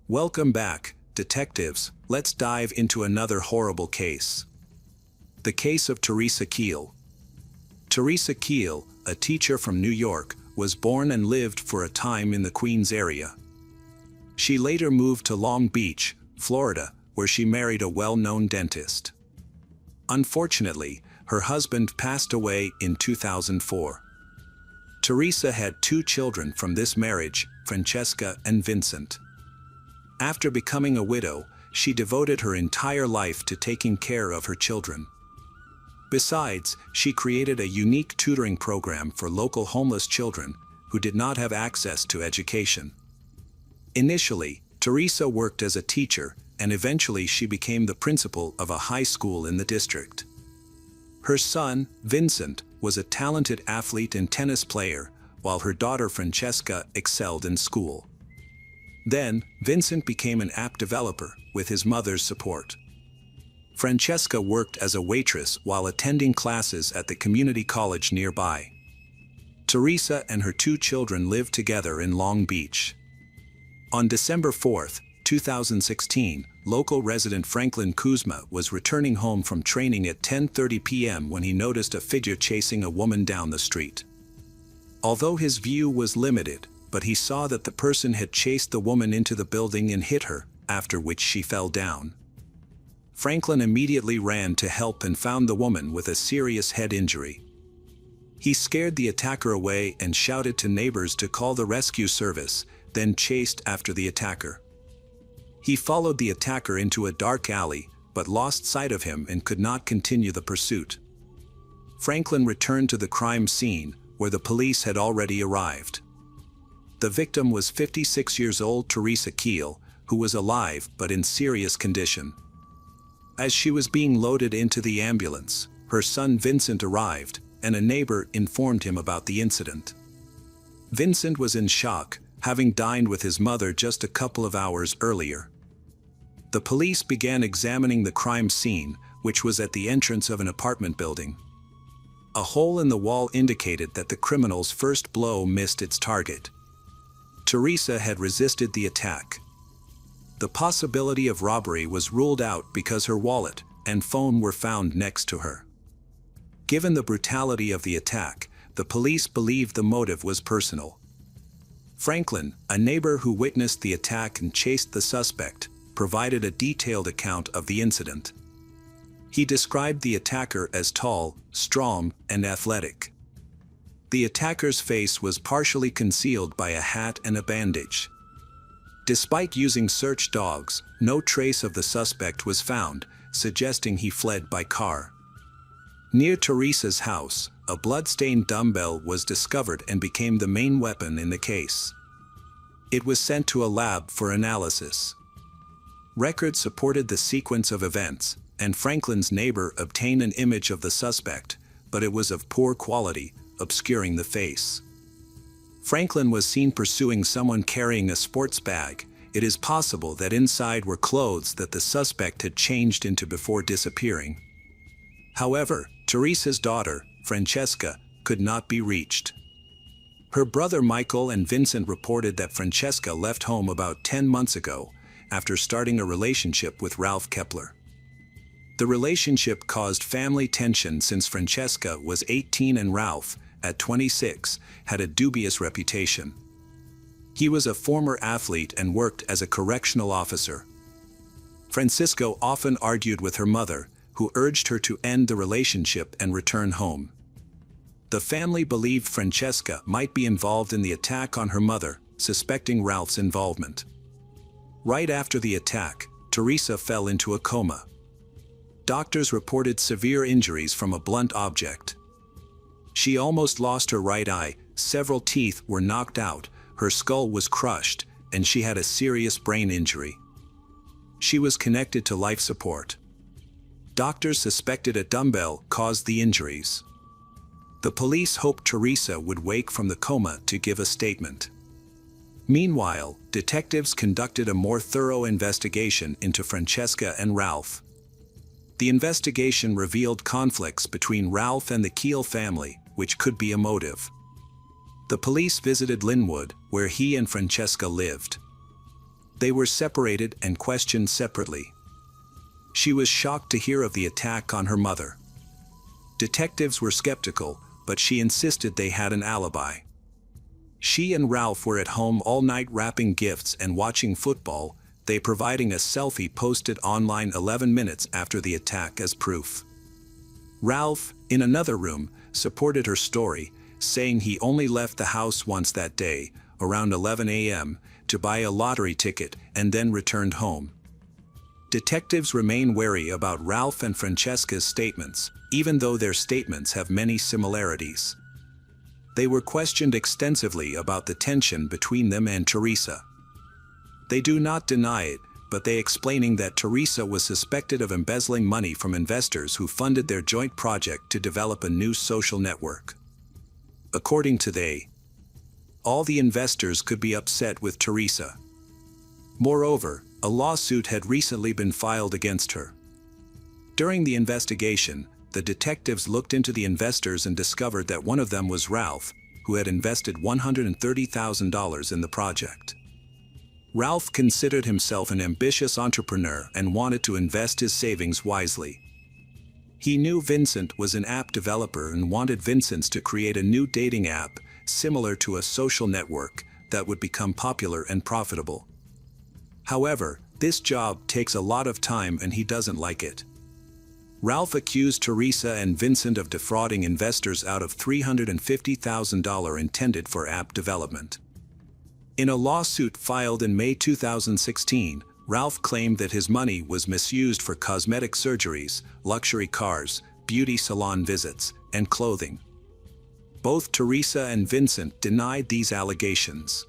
Welcome back, detectives. Let's dive into another horrible case. The case of Theresa Kiel. Theresa Kiel, a teacher from New York, was born and lived for a time in the Queens area. She later moved to Long Beach, Florida, where she married a well-known dentist. Unfortunately, her husband passed away in 2004. Theresa had two children from this marriage, Francesca and Vincent. After becoming a widow, she devoted her entire life to taking care of her children. Besides, she created a unique tutoring program for local homeless children who did not have access to education. Initially, Theresa worked as a teacher, and eventually she became the principal of a high school in the district. Her son, Vincent, was a talented athlete and tennis player, while her daughter Francesca excelled in school. Then, Vincent became an app developer with his mother's support. Francesca worked as a waitress while attending classes at the community college nearby. Theresa and her two children lived together in Long Beach. On December 4, 2016, local resident Franklin Kuzma was returning home from training at 10:30 p.m. when he noticed a figure chasing a woman down the street. Although his view was limited, but he saw that the person had chased the woman into the building and hit her, after which she fell down. Franklin immediately ran to help and found the woman with a serious head injury. He scared the attacker away and shouted to neighbors to call the rescue service, then chased after the attacker. He followed the attacker into a dark alley, but lost sight of him and could not continue the pursuit. Franklin returned to the crime scene, where the police had already arrived. The victim was 56 years old Theresa Kiel, who was alive but in serious condition. As she was being loaded into the ambulance, her son Vincent arrived, and a neighbor informed him about the incident. Vincent was in shock, having dined with his mother just a couple of hours earlier. The police began examining the crime scene, which was at the entrance of an apartment building. A hole in the wall indicated that the criminal's first blow missed its target. Theresa had resisted the attack. The possibility of robbery was ruled out because her wallet and phone were found next to her. Given the brutality of the attack, the police believed the motive was personal. Franklin, a neighbor who witnessed the attack and chased the suspect, provided a detailed account of the incident. He described the attacker as tall, strong, and athletic. The attacker's face was partially concealed by a hat and a bandage. Despite using search dogs, no trace of the suspect was found, suggesting he fled by car. Near Theresa's house, a blood-stained dumbbell was discovered and became the main weapon in the case. It was sent to a lab for analysis. Records supported the sequence of events, and Franklin's neighbor obtained an image of the suspect, but it was of poor quality, obscuring the face. Franklin was seen pursuing someone carrying a sports bag. It is possible that inside were clothes that the suspect had changed into before disappearing. However, Theresa's daughter, Francesca, could not be reached. Her brother Michael and Vincent reported that Francesca left home about 10 months ago, after starting a relationship with Ralph Kepler. The relationship caused family tension since Francesca was 18 and Ralph, at 26, had a dubious reputation. He was a former athlete and worked as a correctional officer. Francisco often argued with her mother, who urged her to end the relationship and return home. The family believed Francesca might be involved in the attack on her mother, suspecting Ralph's involvement. Right after the attack, Theresa fell into a coma. Doctors reported severe injuries from a blunt object. She almost lost her right eye, several teeth were knocked out, her skull was crushed, and she had a serious brain injury. She was connected to life support. Doctors suspected a dumbbell caused the injuries. The police hoped Theresa would wake from the coma to give a statement. Meanwhile, detectives conducted a more thorough investigation into Francesca and Ralph. The investigation revealed conflicts between Ralph and the Kiel family, which could be a motive. The police visited Linwood, where he and Francesca lived. They were separated and questioned separately. She was shocked to hear of the attack on her mother. Detectives were skeptical, but she insisted they had an alibi. She and Ralph were at home all night wrapping gifts and watching football, they providing a selfie posted online 11 minutes after the attack as proof. Ralph, in another room, supported her story, saying he only left the house once that day, around 11 a.m., to buy a lottery ticket and then returned home. Detectives remain wary about Ralph and Francesca's statements, even though their statements have many similarities. They were questioned extensively about the tension between them and Theresa. They do not deny it, but they explaining that Theresa was suspected of embezzling money from investors who funded their joint project to develop a new social network. According to they, all the investors could be upset with Theresa. Moreover, a lawsuit had recently been filed against her. During the investigation, the detectives looked into the investors and discovered that one of them was Ralph, who had invested $130,000 in the project. Ralph considered himself an ambitious entrepreneur and wanted to invest his savings wisely. He knew Vincent was an app developer and wanted Vincent to create a new dating app, similar to a social network, that would become popular and profitable. However, this job takes a lot of time and he doesn't like it. Ralph accused Theresa and Vincent of defrauding investors out of $350,000 intended for app development. In a lawsuit filed in May 2016, Ralph claimed that his money was misused for cosmetic surgeries, luxury cars, beauty salon visits, and clothing. Both Theresa and Vincent denied these allegations.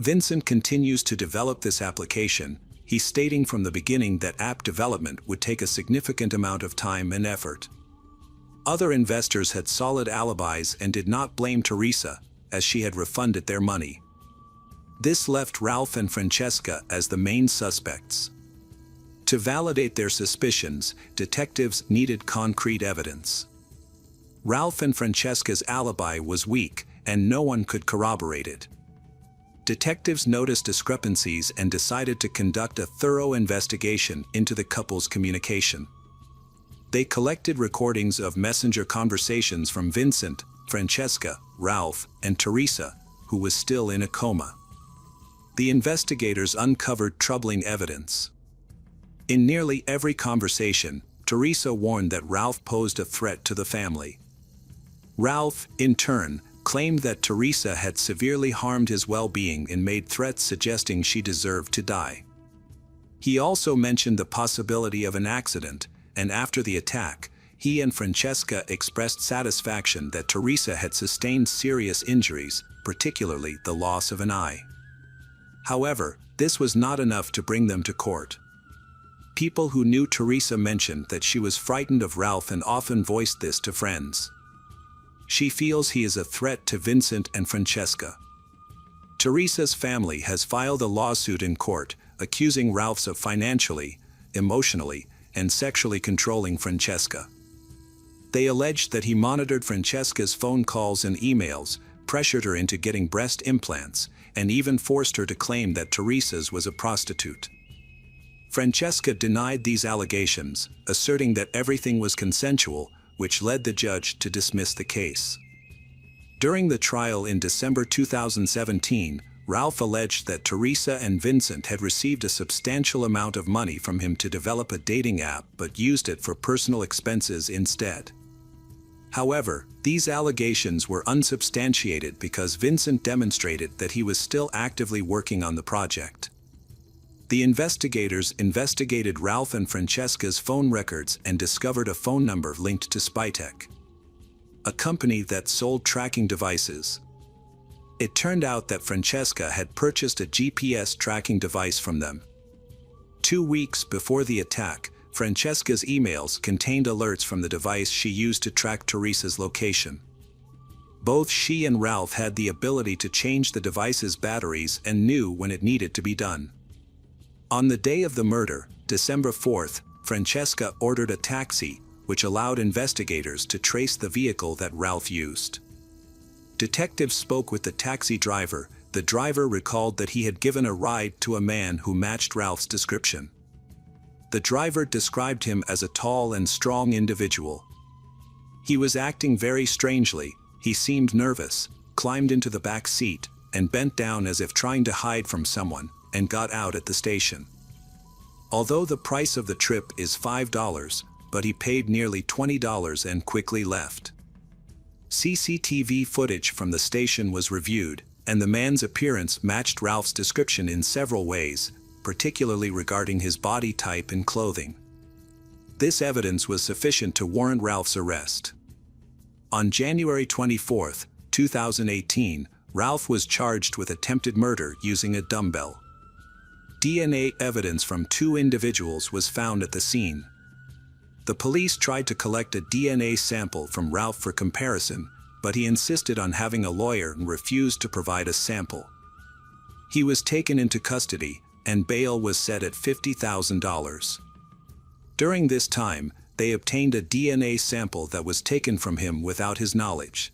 Vincent continues to develop this application, he stating from the beginning that app development would take a significant amount of time and effort. Other investors had solid alibis and did not blame Theresa, as she had refunded their money. This left Ralph and Francesca as the main suspects. To validate their suspicions, detectives needed concrete evidence. Ralph and Francesca's alibi was weak, and no one could corroborate it. Detectives noticed discrepancies and decided to conduct a thorough investigation into the couple's communication. They collected recordings of messenger conversations from Vincent, Francesca, Ralph, and Theresa, who was still in a coma. The investigators uncovered troubling evidence. In nearly every conversation, Theresa warned that Ralph posed a threat to the family. Ralph, in turn, claimed that Theresa had severely harmed his well-being and made threats suggesting she deserved to die. He also mentioned the possibility of an accident, and after the attack, he and Francesca expressed satisfaction that Theresa had sustained serious injuries, particularly the loss of an eye. However, this was not enough to bring them to court. People who knew Theresa mentioned that she was frightened of Ralph and often voiced this to friends. She feels he is a threat to Vincent and Francesca. Theresa's family has filed a lawsuit in court, accusing Ralph of financially, emotionally, and sexually controlling Francesca. They alleged that he monitored Francesca's phone calls and emails, pressured her into getting breast implants, and even forced her to claim that Theresa's was a prostitute. Francesca denied these allegations, asserting that everything was consensual, which led the judge to dismiss the case. During the trial in December 2017, Ralph alleged that Theresa and Vincent had received a substantial amount of money from him to develop a dating app but used it for personal expenses instead. However, these allegations were unsubstantiated because Vincent demonstrated that he was still actively working on the project. The investigators investigated Ralph and Francesca's phone records and discovered a phone number linked to Spytech, a company that sold tracking devices. It turned out that Francesca had purchased a GPS tracking device from them. 2 weeks before the attack, Francesca's emails contained alerts from the device she used to track Theresa's location. Both she and Ralph had the ability to change the device's batteries and knew when it needed to be done. On the day of the murder, December 4th, Francesca ordered a taxi, which allowed investigators to trace the vehicle that Ralph used. Detectives spoke with the taxi driver, the driver recalled that he had given a ride to a man who matched Ralph's description. The driver described him as a tall and strong individual. He was acting very strangely. He seemed nervous, climbed into the back seat, and bent down as if trying to hide from someone, and got out at the station. Although the price of the trip is $5, but he paid nearly $20 and quickly left. CCTV footage from the station was reviewed, and the man's appearance matched Ralph's description in several ways, particularly regarding his body type and clothing. This evidence was sufficient to warrant Ralph's arrest. On January 24, 2018, Ralph was charged with attempted murder using a dumbbell. DNA evidence from 2 individuals was found at the scene. The police tried to collect a DNA sample from Ralph for comparison, but he insisted on having a lawyer and refused to provide a sample. He was taken into custody, and bail was set at $50,000. During this time, they obtained a DNA sample that was taken from him without his knowledge.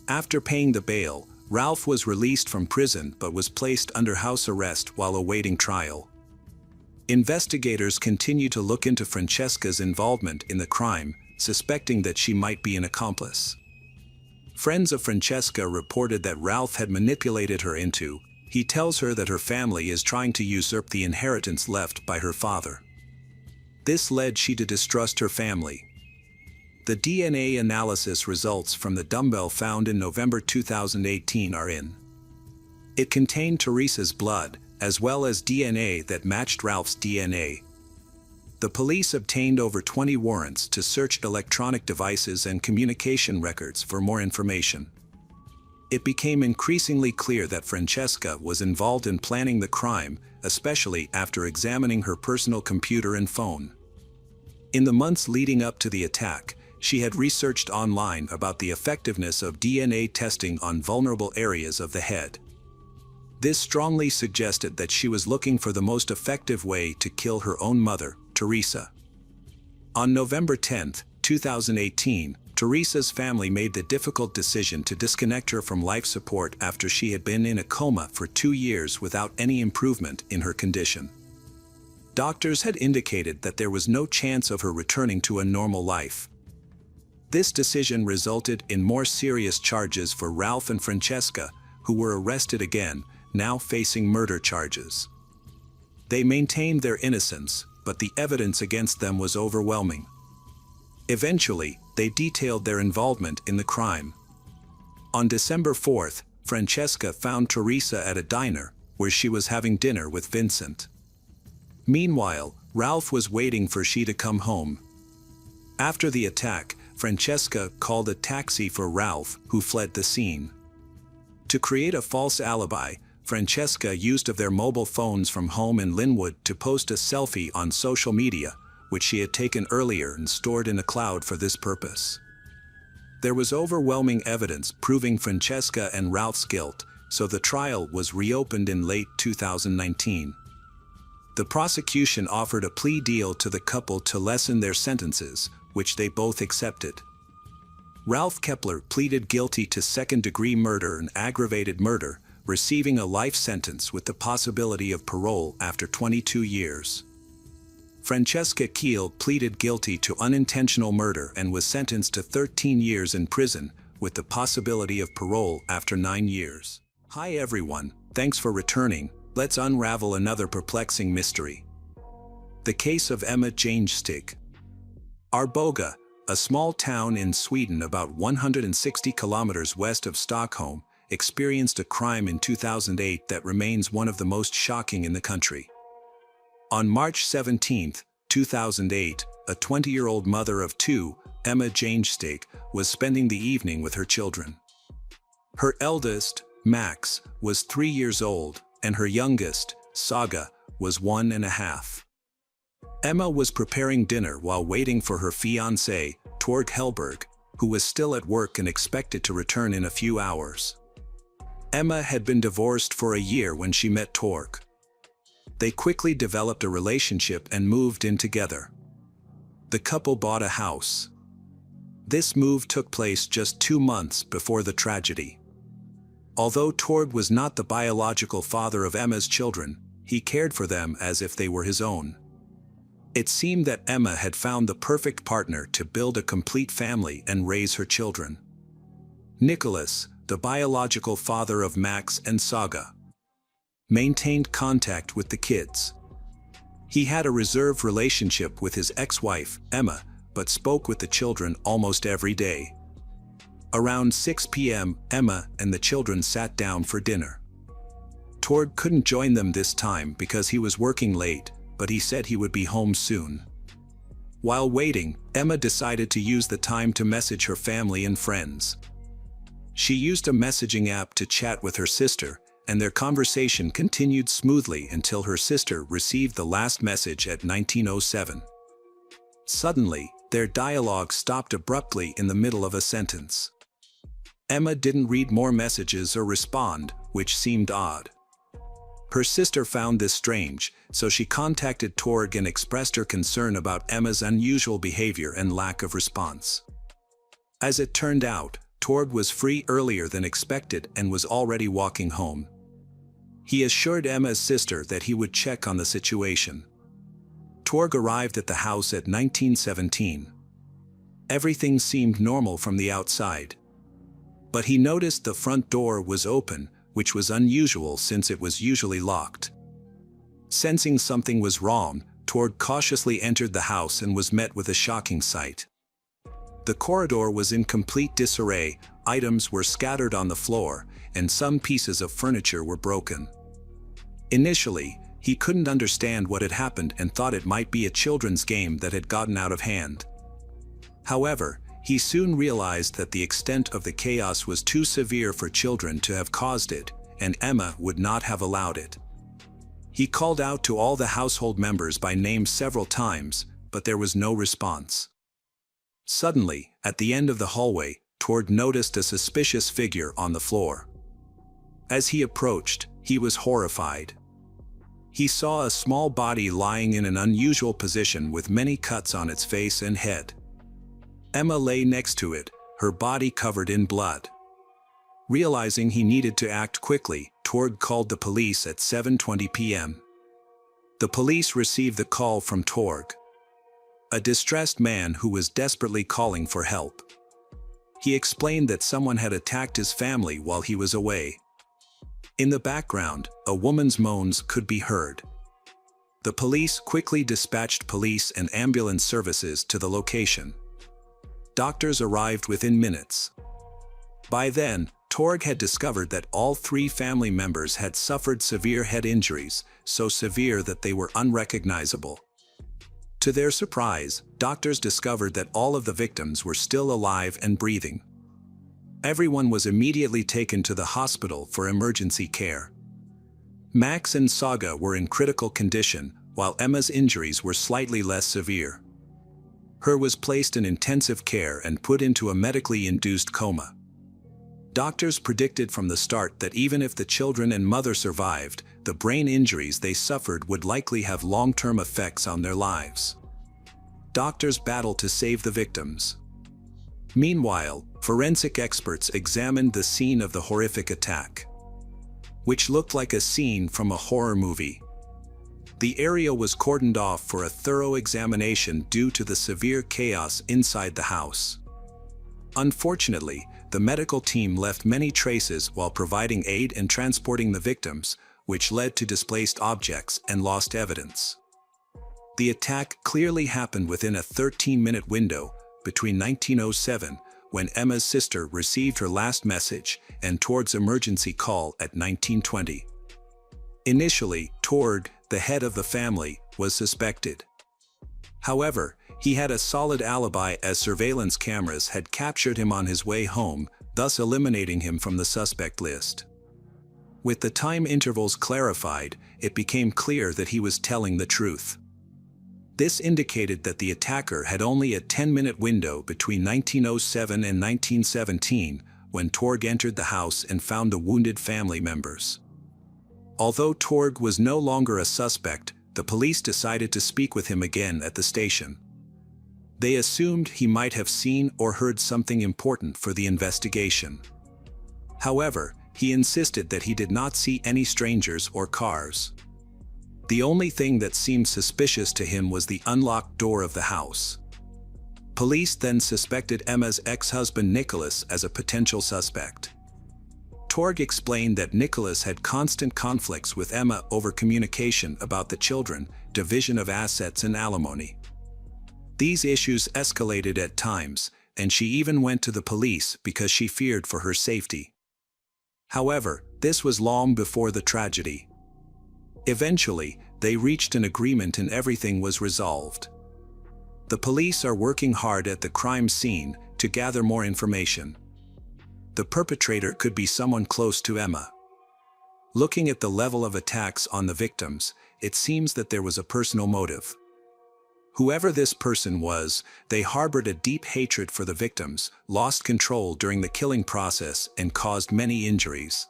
After paying the bail, Ralph was released from prison but was placed under house arrest while awaiting trial. Investigators continue to look into Francesca's involvement in the crime, suspecting that she might be an accomplice. Friends of Francesca reported that Ralph had manipulated her into. He tells her that her family is trying to usurp the inheritance left by her father. This led she to distrust her family. The DNA analysis results from the dumbbell found in November 2018 are in. It contained Theresa's blood, as well as DNA that matched Ralph's DNA. The police obtained over 20 warrants to search electronic devices and communication records for more information. It became increasingly clear that Francesca was involved in planning the crime, especially after examining her personal computer and phone. In the months leading up to the attack, she had researched online about the effectiveness of DNA testing on vulnerable areas of the head. This strongly suggested that she was looking for the most effective way to kill her own mother, Theresa. On November 10, 2018, Theresa's family made the difficult decision to disconnect her from life support after she had been in a coma for 2 years without any improvement in her condition. Doctors had indicated that there was no chance of her returning to a normal life. This decision resulted in more serious charges for Ralph and Francesca, who were arrested again, now facing murder charges. They maintained their innocence, but the evidence against them was overwhelming. Eventually, they detailed their involvement in the crime. On December 4, Francesca found Theresa at a diner, where she was having dinner with Vincent. Meanwhile, Ralph was waiting for she to come home. After the attack, Francesca called a taxi for Ralph, who fled the scene. To create a false alibi, Francesca used of their mobile phones from home in Linwood to post a selfie on social media, which she had taken earlier and stored in a cloud for this purpose. There was overwhelming evidence proving Francesca and Ralph's guilt, so the trial was reopened in late 2019. The prosecution offered a plea deal to the couple to lessen their sentences, which they both accepted. Ralph Kepler pleaded guilty to second-degree murder and aggravated murder, receiving a life sentence with the possibility of parole after 22 years. Theresa Kiel pleaded guilty to unintentional murder and was sentenced to 13 years in prison, with the possibility of parole after 9 years. Hi everyone, thanks for returning. Let's unravel another perplexing mystery. The case of Emma Jangestig. Arboga, a small town in Sweden about 160 kilometers west of Stockholm, experienced a crime in 2008 that remains one of the most shocking in the country. On March 17, 2008, a 20-year-old mother of 2, Emma Jangestig, was spending the evening with her children. Her eldest, Max, was 3 years old, and her youngest, Saga, was 1.5. Emma was preparing dinner while waiting for her fiancé, Torg Hellberg, who was still at work and expected to return in a few hours. Emma had been divorced for a year when she met Torg. They quickly developed a relationship and moved in together. The couple bought a house. This move took place just 2 months before the tragedy. Although Torg was not the biological father of Emma's children, he cared for them as if they were his own. It seemed that Emma had found the perfect partner to build a complete family and raise her children. Nicholas, the biological father of Max and Saga, maintained contact with the kids. He had a reserved relationship with his ex-wife, Emma, but spoke with the children almost every day. Around 6 p.m., Emma and the children sat down for dinner. Torg couldn't join them this time because he was working late, but he said he would be home soon. While waiting, Emma decided to use the time to message her family and friends. She used a messaging app to chat with her sister, and their conversation continued smoothly until her sister received the last message at 19:07. Suddenly, their dialogue stopped abruptly in the middle of a sentence. Emma didn't read more messages or respond, which seemed odd. Her sister found this strange, so she contacted Torg and expressed her concern about Emma's unusual behavior and lack of response. As it turned out, Torg was free earlier than expected and was already walking home. He assured Emma's sister that he would check on the situation. Torg arrived at the house at 19:17. Everything seemed normal from the outside. But he noticed the front door was open, which was unusual since it was usually locked. Sensing something was wrong, Torg cautiously entered the house and was met with a shocking sight. The corridor was in complete disarray, items were scattered on the floor, and some pieces of furniture were broken. Initially, he couldn't understand what had happened and thought it might be a children's game that had gotten out of hand. However, he soon realized that the extent of the chaos was too severe for children to have caused it, and Emma would not have allowed it. He called out to all the household members by name several times, but there was no response. Suddenly, at the end of the hallway, Torg noticed a suspicious figure on the floor. As he approached, he was horrified. He saw a small body lying in an unusual position with many cuts on its face and head. Emma lay next to it, her body covered in blood. Realizing he needed to act quickly, Torg called the police at 7:20 p.m. The police received the call from Torg, a distressed man who was desperately calling for help. He explained that someone had attacked his family while he was away. In the background, a woman's moans could be heard. The police quickly dispatched police and ambulance services to the location. Doctors arrived within minutes. By then, Torg had discovered that all 3 family members had suffered severe head injuries, so severe that they were unrecognizable. To their surprise, doctors discovered that all of the victims were still alive and breathing. Everyone was immediately taken to the hospital for emergency care. Max and Saga were in critical condition, while Emma's injuries were slightly less severe. Her was placed in intensive care and put into a medically induced coma. Doctors predicted from the start that even if the children and mother survived, the brain injuries they suffered would likely have long-term effects on their lives. Doctors battled to save the victims. Meanwhile, forensic experts examined the scene of the horrific attack, which looked like a scene from a horror movie. The area was cordoned off for a thorough examination due to the severe chaos inside the house. Unfortunately, the medical team left many traces while providing aid and transporting the victims, which led to displaced objects and lost evidence. The attack clearly happened within a 13-minute window between 19:07, when Emma's sister received her last message, and Torg's emergency call at 19:20. Initially, Torg, the head of the family, was suspected. However, he had a solid alibi as surveillance cameras had captured him on his way home, thus eliminating him from the suspect list. With the time intervals clarified, it became clear that he was telling the truth. This indicated that the attacker had only a 10-minute window between 19:07 and 19:17 when Torg entered the house and found the wounded family members. Although Torg was no longer a suspect, the police decided to speak with him again at the station. They assumed he might have seen or heard something important for the investigation. However, he insisted that he did not see any strangers or cars. The only thing that seemed suspicious to him was the unlocked door of the house. Police then suspected Emma's ex-husband Nicholas as a potential suspect. Torg explained that Nicholas had constant conflicts with Emma over communication about the children, division of assets and alimony. These issues escalated at times, and she even went to the police because she feared for her safety. However, this was long before the tragedy. Eventually, they reached an agreement and everything was resolved. The police are working hard at the crime scene to gather more information. The perpetrator could be someone close to Emma. Looking at the level of attacks on the victims, it seems that there was a personal motive. Whoever this person was, they harbored a deep hatred for the victims, lost control during the killing process, and caused many injuries.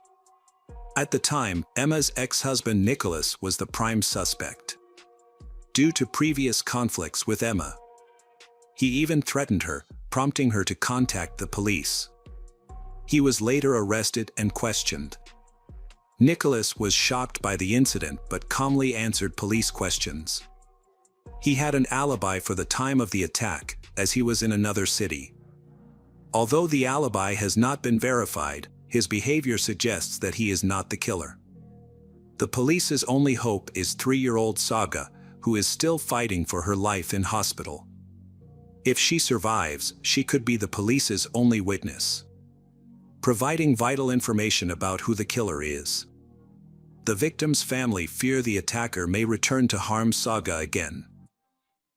At the time, Emma's ex-husband Nicholas was the prime suspect. Due to previous conflicts with Emma, he even threatened her, prompting her to contact the police. He was later arrested and questioned. Nicholas was shocked by the incident but calmly answered police questions. He had an alibi for the time of the attack, as he was in another city. Although the alibi has not been verified, his behavior suggests that he is not the killer. The police's only hope is 3-year-old Saga, who is still fighting for her life in hospital. If she survives, she could be the police's only witness, providing vital information about who the killer is. The victim's family fear the attacker may return to harm Saga again.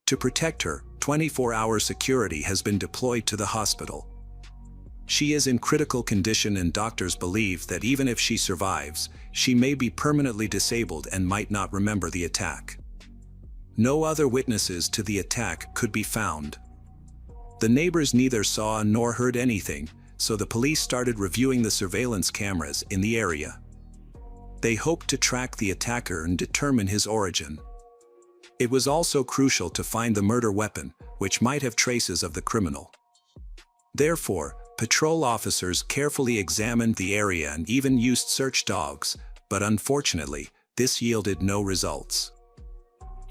To protect her, 24-hour security has been deployed to the hospital. She is in critical condition and doctors believe that even if she survives, she may be permanently disabled and might not remember the attack. No other witnesses to the attack could be found. The neighbors neither saw nor heard anything, so the police started reviewing the surveillance cameras in the area. They hoped to track the attacker and determine his origin. It was also crucial to find the murder weapon, which might have traces of the criminal. Therefore, patrol officers carefully examined the area and even used search dogs, but unfortunately, this yielded no results.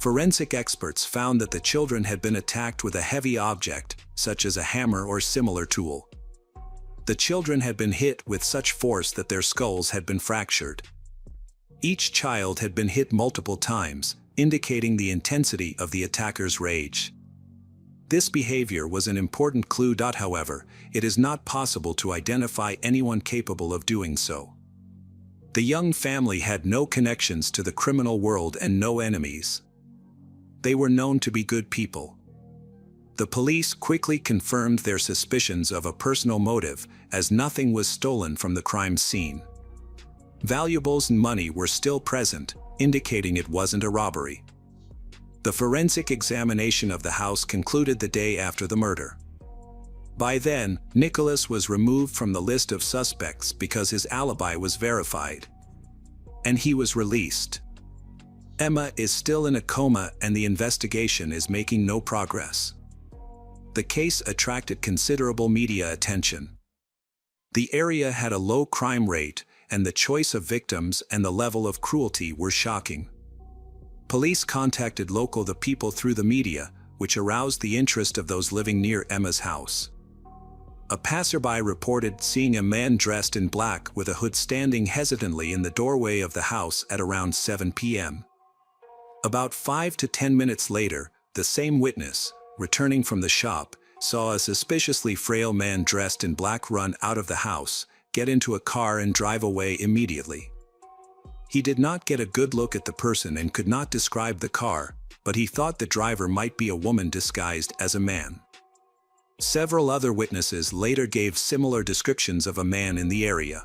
Forensic experts found that the children had been attacked with a heavy object, such as a hammer or similar tool. The children had been hit with such force that their skulls had been fractured. Each child had been hit multiple times, indicating the intensity of the attacker's rage. This behavior was an important clue. However, it is not possible to identify anyone capable of doing so. The young family had no connections to the criminal world and no enemies. They were known to be good people. The police quickly confirmed their suspicions of a personal motive, as nothing was stolen from the crime scene. Valuables and money were still present, indicating it wasn't a robbery. The forensic examination of the house concluded the day after the murder. By then, Nicholas was removed from the list of suspects because his alibi was verified, and he was released. Emma is still in a coma and the investigation is making no progress. The case attracted considerable media attention. The area had a low crime rate, and the choice of victims and the level of cruelty were shocking. Police contacted local people through the media, which aroused the interest of those living near Emma's house. A passerby reported seeing a man dressed in black with a hood standing hesitantly in the doorway of the house at around 7 p.m. About 5 to 10 minutes later, the same witness, returning from the shop, saw a suspiciously frail man dressed in black run out of the house, get into a car and drive away immediately. He did not get a good look at the person and could not describe the car, but he thought the driver might be a woman disguised as a man. Several other witnesses later gave similar descriptions of a man in the area.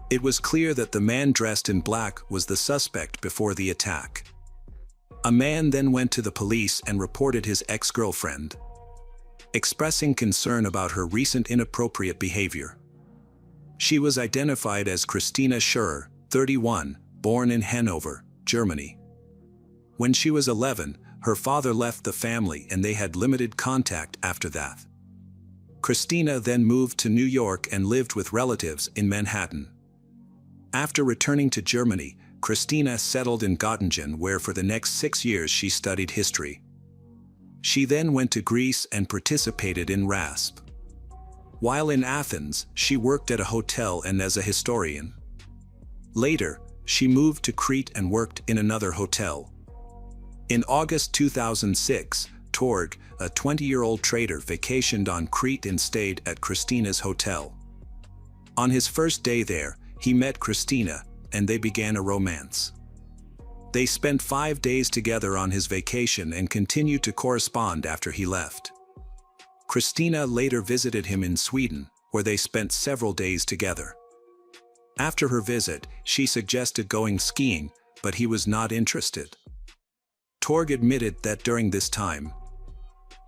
It was clear that the man dressed in black was the suspect before the attack. A man then went to the police and reported his ex-girlfriend, expressing concern about her recent inappropriate behavior. She was identified as Christina Scherer, 31, born in Hanover, Germany. When she was 11, her father left the family and they had limited contact after that. Christina then moved to New York and lived with relatives in Manhattan. After returning to Germany, Christina settled in Göttingen, where for the next 6 years she studied history. She then went to Greece and participated in RASP. While in Athens, she worked at a hotel and as a historian. Later, she moved to Crete and worked in another hotel. In August 2006, Torg, a 20-year-old trader, vacationed on Crete and stayed at Christina's hotel. On his first day there, he met Christina, and they began a romance. They spent 5 days together on his vacation and continued to correspond after he left. Christina later visited him in Sweden, where they spent several days together. After her visit, she suggested going skiing, but he was not interested. Torg admitted that during this time,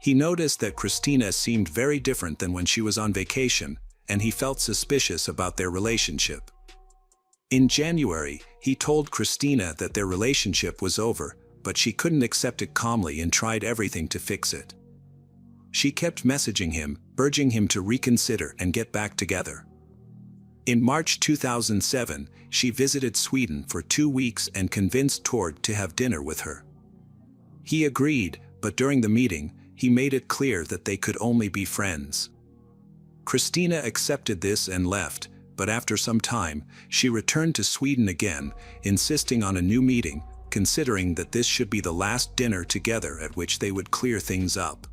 he noticed that Christina seemed very different than when she was on vacation, and he felt suspicious about their relationship. In January, he told Christina that their relationship was over, but she couldn't accept it calmly and tried everything to fix it. She kept messaging him, urging him to reconsider and get back together. In March 2007, she visited Sweden for 2 weeks and convinced Torg to have dinner with her. He agreed, but during the meeting, he made it clear that they could only be friends. Christina accepted this and left, but after some time, she returned to Sweden again, insisting on a new meeting, considering that this should be the last dinner together at which they would clear things up.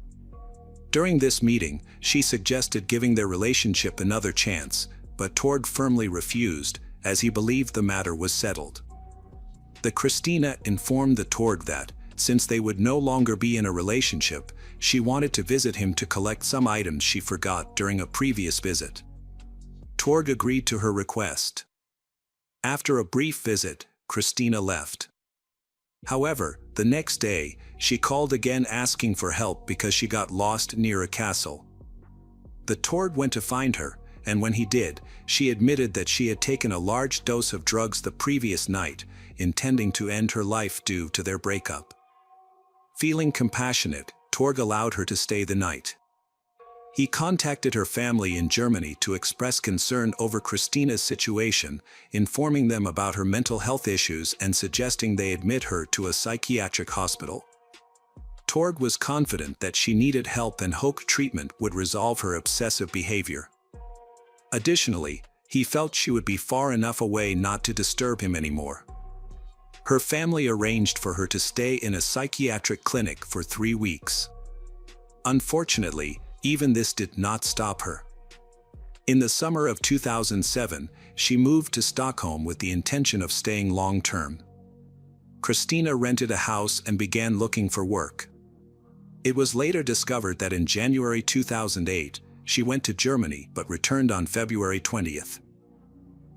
During this meeting, she suggested giving their relationship another chance, but Torg firmly refused, as he believed the matter was settled. The Christina informed the Torg that, since they would no longer be in a relationship, she wanted to visit him to collect some items she forgot during a previous visit. Torg agreed to her request. After a brief visit, Christina left. However, the next day, she called again asking for help because she got lost near a castle. The Torg went to find her, and when he did, she admitted that she had taken a large dose of drugs the previous night, intending to end her life due to their breakup. Feeling compassionate, Torg allowed her to stay the night. He contacted her family in Germany to express concern over Christina's situation, informing them about her mental health issues and suggesting they admit her to a psychiatric hospital. Torg was confident that she needed help and hoped treatment would resolve her obsessive behavior. Additionally, he felt she would be far enough away not to disturb him anymore. Her family arranged for her to stay in a psychiatric clinic for 3 weeks. Unfortunately, even this did not stop her. In the summer of 2007, she moved to Stockholm with the intention of staying long-term. Christina rented a house and began looking for work. It was later discovered that in January 2008, she went to Germany but returned on February 20th.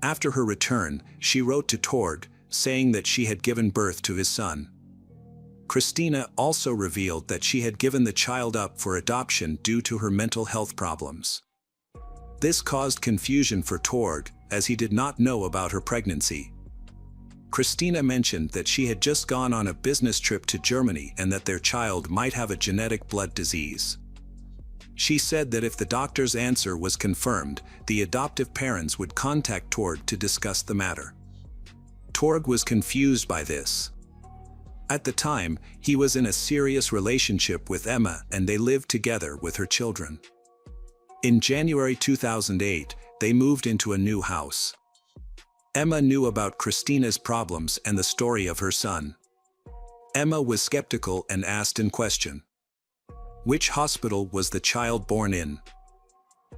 After her return, she wrote to Torg, saying that she had given birth to his son. Christina also revealed that she had given the child up for adoption due to her mental health problems. This caused confusion for Torg, as he did not know about her pregnancy. Christina mentioned that she had just gone on a business trip to Germany and that their child might have a genetic blood disease. She said that if the doctor's answer was confirmed, the adoptive parents would contact Torg to discuss the matter. Torg was confused by this. At the time, he was in a serious relationship with Emma and they lived together with her children. In January 2008, they moved into a new house. Emma knew about Christina's problems and the story of her son. Emma was skeptical and asked in question, which hospital was the child born in?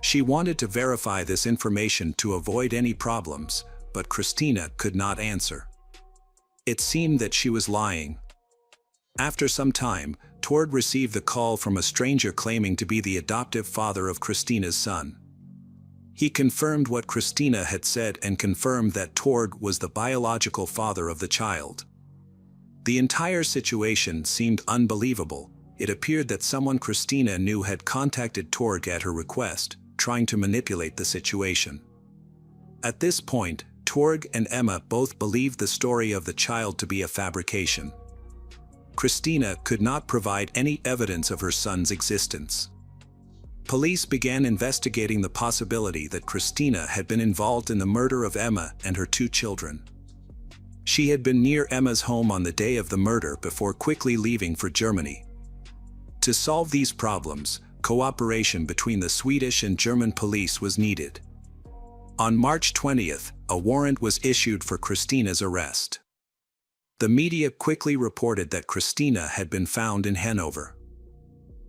She wanted to verify this information to avoid any problems, but Christina could not answer. It seemed that she was lying. After some time, Torg received the call from a stranger claiming to be the adoptive father of Christina's son. He confirmed what Christina had said and confirmed that Torg was the biological father of the child. The entire situation seemed unbelievable. It appeared that someone Christina knew had contacted Torg at her request, trying to manipulate the situation. At this point, Torg and Emma both believed the story of the child to be a fabrication. Christina could not provide any evidence of her son's existence. Police began investigating the possibility that Christina had been involved in the murder of Emma and her 2 children. She had been near Emma's home on the day of the murder before quickly leaving for Germany. To solve these problems, cooperation between the Swedish and German police was needed. On March 20th, a warrant was issued for Christina's arrest. The media quickly reported that Christina had been found in Hanover.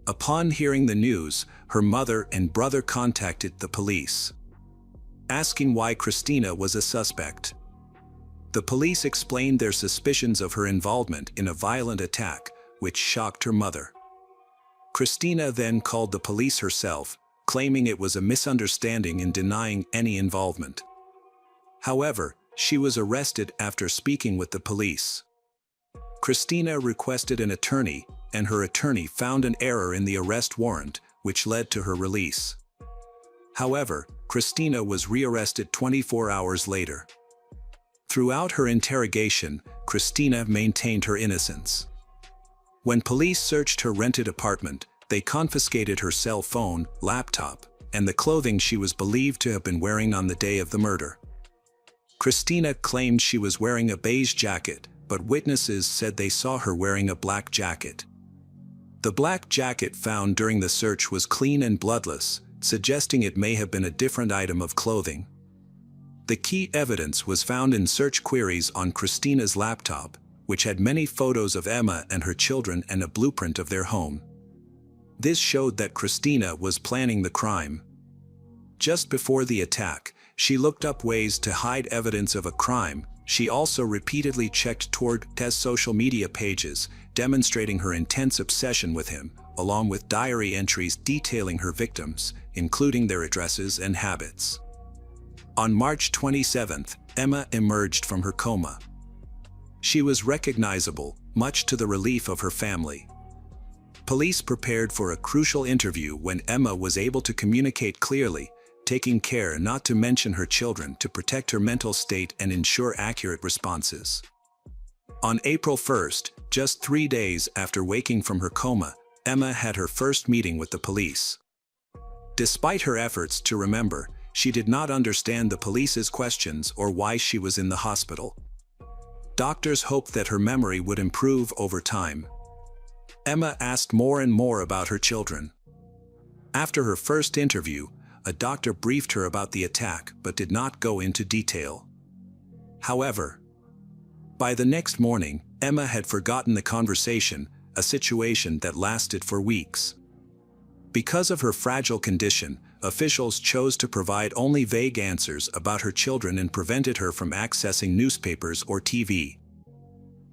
Upon hearing the news, her mother and brother contacted the police, asking why Christina was a suspect. The police explained their suspicions of her involvement in a violent attack, which shocked her mother. Christina then called the police herself, claiming it was a misunderstanding and denying any involvement. However, she was arrested after speaking with the police. Christina requested an attorney, and her attorney found an error in the arrest warrant, which led to her release. However, Christina was rearrested 24 hours later. Throughout her interrogation, Christina maintained her innocence. When police searched her rented apartment, they confiscated her cell phone, laptop, and the clothing she was believed to have been wearing on the day of the murder. Christina claimed she was wearing a beige jacket, but witnesses said they saw her wearing a black jacket. The black jacket found during the search was clean and bloodless, suggesting it may have been a different item of clothing. The key evidence was found in search queries on Christina's laptop, which had many photos of Emma and her children and a blueprint of their home. This showed that Christina was planning the crime. Just before the attack, she looked up ways to hide evidence of a crime. She also repeatedly checked Tord's social media pages, demonstrating her intense obsession with him, along with diary entries detailing her victims, including their addresses and habits. On March 27th, Emma emerged from her coma. She was recognizable, much to the relief of her family. Police prepared for a crucial interview when Emma was able to communicate clearly, taking care not to mention her children to protect her mental state and ensure accurate responses. On April 1st, just 3 days after waking from her coma, Emma had her first meeting with the police. Despite her efforts to remember, she did not understand the police's questions or why she was in the hospital. Doctors hoped that her memory would improve over time. Emma asked more and more about her children. After her first interview, a doctor briefed her about the attack but did not go into detail. However, by the next morning, Emma had forgotten the conversation, a situation that lasted for weeks. Because of her fragile condition, officials chose to provide only vague answers about her children and prevented her from accessing newspapers or TV.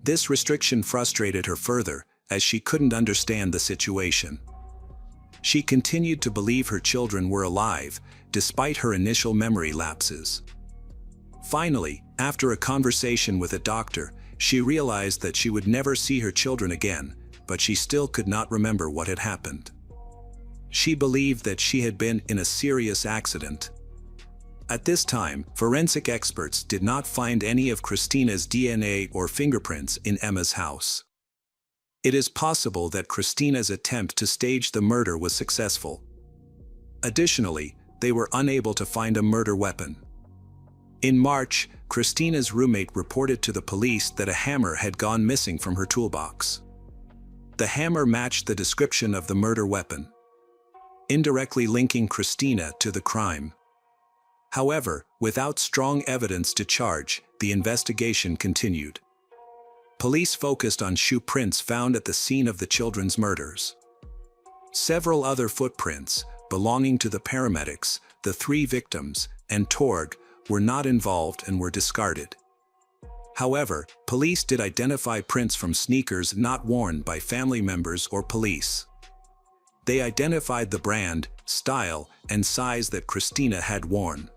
This restriction frustrated her further, as she couldn't understand the situation. She continued to believe her children were alive, despite her initial memory lapses. Finally, after a conversation with a doctor, she realized that she would never see her children again, but she still could not remember what had happened. She believed that she had been in a serious accident. At this time, forensic experts did not find any of Christina's DNA or fingerprints in Emma's house. It is possible that Christina's attempt to stage the murder was successful. Additionally, they were unable to find a murder weapon. In March, Christina's roommate reported to the police that a hammer had gone missing from her toolbox. The hammer matched the description of the murder weapon, indirectly linking Christina to the crime. However, without strong evidence to charge, the investigation continued. Police focused on shoe prints found at the scene of the children's murders. Several other footprints, belonging to the paramedics, the 3 victims, and Tord, were not involved and were discarded. However, police did identify prints from sneakers not worn by family members or police. They identified the brand, style, and size that Christina had worn.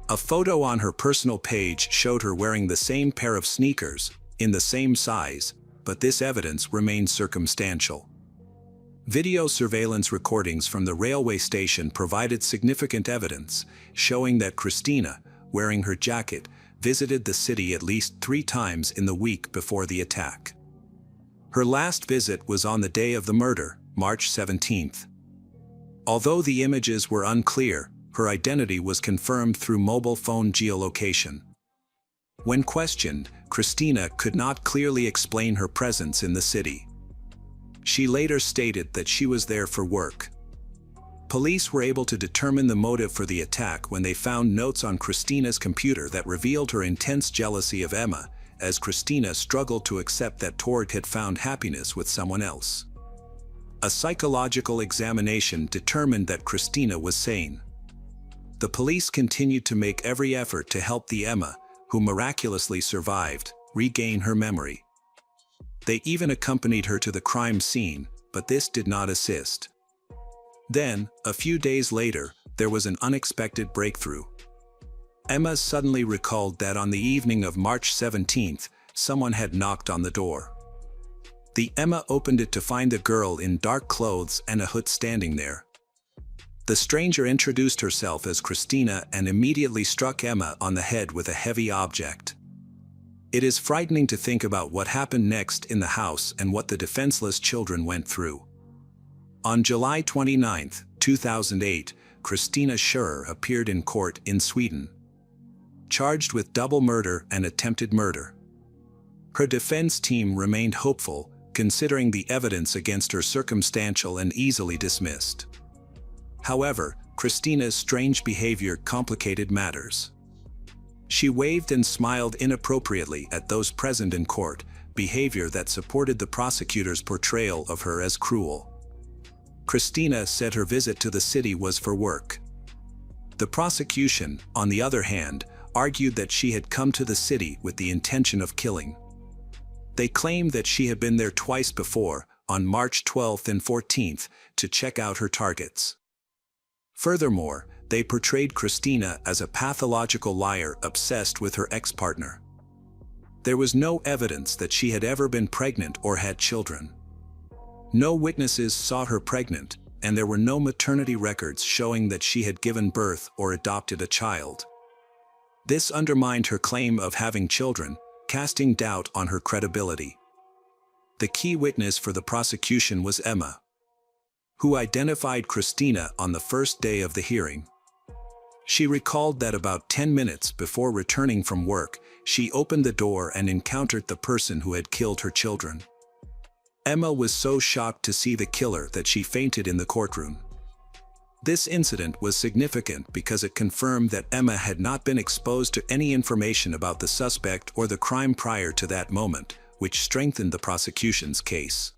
A photo on her personal page showed her wearing the same pair of sneakers, in the same size, but this evidence remained circumstantial. Video surveillance recordings from the railway station provided significant evidence, showing that Christina, wearing her jacket, visited the city at least 3 times in the week before the attack. Her last visit was on the day of the murder, March 17th. Although the images were unclear, her identity was confirmed through mobile phone geolocation. When questioned, Christina could not clearly explain her presence in the city. She later stated that she was there for work. Police were able to determine the motive for the attack when they found notes on Christina's computer that revealed her intense jealousy of Emma, as Christina struggled to accept that Tord had found happiness with someone else. A psychological examination determined that Christina was sane. The police continued to make every effort to help the Emma, who miraculously survived, regain her memory. They even accompanied her to the crime scene, but this did not assist. Then, a few days later, there was an unexpected breakthrough. Emma suddenly recalled that on the evening of March 17th, someone had knocked on the door. The Emma opened it to find a girl in dark clothes and a hood standing there. The stranger introduced herself as Christina and immediately struck Emma on the head with a heavy object. It is frightening to think about what happened next in the house and what the defenseless children went through. On July 29, 2008, Christina Scherer appeared in court in Sweden, charged with double murder and attempted murder. Her defense team remained hopeful, considering the evidence against her circumstantial and easily dismissed. However, Christina's strange behavior complicated matters. She waved and smiled inappropriately at those present in court, behavior that supported the prosecutor's portrayal of her as cruel. Christina said her visit to the city was for work. The prosecution, on the other hand, argued that she had come to the city with the intention of killing. They claimed that she had been there twice before, on March 12th and 14th, to check out her targets. Furthermore, they portrayed Christina as a pathological liar obsessed with her ex-partner. There was no evidence that she had ever been pregnant or had children. No witnesses saw her pregnant, and there were no maternity records showing that she had given birth or adopted a child. This undermined her claim of having children, casting doubt on her credibility. The key witness for the prosecution was Emma, who identified Christina on the first day of the hearing. She recalled that about 10 minutes before returning from work, she opened the door and encountered the person who had killed her children. Emma was so shocked to see the killer that she fainted in the courtroom. This incident was significant because it confirmed that Emma had not been exposed to any information about the suspect or the crime prior to that moment, which strengthened the prosecution's case.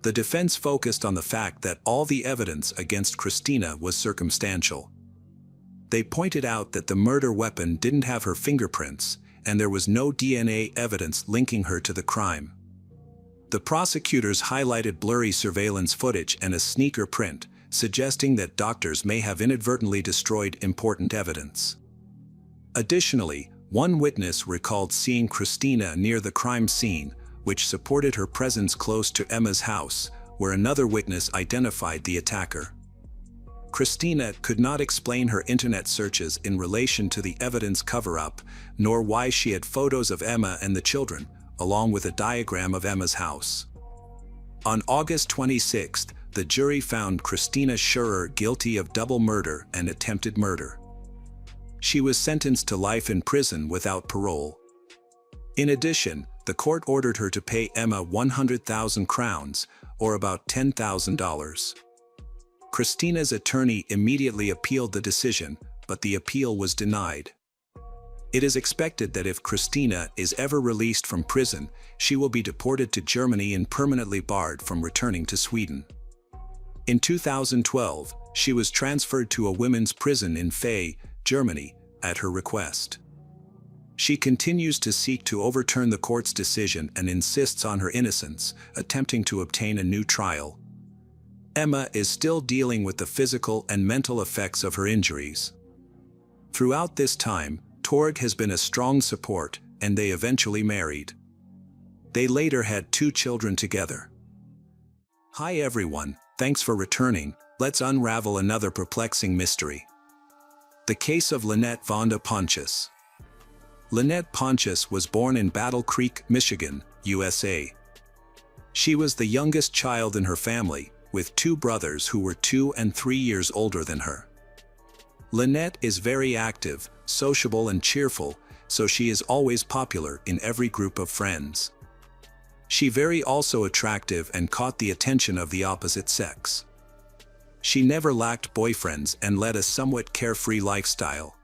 The defense focused on the fact that all the evidence against Christina was circumstantial. They pointed out that the murder weapon didn't have her fingerprints, and there was no DNA evidence linking her to the crime. The prosecutors highlighted blurry surveillance footage and a sneaker print, suggesting that doctors may have inadvertently destroyed important evidence. Additionally, one witness recalled seeing Christina near the crime scene, which supported her presence close to Emma's house, where another witness identified the attacker. Christina could not explain her internet searches in relation to the evidence cover-up, nor why she had photos of Emma and the children, along with a diagram of Emma's house. On August 26, the jury found Christina Scherer guilty of double murder and attempted murder. She was sentenced to life in prison without parole. In addition, the court ordered her to pay Emma 100,000 crowns, or about $10,000. Christina's attorney immediately appealed the decision, but the appeal was denied. It is expected that if Christina is ever released from prison, she will be deported to Germany and permanently barred from returning to Sweden. In 2012, she was transferred to a women's prison in Fay, Germany, at her request. She continues to seek to overturn the court's decision and insists on her innocence, attempting to obtain a new trial. Emma is still dealing with the physical and mental effects of her injuries. Throughout this time, Tord has been a strong support, and they eventually married. They later had 2 children together. Hi everyone, thanks for returning. Let's unravel another perplexing mystery. The case of Lynette Vonda Pontius. Lynette Pontius was born in Battle Creek, Michigan, USA. She was the youngest child in her family, with two brothers who were 2 and 3 years older than her. Lynette is very active, sociable and cheerful, so she is always popular in every group of friends. She very also attractive and caught the attention of the opposite sex. She never lacked boyfriends and led a somewhat carefree lifestyle.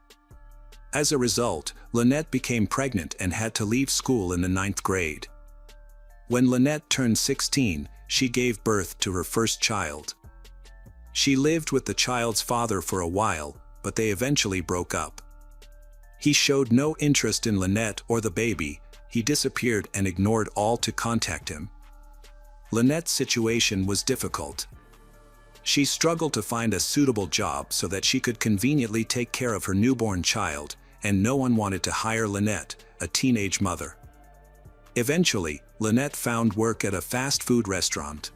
As a result, Lynette became pregnant and had to leave school in the 9th grade. When Lynette turned 16, she gave birth to her first child. She lived with the child's father for a while, but they eventually broke up. He showed no interest in Lynette or the baby. He disappeared and ignored all to contact him. Lynette's situation was difficult. She struggled to find a suitable job so that she could conveniently take care of her newborn child, and no one wanted to hire Lynette, a teenage mother. Eventually, Lynette found work at a fast food restaurant.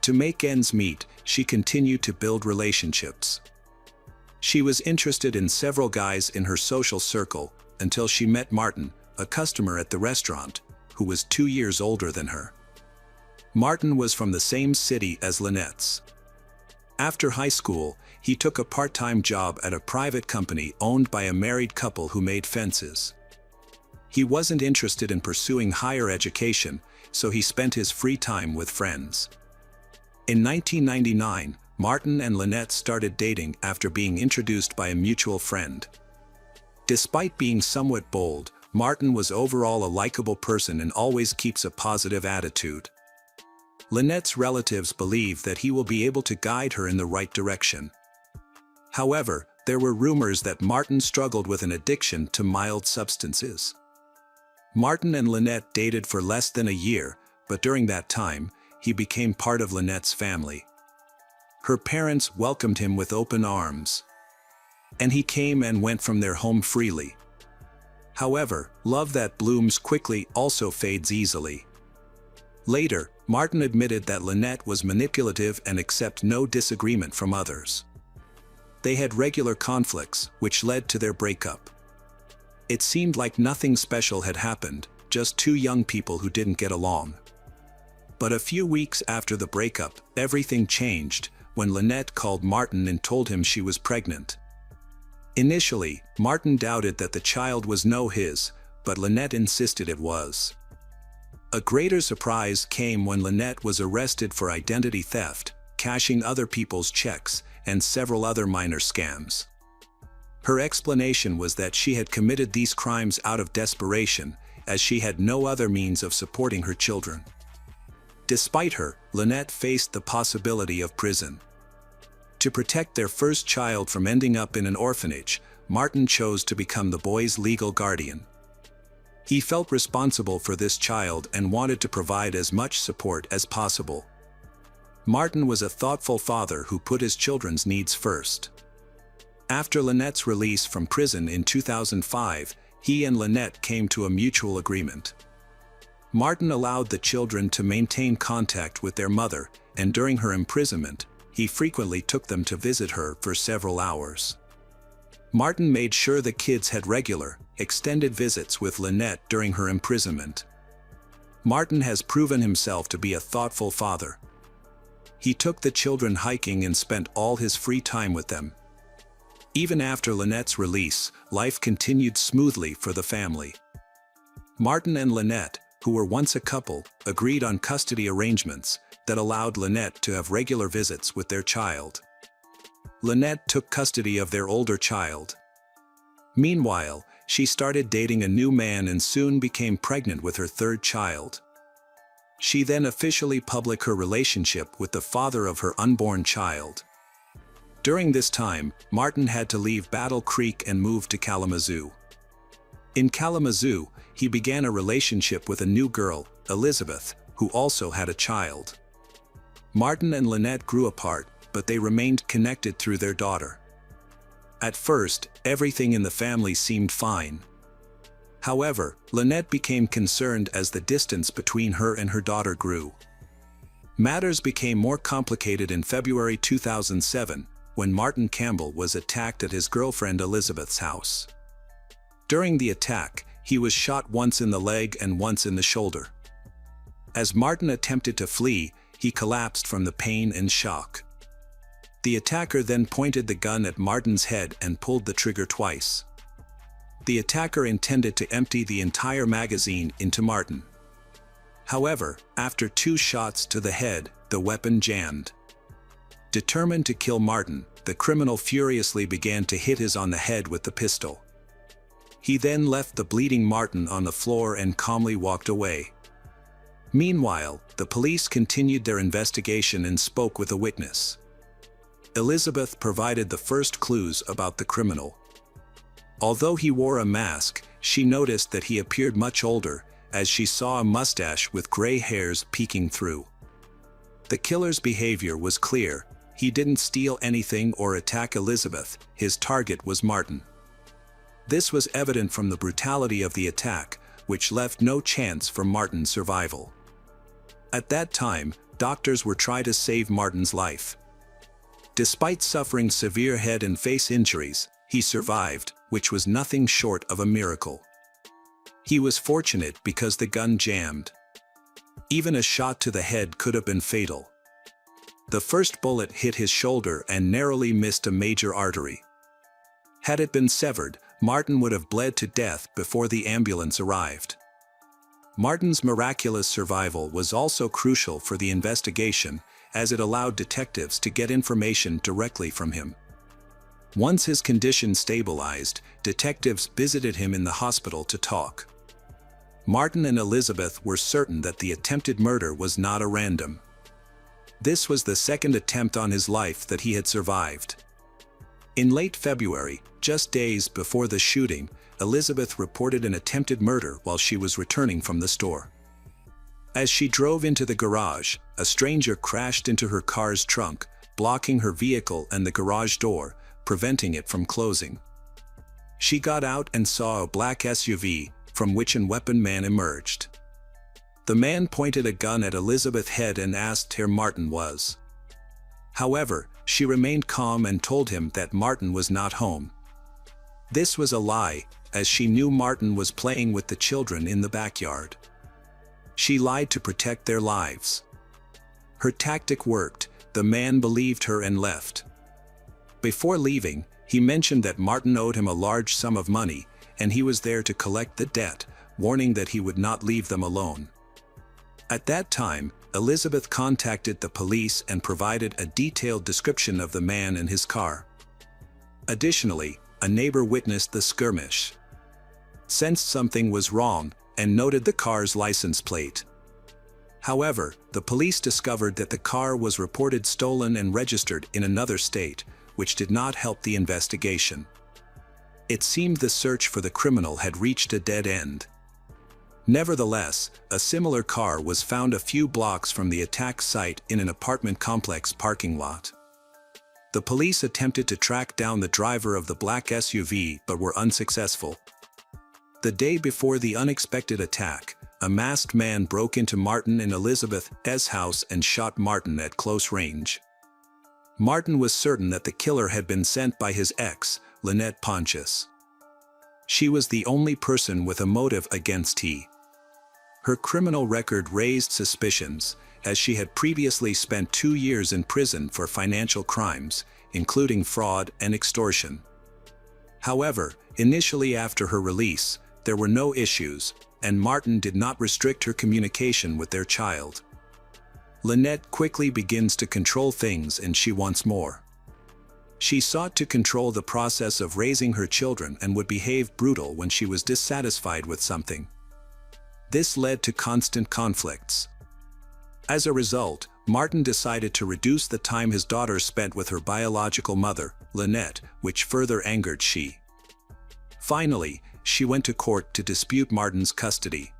To make ends meet, she continued to build relationships. She was interested in several guys in her social circle until she met Martin, a customer at the restaurant, who was 2 years older than her. Martin was from the same city as Lynette's. After high school, he took a part-time job at a private company owned by a married couple who made fences. He wasn't interested in pursuing higher education, so he spent his free time with friends. In 1999, Martin and Lynette started dating after being introduced by a mutual friend. Despite being somewhat bold, Martin was overall a likable person and always keeps a positive attitude. Lynette's relatives believe that he will be able to guide her in the right direction. However, there were rumors that Martin struggled with an addiction to mild substances. Martin and Lynette dated for less than a year, but during that time, he became part of Lynette's family. Her parents welcomed him with open arms, and he came and went from their home freely. However, love that blooms quickly also fades easily. Later, Martin admitted that Lynette was manipulative and accepted no disagreement from others. They had regular conflicts, which led to their breakup. It seemed like nothing special had happened, just two young people who didn't get along. But a few weeks after the breakup, everything changed when Lynette called Martin and told him she was pregnant. Initially, Martin doubted that the child was his, but Lynette insisted it was. A greater surprise came when Lynette was arrested for identity theft, cashing other people's checks, and several other minor scams. Her explanation was that she had committed these crimes out of desperation, as she had no other means of supporting her children. Despite her, Lynette faced the possibility of prison. To protect their first child from ending up in an orphanage, Martin chose to become the boy's legal guardian. He felt responsible for this child and wanted to provide as much support as possible. Martin was a thoughtful father who put his children's needs first. After Lynette's release from prison in 2005, he and Lynette came to a mutual agreement. Martin allowed the children to maintain contact with their mother, and during her imprisonment, he frequently took them to visit her for several hours. Martin made sure the kids had regular, extended visits with Lynette during her imprisonment. Martin has proven himself to be a thoughtful father. He took the children hiking and spent all his free time with them. Even after Lynette's release, life continued smoothly for the family. Martin and Lynette, who were once a couple, agreed on custody arrangements that allowed Lynette to have regular visits with their child. Lynette took custody of their older child. Meanwhile, she started dating a new man and soon became pregnant with her third child. She then officially published her relationship with the father of her unborn child. During this time, Martin had to leave Battle Creek and move to Kalamazoo. In Kalamazoo, he began a relationship with a new girl, Elizabeth, who also had a child. Martin and Lynette grew apart, but they remained connected through their daughter. At first, everything in the family seemed fine. However, Lynette became concerned as the distance between her and her daughter grew. Matters became more complicated in February 2007, when Martin Campbell was attacked at his girlfriend Elizabeth's house. During the attack, he was shot once in the leg and once in the shoulder. As Martin attempted to flee, he collapsed from the pain and shock. The attacker then pointed the gun at Martin's head and pulled the trigger twice. The attacker intended to empty the entire magazine into Martin. However, after 2 shots to the head, the weapon jammed. Determined to kill Martin, the criminal furiously began to hit his on the head with the pistol. He then left the bleeding Martin on the floor and calmly walked away. Meanwhile, the police continued their investigation and spoke with a witness. Elizabeth provided the first clues about the criminal. Although he wore a mask, she noticed that he appeared much older, as she saw a mustache with gray hairs peeking through. The killer's behavior was clear. He didn't steal anything or attack Elizabeth. His target was Martin. This was evident from the brutality of the attack, which left no chance for Martin's survival. At that time, doctors were trying to save Martin's life. Despite suffering severe head and face injuries, he survived, which was nothing short of a miracle. He was fortunate because the gun jammed. Even a shot to the head could have been fatal. The first bullet hit his shoulder and narrowly missed a major artery. Had it been severed, Martin would have bled to death before the ambulance arrived. Martin's miraculous survival was also crucial for the investigation, as it allowed detectives to get information directly from him. Once his condition stabilized, detectives visited him in the hospital to talk. Martin and Elizabeth were certain that the attempted murder was not a random. This was the second attempt on his life that he had survived. In late February, just days before the shooting, Elizabeth reported an attempted murder while she was returning from the store. As she drove into the garage, a stranger crashed into her car's trunk, blocking her vehicle and the garage door, preventing it from closing. She got out and saw a black SUV, from which an weapon man emerged. The man pointed a gun at Elizabeth's head and asked where Martin was. However, she remained calm and told him that Martin was not home. This was a lie, as she knew Martin was playing with the children in the backyard. She lied to protect their lives. Her tactic worked. The man believed her and left. Before leaving, he mentioned that Martin owed him a large sum of money, and he was there to collect the debt, warning that he would not leave them alone. At that time, Elizabeth contacted the police and provided a detailed description of the man and his car. Additionally, a neighbor witnessed the skirmish, sensed something was wrong, and noted the car's license plate. However, the police discovered that the car was reported stolen and registered in another state, which did not help the investigation. It seemed the search for the criminal had reached a dead end. Nevertheless, a similar car was found a few blocks from the attack site in an apartment complex parking lot. The police attempted to track down the driver of the black SUV but were unsuccessful. The day before the unexpected attack, a masked man broke into Martin and Elizabeth's house and shot Martin at close range. Martin was certain that the killer had been sent by his ex, Lynette Pontius. She was the only person with a motive against he. Her criminal record raised suspicions, as she had previously spent 2 years in prison for financial crimes, including fraud and extortion. However, initially after her release, there were no issues, and Martin did not restrict her communication with their child. Lynette quickly begins to control things and she wants more. She sought to control the process of raising her children and would behave brutal when she was dissatisfied with something. This led to constant conflicts. As a result, Martin decided to reduce the time his daughter spent with her biological mother, Lynette, which further angered she. Finally, she went to court to dispute Martin's custody.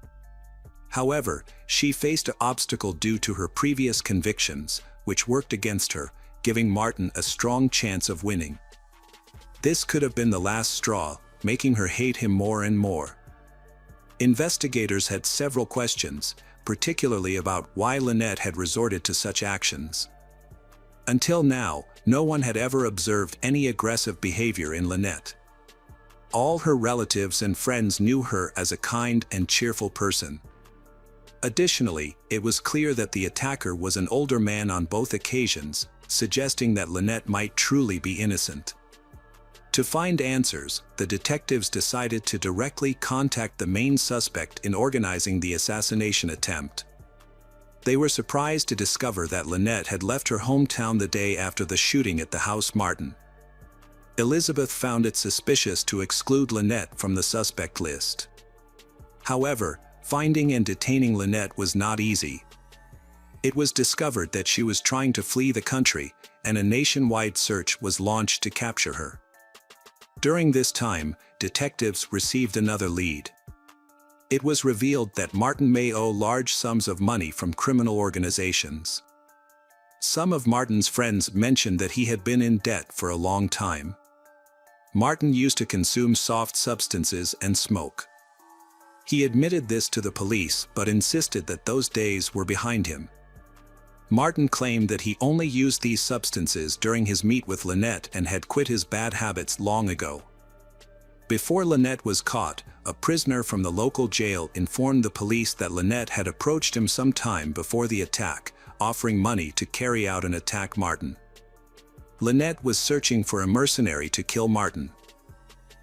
However, she faced an obstacle due to her previous convictions, which worked against her, giving Martin a strong chance of winning. This could have been the last straw, making her hate him more and more. Investigators had several questions, particularly about why Lynette had resorted to such actions. Until now, no one had ever observed any aggressive behavior in Lynette. All her relatives and friends knew her as a kind and cheerful person. Additionally, it was clear that the attacker was an older man on both occasions, suggesting that Lynette might truly be innocent. To find answers, the detectives decided to directly contact the main suspect in organizing the assassination attempt. They were surprised to discover that Lynette had left her hometown the day after the shooting at the house Martin. Elizabeth found it suspicious to exclude Lynette from the suspect list. However, finding and detaining Lynette was not easy. It was discovered that she was trying to flee the country, and a nationwide search was launched to capture her. During this time, detectives received another lead. It was revealed that Martin may owe large sums of money from criminal organizations. Some of Martin's friends mentioned that he had been in debt for a long time. Martin used to consume soft substances and smoke. He admitted this to the police but insisted that those days were behind him. Martin claimed that he only used these substances during his meet with Lynette and had quit his bad habits long ago. Before Lynette was caught, a prisoner from the local jail informed the police that Lynette had approached him some time before the attack, offering money to carry out an attack Martin. Lynette was searching for a mercenary to kill Martin.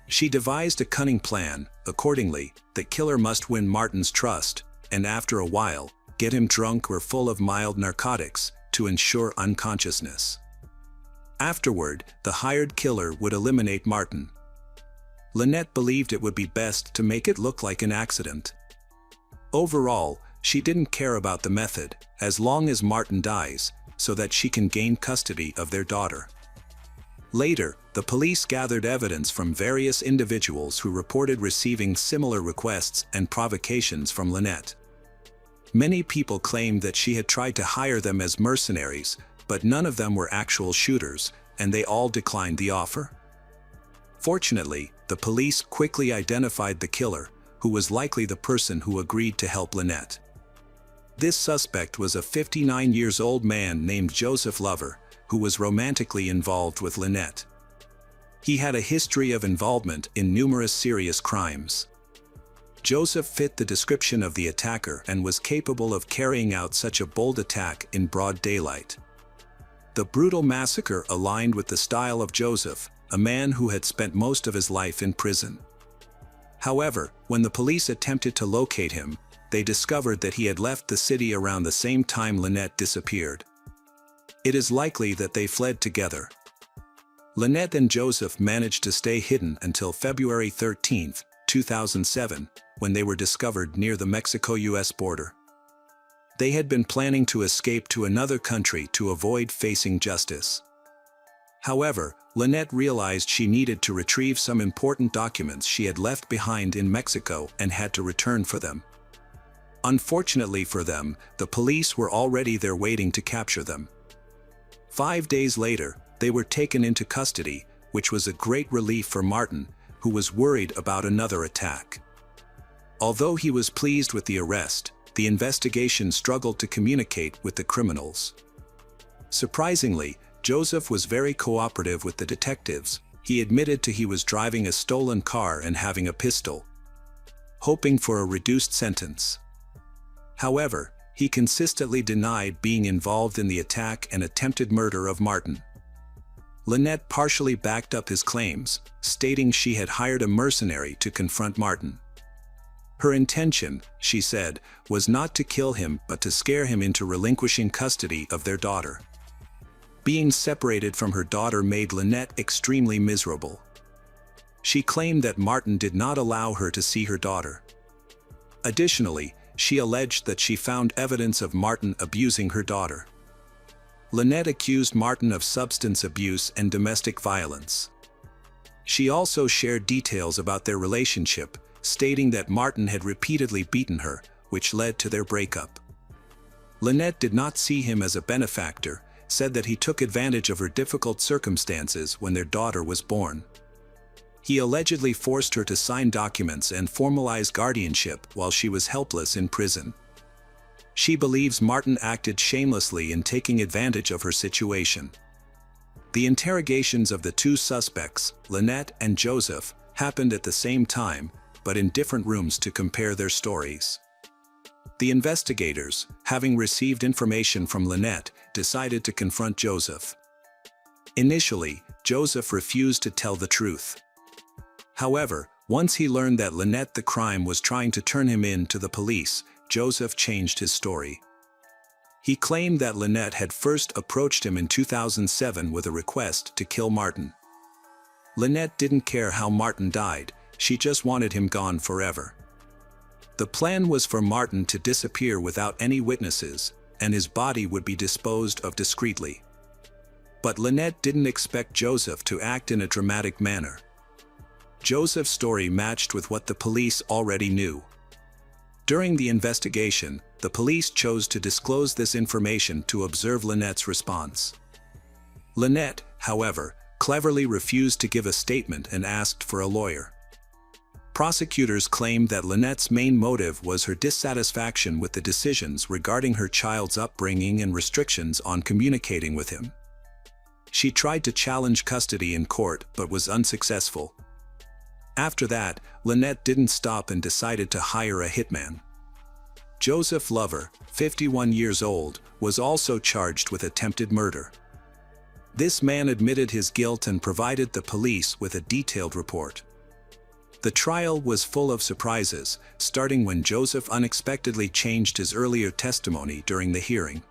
She devised a cunning plan. Accordingly, the killer must win Martin's trust, and after a while, get him drunk or full of mild narcotics to ensure unconsciousness. Afterward, the hired killer would eliminate Martin. Lynette believed it would be best to make it look like an accident. Overall, she didn't care about the method, as long as Martin dies, so that she can gain custody of their daughter. Later, the police gathered evidence from various individuals who reported receiving similar requests and provocations from Lynette. Many people claimed that she had tried to hire them as mercenaries, but none of them were actual shooters, and they all declined the offer. Fortunately, the police quickly identified the killer, who was likely the person who agreed to help Lynette. This suspect was a 59-year-old man named Joseph Lover, who was romantically involved with Lynette. He had a history of involvement in numerous serious crimes. Joseph fit the description of the attacker and was capable of carrying out such a bold attack in broad daylight. The brutal massacre aligned with the style of Joseph, a man who had spent most of his life in prison. However, when the police attempted to locate him, they discovered that he had left the city around the same time Lynette disappeared. It is likely that they fled together. Lynette and Joseph managed to stay hidden until February 13, 2007, when they were discovered near the Mexico-US border. They had been planning to escape to another country to avoid facing justice. However, Lynette realized she needed to retrieve some important documents she had left behind in Mexico and had to return for them. Unfortunately for them, the police were already there waiting to capture them. 5 days later, they were taken into custody, which was a great relief for Martin, who was worried about another attack. Although he was pleased with the arrest, the investigation struggled to communicate with the criminals. Surprisingly, Joseph was very cooperative with the detectives. He admitted he was driving a stolen car and having a pistol, hoping for a reduced sentence. However, he consistently denied being involved in the attack and attempted murder of Martin. Lynette partially backed up his claims, stating she had hired a mercenary to confront Martin. Her intention, she said, was not to kill him but to scare him into relinquishing custody of their daughter. Being separated from her daughter made Lynette extremely miserable. She claimed that Martin did not allow her to see her daughter. Additionally, she alleged that she found evidence of Martin abusing her daughter. Lynette accused Martin of substance abuse and domestic violence. She also shared details about their relationship, stating that Martin had repeatedly beaten her, which led to their breakup. Lynette did not see him as a benefactor, said that he took advantage of her difficult circumstances when their daughter was born. He allegedly forced her to sign documents and formalize guardianship while she was helpless in prison. She believes Martin acted shamelessly in taking advantage of her situation. The interrogations of the two suspects, Lynette and Joseph, happened at the same time, but in different rooms to compare their stories. The investigators, having received information from Lynette, decided to confront Joseph. Initially, Joseph refused to tell the truth. However, once he learned that Lynette the crime was trying to turn him in to the police, Joseph changed his story. He claimed that Lynette had first approached him in 2007 with a request to kill Martin. Lynette didn't care how Martin died, she just wanted him gone forever. The plan was for Martin to disappear without any witnesses, and his body would be disposed of discreetly. But Lynette didn't expect Joseph to act in a dramatic manner. Joseph's story matched with what the police already knew. During the investigation, the police chose to disclose this information to observe Lynette's response. Lynette, however, cleverly refused to give a statement and asked for a lawyer. Prosecutors claimed that Lynette's main motive was her dissatisfaction with the decisions regarding her child's upbringing and restrictions on communicating with him. She tried to challenge custody in court but was unsuccessful. After that, Lynette didn't stop and decided to hire a hitman. Joseph Lover, 51 years old, was also charged with attempted murder. This man admitted his guilt and provided the police with a detailed report. The trial was full of surprises, starting when Joseph unexpectedly changed his earlier testimony during the hearing.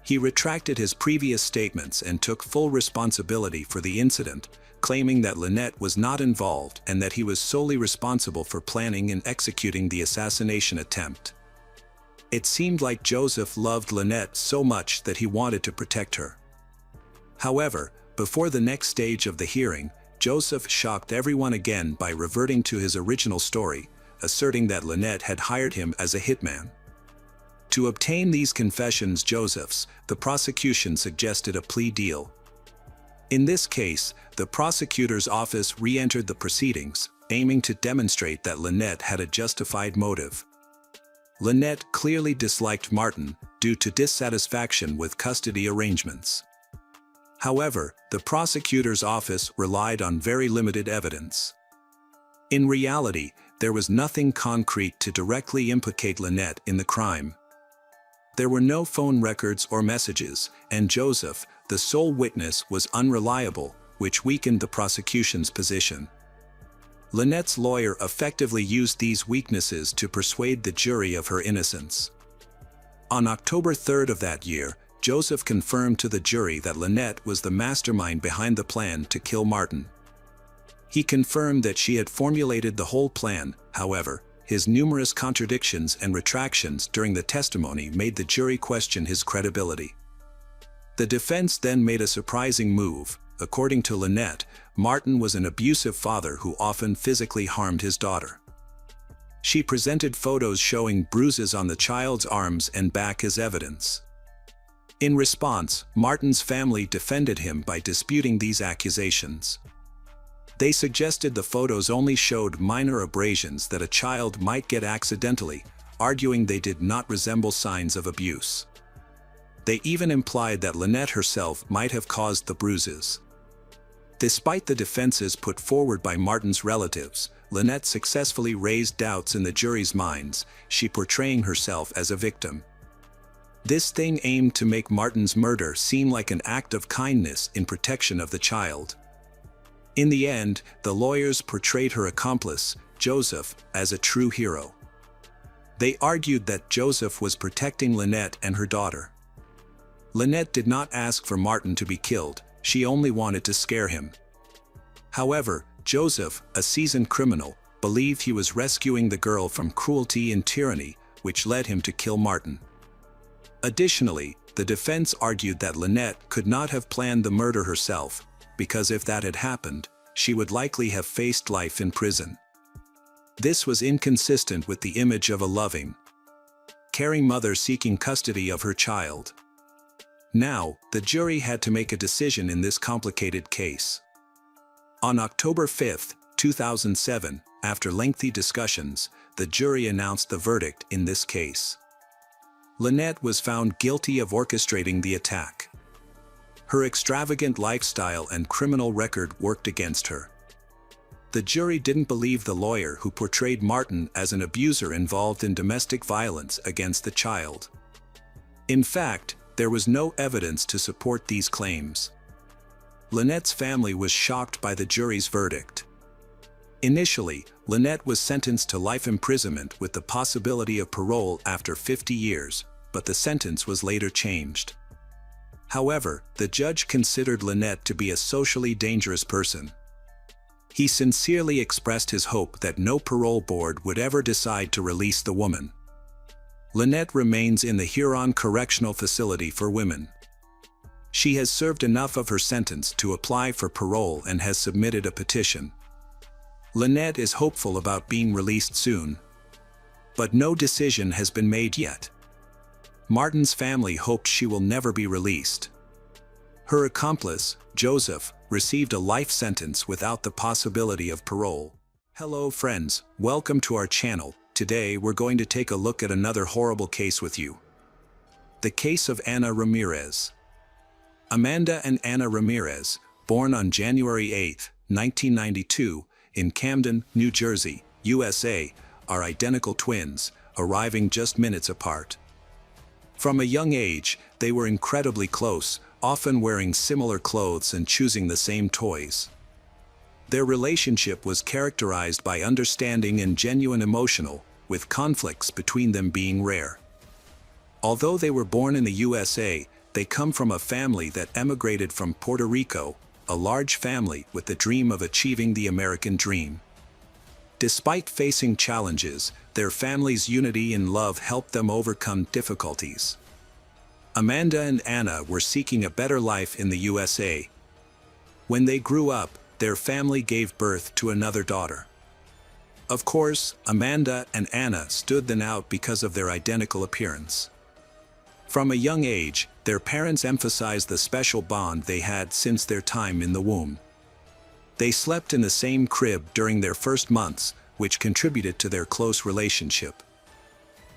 He retracted his previous statements and took full responsibility for the incident, claiming that Lynette was not involved and that he was solely responsible for planning and executing the assassination attempt. It seemed like Joseph loved Lynette so much that he wanted to protect her. However, before the next stage of the hearing, Joseph shocked everyone again by reverting to his original story, asserting that Lynette had hired him as a hitman. To obtain these confessions Joseph's, the prosecution suggested a plea deal. In this case, the prosecutor's office re-entered the proceedings, aiming to demonstrate that Lynette had a justified motive. Lynette clearly disliked Martin due to dissatisfaction with custody arrangements. However, the prosecutor's office relied on very limited evidence. In reality, there was nothing concrete to directly implicate Lynette in the crime. There were no phone records or messages, and Joseph, the sole witness, was unreliable, which weakened the prosecution's position. Lynette's lawyer effectively used these weaknesses to persuade the jury of her innocence. On October 3rd of that year, Joseph confirmed to the jury that Lynette was the mastermind behind the plan to kill Martin. He confirmed that she had formulated the whole plan. However, his numerous contradictions and retractions during the testimony made the jury question his credibility. The defense then made a surprising move. According to Lynette, Martin was an abusive father who often physically harmed his daughter. She presented photos showing bruises on the child's arms and back as evidence. In response, Martin's family defended him by disputing these accusations. They suggested the photos only showed minor abrasions that a child might get accidentally, arguing they did not resemble signs of abuse. They even implied that Lynette herself might have caused the bruises. Despite the defenses put forward by Martin's relatives, Lynette successfully raised doubts in the jury's minds, she portraying herself as a victim. This thing aimed to make Martin's murder seem like an act of kindness in protection of the child. In the end, the lawyers portrayed her accomplice, Joseph, as a true hero. They argued that Joseph was protecting Lynette and her daughter. Lynette did not ask for Martin to be killed, she only wanted to scare him. However, Joseph, a seasoned criminal, believed he was rescuing the girl from cruelty and tyranny, which led him to kill Martin. Additionally, the defense argued that Lynette could not have planned the murder herself, because if that had happened, she would likely have faced life in prison. This was inconsistent with the image of a loving, caring mother seeking custody of her child. Now, the jury had to make a decision in this complicated case. On October 5, 2007, after lengthy discussions, the jury announced the verdict in this case. Lynette was found guilty of orchestrating the attack. Her extravagant lifestyle and criminal record worked against her. The jury didn't believe the lawyer who portrayed Martin as an abuser involved in domestic violence against the child. In fact, there was no evidence to support these claims. Lynette's family was shocked by the jury's verdict. Initially, Lynette was sentenced to life imprisonment with the possibility of parole after 50 years, but the sentence was later changed. However, the judge considered Lynette to be a socially dangerous person. He sincerely expressed his hope that no parole board would ever decide to release the woman. Lynette remains in the Huron Correctional Facility for Women. She has served enough of her sentence to apply for parole and has submitted a petition. Lynette is hopeful about being released soon. But no decision has been made yet. Martin's family hoped she will never be released. Her accomplice, Joseph, received a life sentence without the possibility of parole. Hello friends, welcome to our channel. Today we're going to take a look at another horrible case with you. The case of Ana Ramirez. Amanda and Ana Ramirez, born on January 8, 1992, in Camden, New Jersey, USA, are identical twins, arriving just minutes apart. From a young age, they were incredibly close, often wearing similar clothes and choosing the same toys. Their relationship was characterized by understanding and genuine emotional, with conflicts between them being rare. Although they were born in the USA, they come from a family that emigrated from Puerto Rico, a large family with the dream of achieving the American dream. Despite facing challenges, their family's unity and love helped them overcome difficulties. Amanda and Ana were seeking a better life in the USA. When they grew up, their family gave birth to another daughter. Of course, Amanda and Ana stood them out because of their identical appearance. From a young age, their parents emphasized the special bond they had since their time in the womb. They slept in the same crib during their first months, which contributed to their close relationship.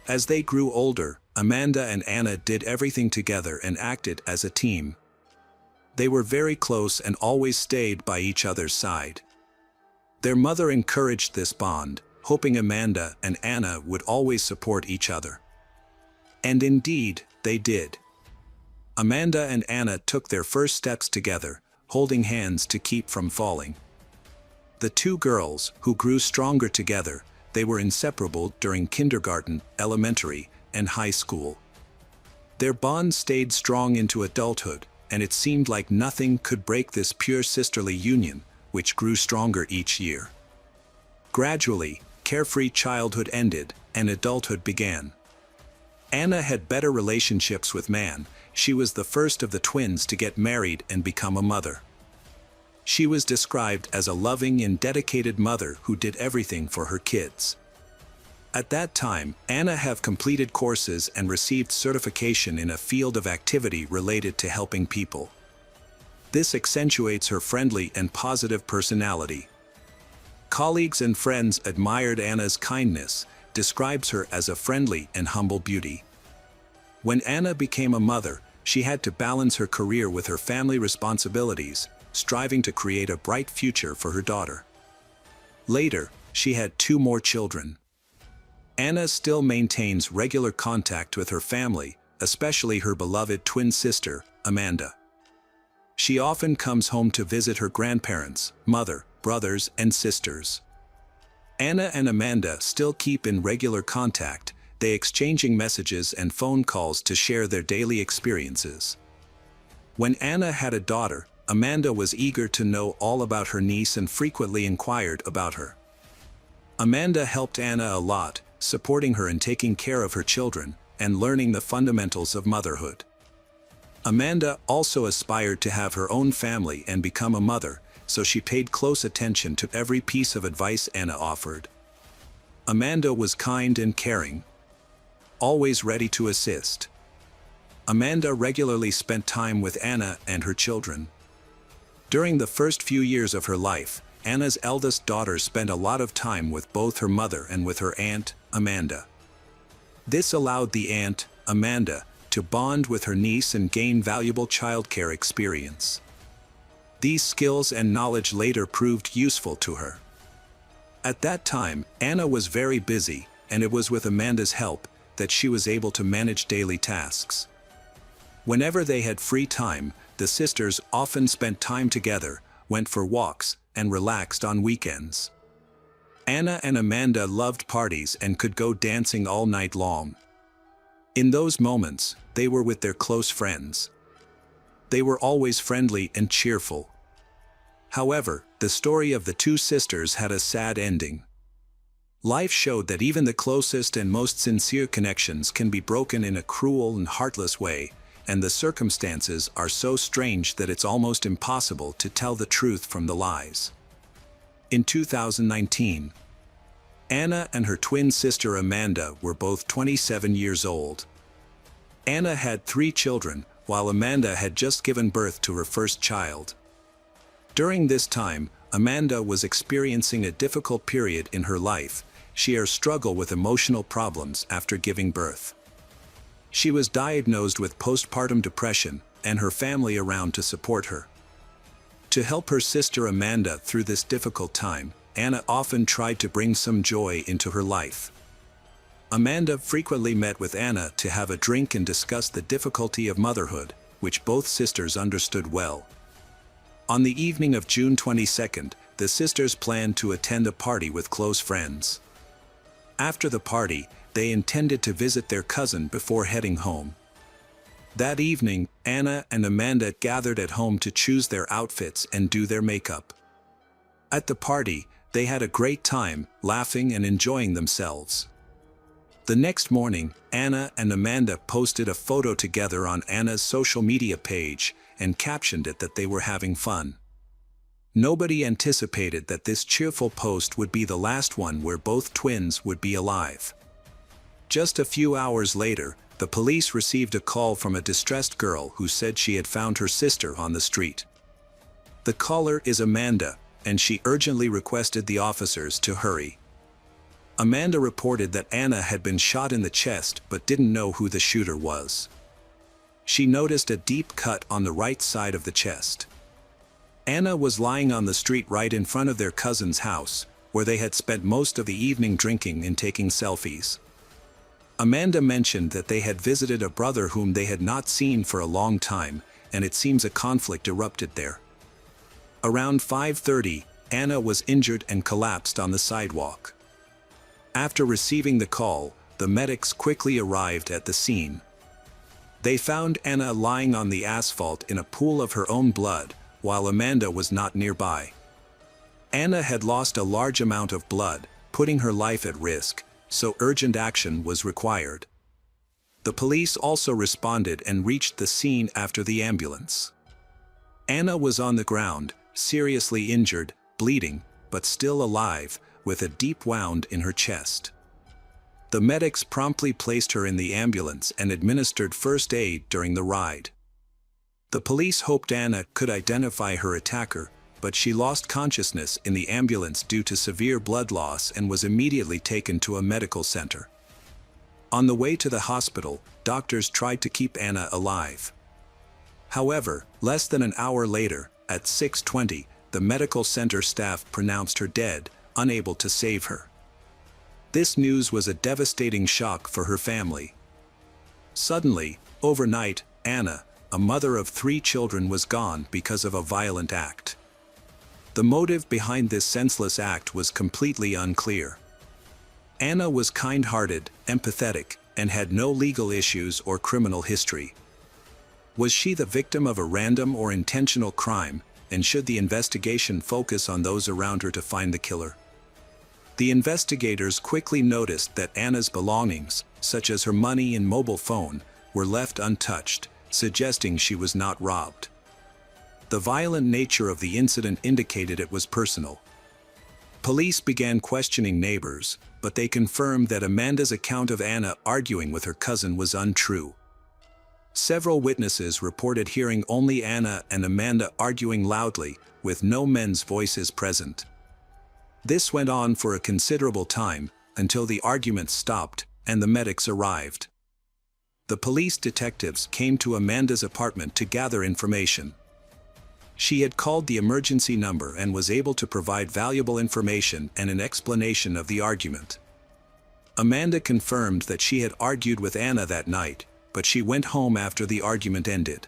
As they grew older, Amanda and Ana did everything together and acted as a team. They were very close and always stayed by each other's side. Their mother encouraged this bond, hoping Amanda and Ana would always support each other. And indeed, they did. Amanda and Ana took their first steps together, holding hands to keep from falling. The two girls, who grew stronger together, they were inseparable during kindergarten, elementary, and high school. Their bond stayed strong into adulthood, and it seemed like nothing could break this pure sisterly union, which grew stronger each year. Gradually, carefree childhood ended, and adulthood began. Ana had better relationships with man. She was the first of the twins to get married and become a mother. She was described as a loving and dedicated mother who did everything for her kids. At that time, Ana had completed courses and received certification in a field of activity related to helping people. This accentuates her friendly and positive personality. Colleagues and friends admired Ana's kindness, describes her as a friendly and humble beauty. When Ana became a mother, she had to balance her career with her family responsibilities, striving to create a bright future for her daughter. Later, she had 2 more children. Ana still maintains regular contact with her family, especially her beloved twin sister, Amanda. She often comes home to visit her grandparents, mother, brothers, and sisters. Ana and Amanda still keep in regular contact, they exchanging messages and phone calls to share their daily experiences. When Ana had a daughter, Amanda was eager to know all about her niece and frequently inquired about her. Amanda helped Ana a lot, supporting her in taking care of her children and learning the fundamentals of motherhood. Amanda also aspired to have her own family and become a mother, so she paid close attention to every piece of advice Ana offered. Amanda was kind and caring, always ready to assist. Amanda regularly spent time with Ana and her children. During the first few years of her life, Ana's eldest daughter spent a lot of time with both her mother and with her aunt, Amanda. This allowed the aunt, Amanda, to bond with her niece and gain valuable childcare experience. These skills and knowledge later proved useful to her. At that time, Anna was very busy, and it was with Amanda's help that she was able to manage daily tasks. Whenever they had free time, the sisters often spent time together, went for walks, and relaxed on weekends. Anna and Amanda loved parties and could go dancing all night long. In those moments, they were with their close friends. They were always friendly and cheerful. However, the story of the two sisters had a sad ending. Life showed that even the closest and most sincere connections can be broken in a cruel and heartless way, and the circumstances are so strange that it's almost impossible to tell the truth from the lies. In 2019, Anna and her twin sister Amanda were both 27 years old. Anna had 3 children, while Amanda had just given birth to her first child. During this time, Amanda was experiencing a difficult period in her life. She struggled with emotional problems after giving birth. She was diagnosed with postpartum depression, and her family around to support her. To help her sister Amanda through this difficult time, Anna often tried to bring some joy into her life. Amanda frequently met with Anna to have a drink and discuss the difficulty of motherhood, which both sisters understood well. On the evening of June 22nd, the sisters planned to attend a party with close friends. After the party, they intended to visit their cousin before heading home. That evening, Anna and Amanda gathered at home to choose their outfits and do their makeup. At the party, they had a great time, laughing and enjoying themselves. The next morning, Anna and Amanda posted a photo together on Anna's social media page and captioned it that they were having fun. Nobody anticipated that this cheerful post would be the last one where both twins would be alive. Just a few hours later, the police received a call from a distressed girl who said she had found her sister on the street. The caller is Amanda, and she urgently requested the officers to hurry. Amanda reported that Anna had been shot in the chest but didn't know who the shooter was. She noticed a deep cut on the right side of the chest. Anna was lying on the street right in front of their cousin's house, where they had spent most of the evening drinking and taking selfies. Amanda mentioned that they had visited a brother whom they had not seen for a long time, and it seems a conflict erupted there. Around 5:30, Anna was injured and collapsed on the sidewalk. After receiving the call, the medics quickly arrived at the scene. They found Anna lying on the asphalt in a pool of her own blood, while Amanda was not nearby. Anna had lost a large amount of blood, putting her life at risk, so urgent action was required. The police also responded and reached the scene after the ambulance. Anna was on the ground, seriously injured, bleeding, but still alive, with a deep wound in her chest. The medics promptly placed her in the ambulance and administered first aid during the ride. The police hoped Anna could identify her attacker, but she lost consciousness in the ambulance due to severe blood loss and was immediately taken to a medical center. On the way to the hospital, doctors tried to keep Anna alive. However, less than an hour later, at 6:20, the medical center staff pronounced her dead, unable to save her. This news was a devastating shock for her family. Suddenly, overnight, Anna, a mother of 3 children, was gone because of a violent act. The motive behind this senseless act was completely unclear. Anna was kind-hearted, empathetic, and had no legal issues or criminal history. Was she the victim of a random or intentional crime, and should the investigation focus on those around her to find the killer? The investigators quickly noticed that Anna's belongings, such as her money and mobile phone, were left untouched, suggesting she was not robbed. The violent nature of the incident indicated it was personal. Police began questioning neighbors, but they confirmed that Amanda's account of Anna arguing with her cousin was untrue. Several witnesses reported hearing only Anna and Amanda arguing loudly, with no men's voices present. This went on for a considerable time, until the arguments stopped and the medics arrived. The police detectives came to Amanda's apartment to gather information. She had called the emergency number and was able to provide valuable information and an explanation of the argument. Amanda confirmed that she had argued with Anna that night, but she went home after the argument ended.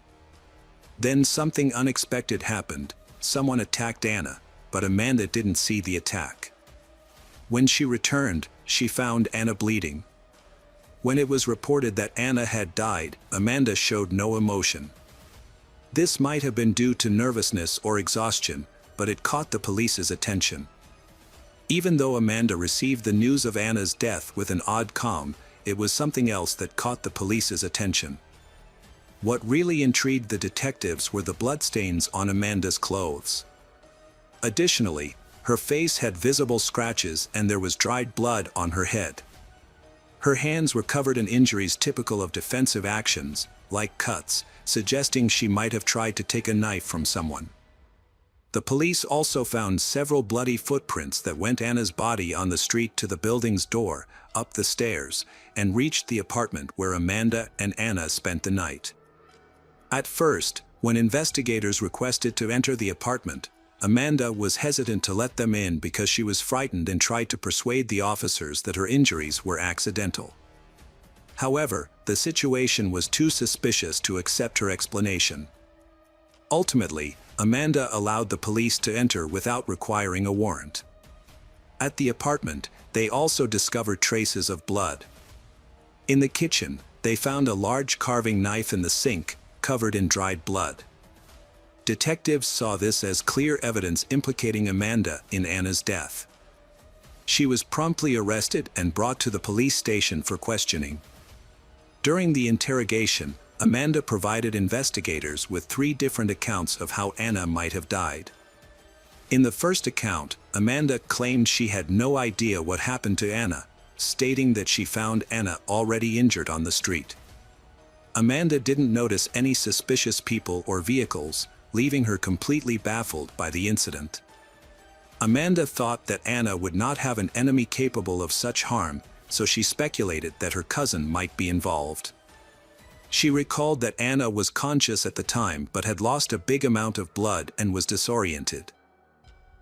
Then something unexpected happened. Someone attacked Anna, but Amanda didn't see the attack. When she returned, she found Anna bleeding. When it was reported that Anna had died, Amanda showed no emotion. This might have been due to nervousness or exhaustion, but it caught the police's attention. Even though Amanda received the news of Anna's death with an odd calm, it was something else that caught the police's attention. What really intrigued the detectives were the bloodstains on Amanda's clothes. Additionally, her face had visible scratches and there was dried blood on her head. Her hands were covered in injuries typical of defensive actions, like cuts, suggesting she might have tried to take a knife from someone. The police also found several bloody footprints that went Anna's body on the street to the building's door, up the stairs, and reached the apartment where Amanda and Anna spent the night. At first, when investigators requested to enter the apartment, Amanda was hesitant to let them in because she was frightened and tried to persuade the officers that her injuries were accidental. However, the situation was too suspicious to accept her explanation. Ultimately, Amanda allowed the police to enter without requiring a warrant. At the apartment, they also discovered traces of blood. In the kitchen, they found a large carving knife in the sink, covered in dried blood. Detectives saw this as clear evidence implicating Amanda in Anna's death. She was promptly arrested and brought to the police station for questioning. During the interrogation, Amanda provided investigators with 3 different accounts of how Anna might have died. In the first account, Amanda claimed she had no idea what happened to Anna, stating that she found Anna already injured on the street. Amanda didn't notice any suspicious people or vehicles, leaving her completely baffled by the incident. Amanda thought that Anna would not have an enemy capable of such harm, so she speculated that her cousin might be involved. She recalled that Anna was conscious at the time but had lost a big amount of blood and was disoriented.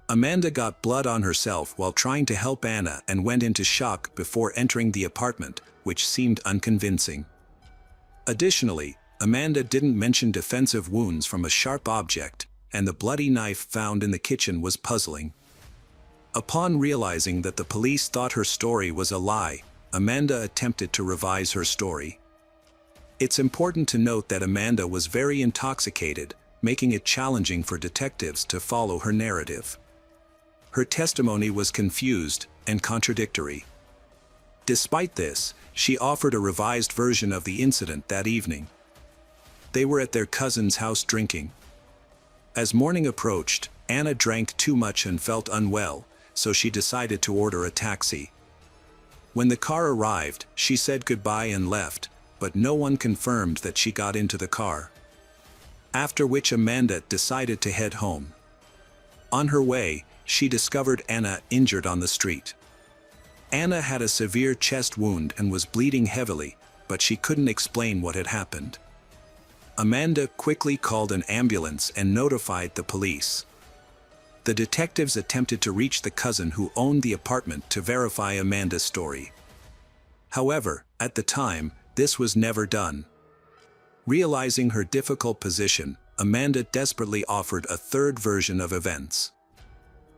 Amanda got blood on herself while trying to help Anna and went into shock before entering the apartment, which seemed unconvincing. Additionally, Amanda didn't mention defensive wounds from a sharp object, and the bloody knife found in the kitchen was puzzling. Upon realizing that the police thought her story was a lie, Amanda attempted to revise her story. It's important to note that Amanda was very intoxicated, making it challenging for detectives to follow her narrative. Her testimony was confused and contradictory. Despite this, she offered a revised version of the incident that evening. They were at their cousin's house drinking. As morning approached, Anna drank too much and felt unwell, so she decided to order a taxi. When the car arrived, she said goodbye and left, but no one confirmed that she got into the car. After which Amanda decided to head home. On her way, she discovered Anna injured on the street. Anna had a severe chest wound and was bleeding heavily, but she couldn't explain what had happened. Amanda quickly called an ambulance and notified the police. The detectives attempted to reach the cousin who owned the apartment to verify Amanda's story. However, at the time, this was never done. Realizing her difficult position, Amanda desperately offered a third version of events.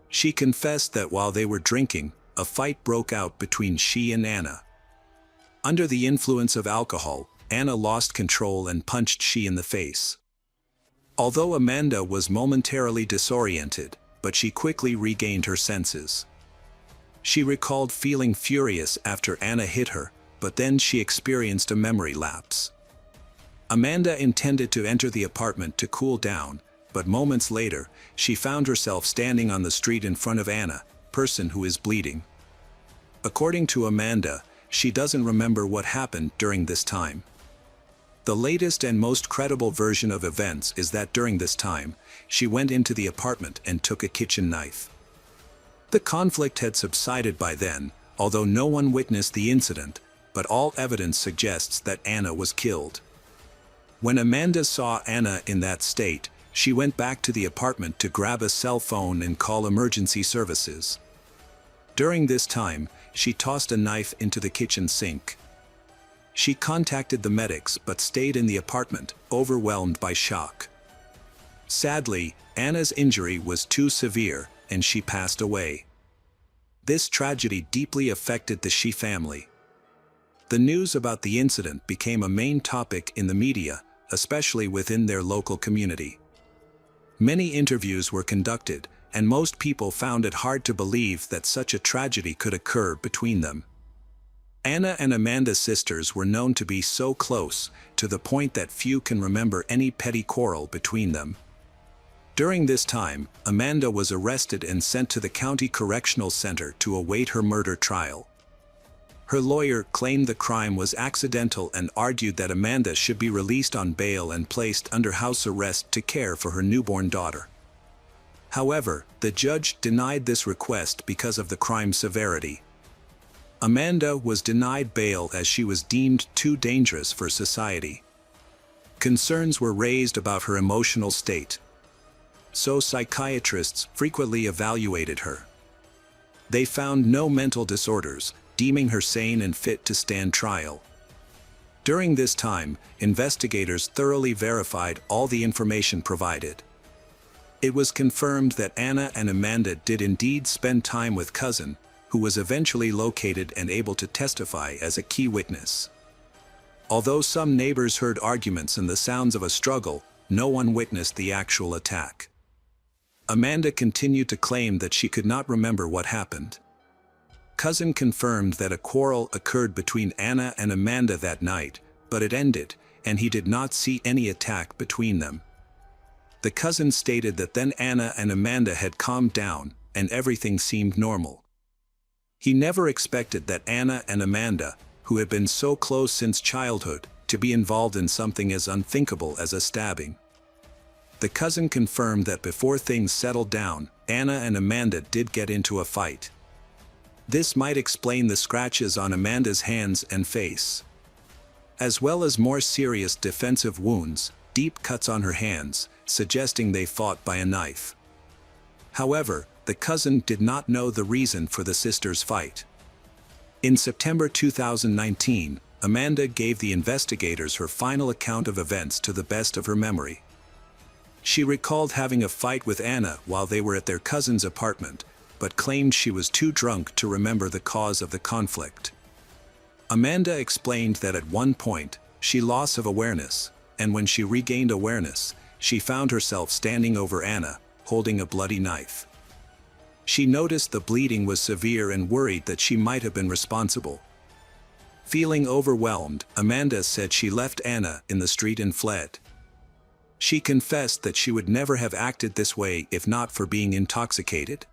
She confessed that while they were drinking, a fight broke out between she and Anna. Under the influence of alcohol, Anna lost control and punched she in the face. Although Amanda was momentarily disoriented, but she quickly regained her senses. She recalled feeling furious after Anna hit her, but then she experienced a memory lapse. Amanda intended to enter the apartment to cool down, but moments later, she found herself standing on the street in front of Anna, person who is bleeding. According to Amanda, she doesn't remember what happened during this time. The latest and most credible version of events is that during this time, she went into the apartment and took a kitchen knife. The conflict had subsided by then, although no one witnessed the incident, but all evidence suggests that Anna was killed. When Amanda saw Anna in that state, she went back to the apartment to grab a cell phone and call emergency services. During this time, she tossed a knife into the kitchen sink. She contacted the medics but stayed in the apartment, overwhelmed by shock. Sadly, Anna's injury was too severe, and she passed away. This tragedy deeply affected the She family. The news about the incident became a main topic in the media, especially within their local community. Many interviews were conducted, and most people found it hard to believe that such a tragedy could occur between them. Anna and Amanda's sisters were known to be so close, to the point that few can remember any petty quarrel between them. During this time, Amanda was arrested and sent to the County Correctional Center to await her murder trial. Her lawyer claimed the crime was accidental and argued that Amanda should be released on bail and placed under house arrest to care for her newborn daughter. However, the judge denied this request because of the crime's severity. Amanda was denied bail as she was deemed too dangerous for society. Concerns were raised about her emotional state, so psychiatrists frequently evaluated her. They found no mental disorders, deeming her sane and fit to stand trial. During this time, investigators thoroughly verified all the information provided. It was confirmed that Anna and Amanda did indeed spend time with cousin, who was eventually located and able to testify as a key witness. Although some neighbors heard arguments and the sounds of a struggle, no one witnessed the actual attack. Amanda continued to claim that she could not remember what happened. Cousin confirmed that a quarrel occurred between Anna and Amanda that night, but it ended, and he did not see any attack between them. The cousin stated that then Anna and Amanda had calmed down, and everything seemed normal. He never expected that Anna and Amanda, who had been so close since childhood, to be involved in something as unthinkable as a stabbing. The cousin confirmed that before things settled down, Anna and Amanda did get into a fight. This might explain the scratches on Amanda's hands and face, as well as more serious defensive wounds, deep cuts on her hands, suggesting they fought by a knife. However, the cousin did not know the reason for the sisters' fight. In September 2019, Amanda gave the investigators her final account of events to the best of her memory. She recalled having a fight with Anna while they were at their cousin's apartment, but claimed she was too drunk to remember the cause of the conflict. Amanda explained that at one point, she lost awareness, and when she regained awareness, she found herself standing over Anna, holding a bloody knife. She noticed the bleeding was severe and worried that she might have been responsible. Feeling overwhelmed, Amanda said she left Anna in the street and fled. She confessed that she would never have acted this way if not for being intoxicated.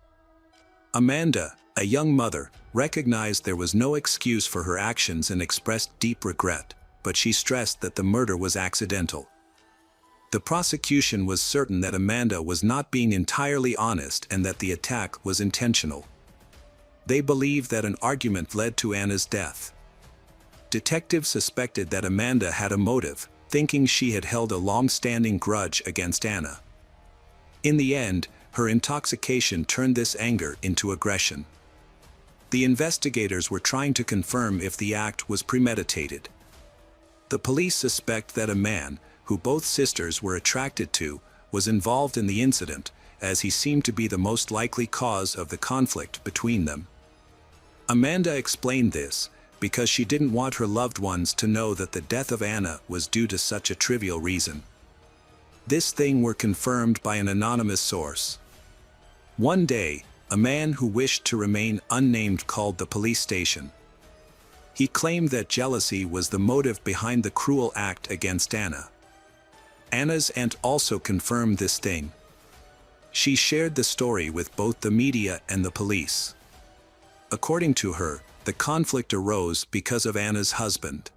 Amanda, a young mother, recognized there was no excuse for her actions and expressed deep regret, but she stressed that the murder was accidental. The prosecution was certain that Amanda was not being entirely honest and that the attack was intentional. They believed that an argument led to Anna's death. Detectives suspected that Amanda had a motive, thinking she had held a long-standing grudge against Anna. In the end, her intoxication turned this anger into aggression. The investigators were trying to confirm if the act was premeditated. The police suspect that a man, who both sisters were attracted to, was involved in the incident, as he seemed to be the most likely cause of the conflict between them. Amanda explained this, because she didn't want her loved ones to know that the death of Anna was due to such a trivial reason. This thing were confirmed by an anonymous source. One day, a man who wished to remain unnamed called the police station. He claimed that jealousy was the motive behind the cruel act against Anna. Anna's aunt also confirmed this thing. She shared the story with both the media and the police. According to her, the conflict arose because of Anna's husband.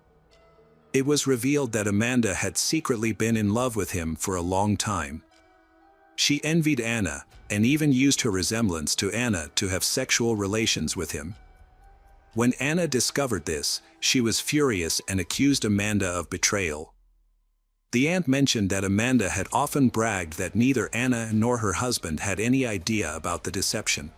It was revealed that Amanda had secretly been in love with him for a long time. She envied Anna, and even used her resemblance to Anna to have sexual relations with him. When Anna discovered this, she was furious and accused Amanda of betrayal. The aunt mentioned that Amanda had often bragged that neither Anna nor her husband had any idea about the deception.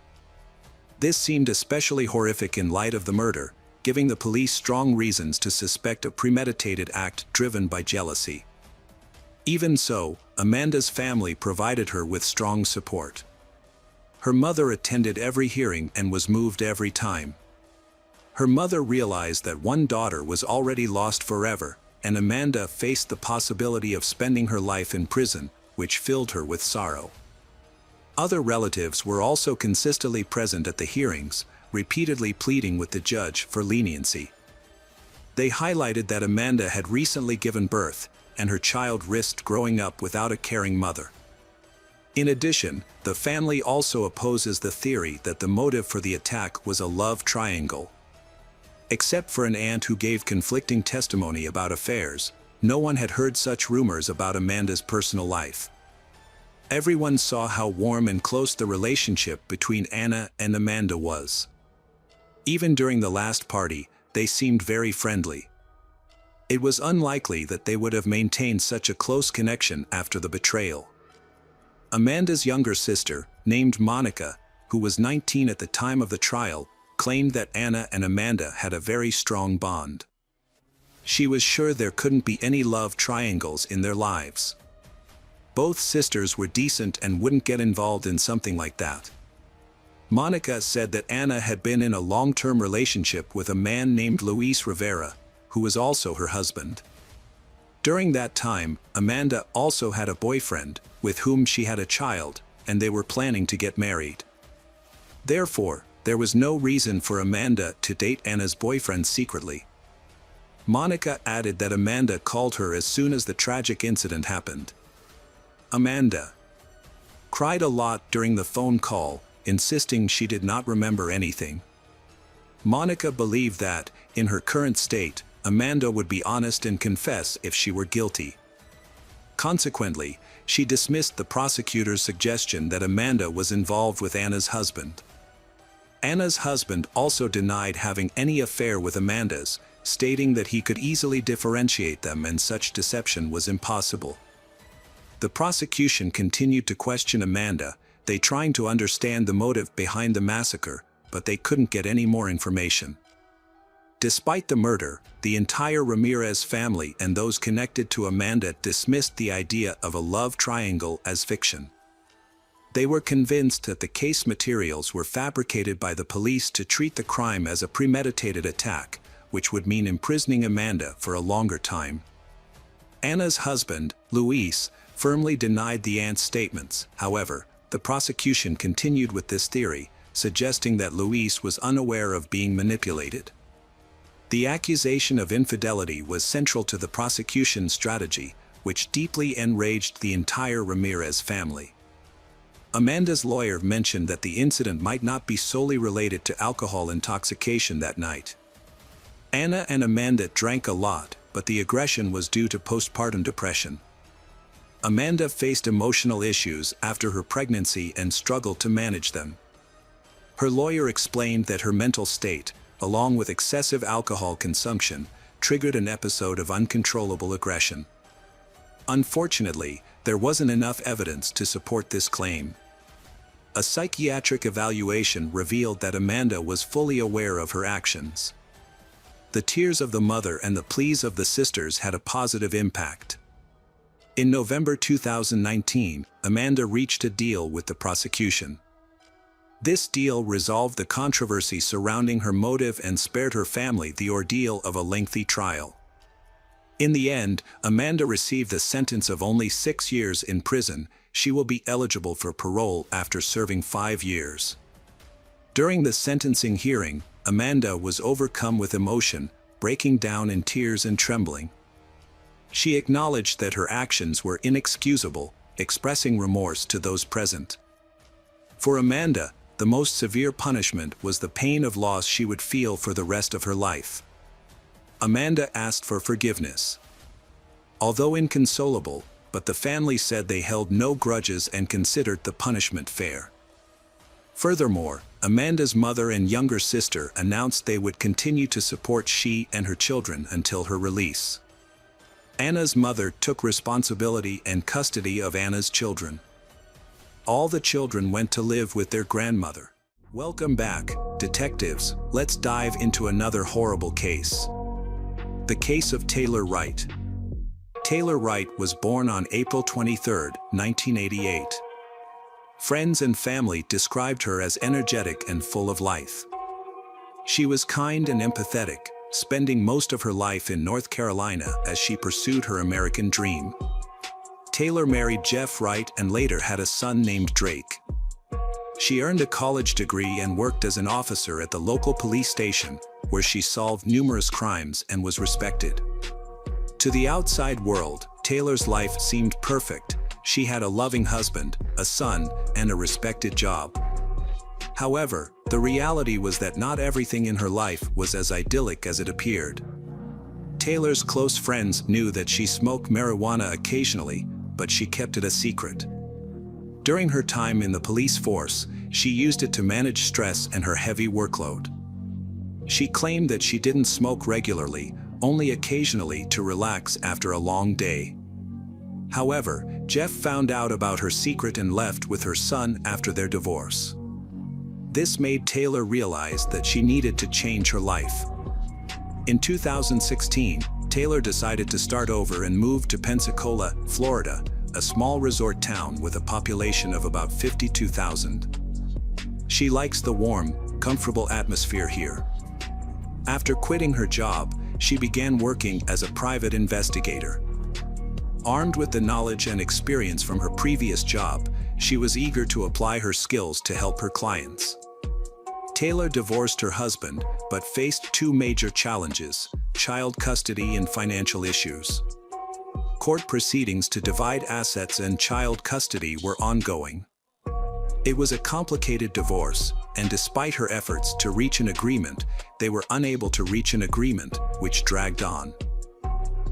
This seemed especially horrific in light of the murder, giving the police strong reasons to suspect a premeditated act driven by jealousy. Even so, Amanda's family provided her with strong support. Her mother attended every hearing and was moved every time. Her mother realized that one daughter was already lost forever, and Amanda faced the possibility of spending her life in prison, which filled her with sorrow. Other relatives were also consistently present at the hearings, repeatedly pleading with the judge for leniency. They highlighted that Amanda had recently given birth, and her child risked growing up without a caring mother. In addition, the family also opposes the theory that the motive for the attack was a love triangle. Except for an aunt who gave conflicting testimony about affairs, no one had heard such rumors about Amanda's personal life. Everyone saw how warm and close the relationship between Anna and Amanda was. Even during the last party, they seemed very friendly. It was unlikely that they would have maintained such a close connection after the betrayal. Amanda's younger sister, named Monica, who was 19 at the time of the trial, claimed that Anna and Amanda had a very strong bond. She was sure there couldn't be any love triangles in their lives. Both sisters were decent and wouldn't get involved in something like that. Monica said that Anna had been in a long-term relationship with a man named Luis Rivera, who was also her husband. During that time, Amanda also had a boyfriend, with whom she had a child, and they were planning to get married. Therefore, there was no reason for Amanda to date Anna's boyfriend secretly. Monica added that Amanda called her as soon as the tragic incident happened. Amanda cried a lot during the phone call, insisting she did not remember anything. Monica believed that, in her current state, Amanda would be honest and confess if she were guilty. Consequently, she dismissed the prosecutor's suggestion that Amanda was involved with Anna's husband. Anna's husband also denied having any affair with Amanda's, stating that he could easily differentiate them and such deception was impossible. The prosecution continued to question Amanda, they trying to understand the motive behind the massacre, but they couldn't get any more information. Despite the murder, the entire Ramirez family and those connected to Amanda dismissed the idea of a love triangle as fiction. They were convinced that the case materials were fabricated by the police to treat the crime as a premeditated attack, which would mean imprisoning Amanda for a longer time. Anna's husband, Luis, firmly denied the aunt's statements. However, the prosecution continued with this theory, suggesting that Luis was unaware of being manipulated. The accusation of infidelity was central to the prosecution's strategy, which deeply enraged the entire Ramirez family. Amanda's lawyer mentioned that the incident might not be solely related to alcohol intoxication that night. Anna and Amanda drank a lot, but the aggression was due to postpartum depression. Amanda faced emotional issues after her pregnancy and struggled to manage them. Her lawyer explained that her mental state, along with excessive alcohol consumption, triggered an episode of uncontrollable aggression. Unfortunately, there wasn't enough evidence to support this claim. A psychiatric evaluation revealed that Amanda was fully aware of her actions. The tears of the mother and the pleas of the sisters had a positive impact. In November 2019, Amanda reached a deal with the prosecution. This deal resolved the controversy surrounding her motive and spared her family the ordeal of a lengthy trial. In the end, Amanda received a sentence of only 6 years in prison. She will be eligible for parole after serving 5 years. During the sentencing hearing, Amanda was overcome with emotion, breaking down in tears and trembling. She acknowledged that her actions were inexcusable, expressing remorse to those present. For Amanda, the most severe punishment was the pain of loss she would feel for the rest of her life. Amanda asked for forgiveness. Although inconsolable, but the family said they held no grudges and considered the punishment fair. Furthermore, Amanda's mother and younger sister announced they would continue to support she and her children until her release. Anna's mother took responsibility and custody of Anna's children. All the children went to live with their grandmother. Welcome back, detectives. Let's dive into another horrible case. The case of Thaler Wright. Thaler Wright was born on April 23, 1988. Friends and family described her as energetic and full of life. She was kind and empathetic, spending most of her life in North Carolina as she pursued her American dream. Thaler married Jeff Wright and later had a son named Drake. She earned a college degree and worked as an officer at the local police station, where she solved numerous crimes and was respected. To the outside world, Thaler's life seemed perfect. She had a loving husband, a son, and a respected job. However, the reality was that not everything in her life was as idyllic as it appeared. Thaler's close friends knew that she smoked marijuana occasionally, but she kept it a secret. During her time in the police force, she used it to manage stress and her heavy workload. She claimed that she didn't smoke regularly, only occasionally to relax after a long day. However, Jeff found out about her secret and left with her son after their divorce. This made Thaler realize that she needed to change her life. In 2016, Thaler decided to start over and moved to Pensacola, Florida, a small resort town with a population of about 52,000. She likes the warm, comfortable atmosphere here. After quitting her job, she began working as a private investigator. Armed with the knowledge and experience from her previous job, she was eager to apply her skills to help her clients. Thaler divorced her husband, but faced two major challenges: child custody and financial issues. Court proceedings to divide assets and child custody were ongoing. It was a complicated divorce, and despite her efforts to reach an agreement, they were unable to reach an agreement, which dragged on.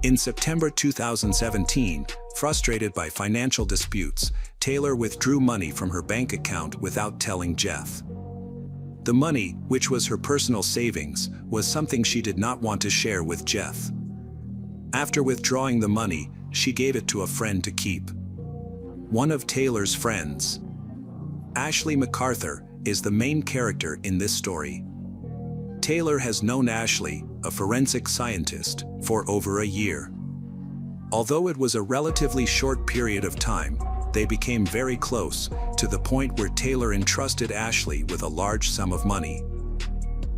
In September 2017, frustrated by financial disputes, Thaler withdrew money from her bank account without telling Jeff. The money, which was her personal savings, was something she did not want to share with Jeff. After withdrawing the money, she gave it to a friend to keep. One of Thaler's friends, Ashley MacArthur, is the main character in this story. Thaler has known Ashley, a forensic scientist, for over a year. Although it was a relatively short period of time, they became very close, to the point where Thaler entrusted Ashley with a large sum of money.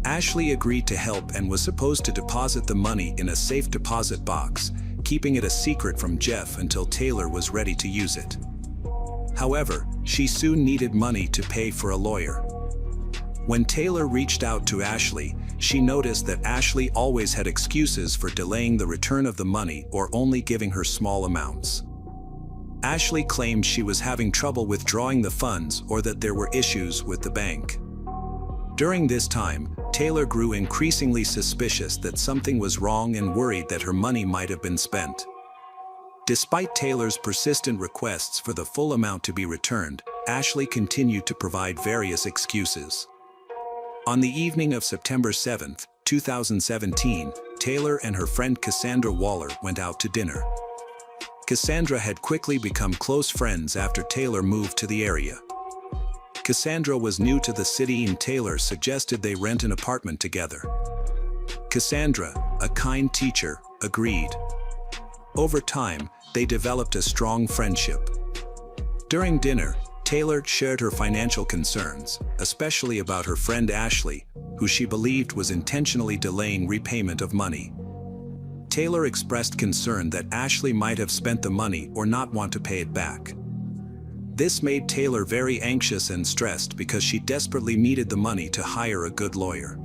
Ashley agreed to help and was supposed to deposit the money in a safe deposit box, keeping it a secret from Jeff until Thaler was ready to use it. However, she soon needed money to pay for a lawyer. When Thaler reached out to Ashley, she noticed that Ashley always had excuses for delaying the return of the money or only giving her small amounts. Ashley claimed she was having trouble withdrawing the funds or that there were issues with the bank. During this time, Thaler grew increasingly suspicious that something was wrong and worried that her money might have been spent. Despite Thaler's persistent requests for the full amount to be returned, Ashley continued to provide various excuses. On the evening of September 7, 2017, Thaler and her friend Cassandra Waller went out to dinner. Cassandra had quickly become close friends after Thaler moved to the area. Cassandra was new to the city and Thaler suggested they rent an apartment together. Cassandra, a kind teacher, agreed. Over time, they developed a strong friendship. During dinner, Thaler shared her financial concerns, especially about her friend Ashley, who she believed was intentionally delaying repayment of money. Thaler expressed concern that Ashley might have spent the money or not want to pay it back. This made Thaler very anxious and stressed because she desperately needed the money to hire a good lawyer.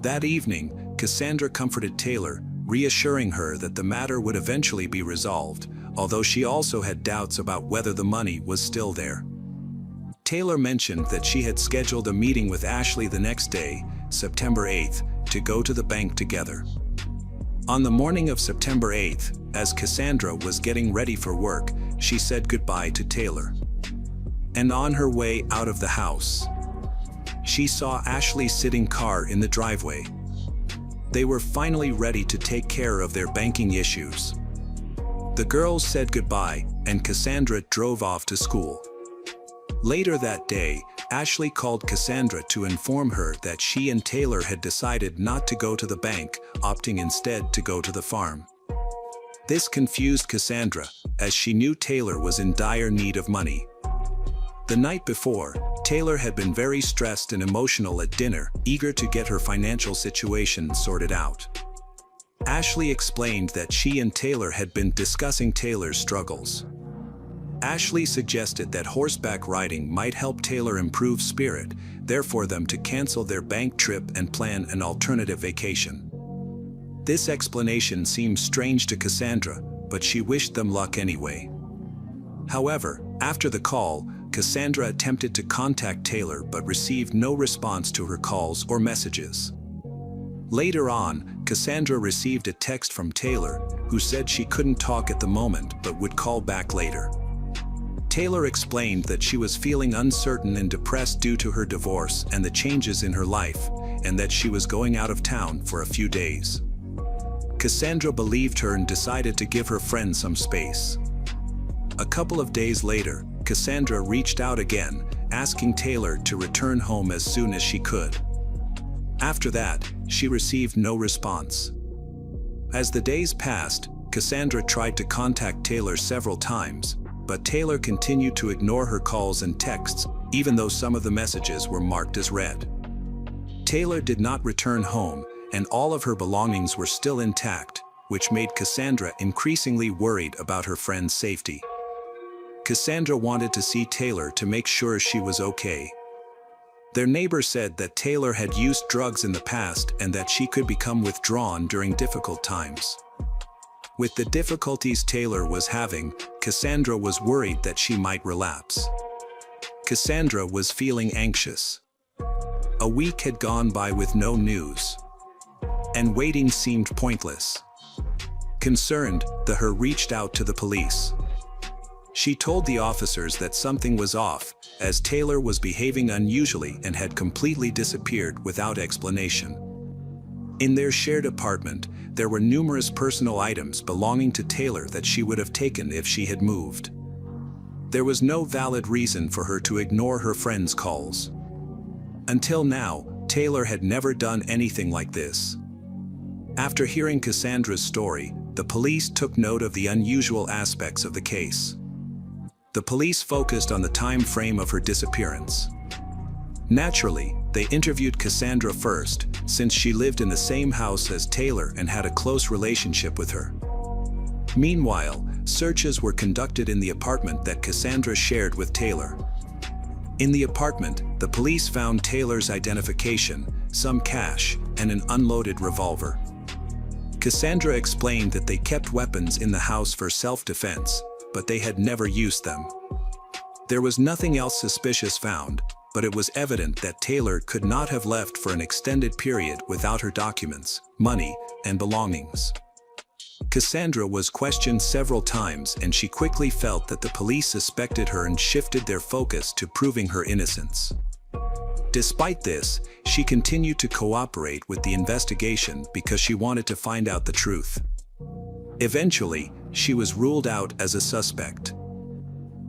That evening, Cassandra comforted Thaler, reassuring her that the matter would eventually be resolved, although she also had doubts about whether the money was still there. Thaler mentioned that she had scheduled a meeting with Ashley the next day, September 8th, to go to the bank together. On the morning of September 8th, as Cassandra was getting ready for work, she said goodbye to Thaler. And on her way out of the house, she saw Ashley's sitting car in the driveway. They were finally ready to take care of their banking issues. The girls said goodbye, and Cassandra drove off to school. Later that day, Ashley called Cassandra to inform her that she and Thaler had decided not to go to the bank, opting instead to go to the farm. This confused Cassandra, as she knew Thaler was in dire need of money. The night before, Thaler had been very stressed and emotional at dinner, eager to get her financial situation sorted out. Ashley explained that she and Thaler had been discussing Thaler's struggles. Ashley suggested that horseback riding might help Thaler improve spirit, therefore them to cancel their bank trip and plan an alternative vacation. This explanation seemed strange to Cassandra, but she wished them luck anyway. However, after the call, Cassandra attempted to contact Thaler but received no response to her calls or messages. Later on, Cassandra received a text from Thaler, who said she couldn't talk at the moment but would call back later. Thaler explained that she was feeling uncertain and depressed due to her divorce and the changes in her life, and that she was going out of town for a few days. Cassandra believed her and decided to give her friend some space. A couple of days later, Cassandra reached out again, asking Thaler to return home as soon as she could. After that, she received no response. As the days passed, Cassandra tried to contact Thaler several times, but Thaler continued to ignore her calls and texts, even though some of the messages were marked as read. Thaler did not return home, and all of her belongings were still intact, which made Cassandra increasingly worried about her friend's safety. Cassandra wanted to see Thaler to make sure she was okay. Their neighbor said that Thaler had used drugs in the past and that she could become withdrawn during difficult times. With the difficulties Thaler was having, Cassandra was worried that she might relapse. Cassandra was feeling anxious. A week had gone by with no news, and waiting seemed pointless. Concerned, her reached out to the police. She told the officers that something was off, as Thaler was behaving unusually and had completely disappeared without explanation. In their shared apartment, there were numerous personal items belonging to Thaler that she would have taken if she had moved. There was no valid reason for her to ignore her friend's calls. Until now, Thaler had never done anything like this. After hearing Cassandra's story, the police took note of the unusual aspects of the case. The police focused on the time frame of her disappearance. Naturally, they interviewed Cassandra first, since she lived in the same house as Thaler and had a close relationship with her. Meanwhile, searches were conducted in the apartment that Cassandra shared with Thaler. In the apartment, the police found Thaler's identification, some cash, and an unloaded revolver. Cassandra explained that they kept weapons in the house for self-defense, but they had never used them. There was nothing else suspicious found, but it was evident that Thaler could not have left for an extended period without her documents, money, and belongings. Cassandra was questioned several times, and she quickly felt that the police suspected her and shifted their focus to proving her innocence. Despite this, she continued to cooperate with the investigation because she wanted to find out the truth. Eventually, she was ruled out as a suspect.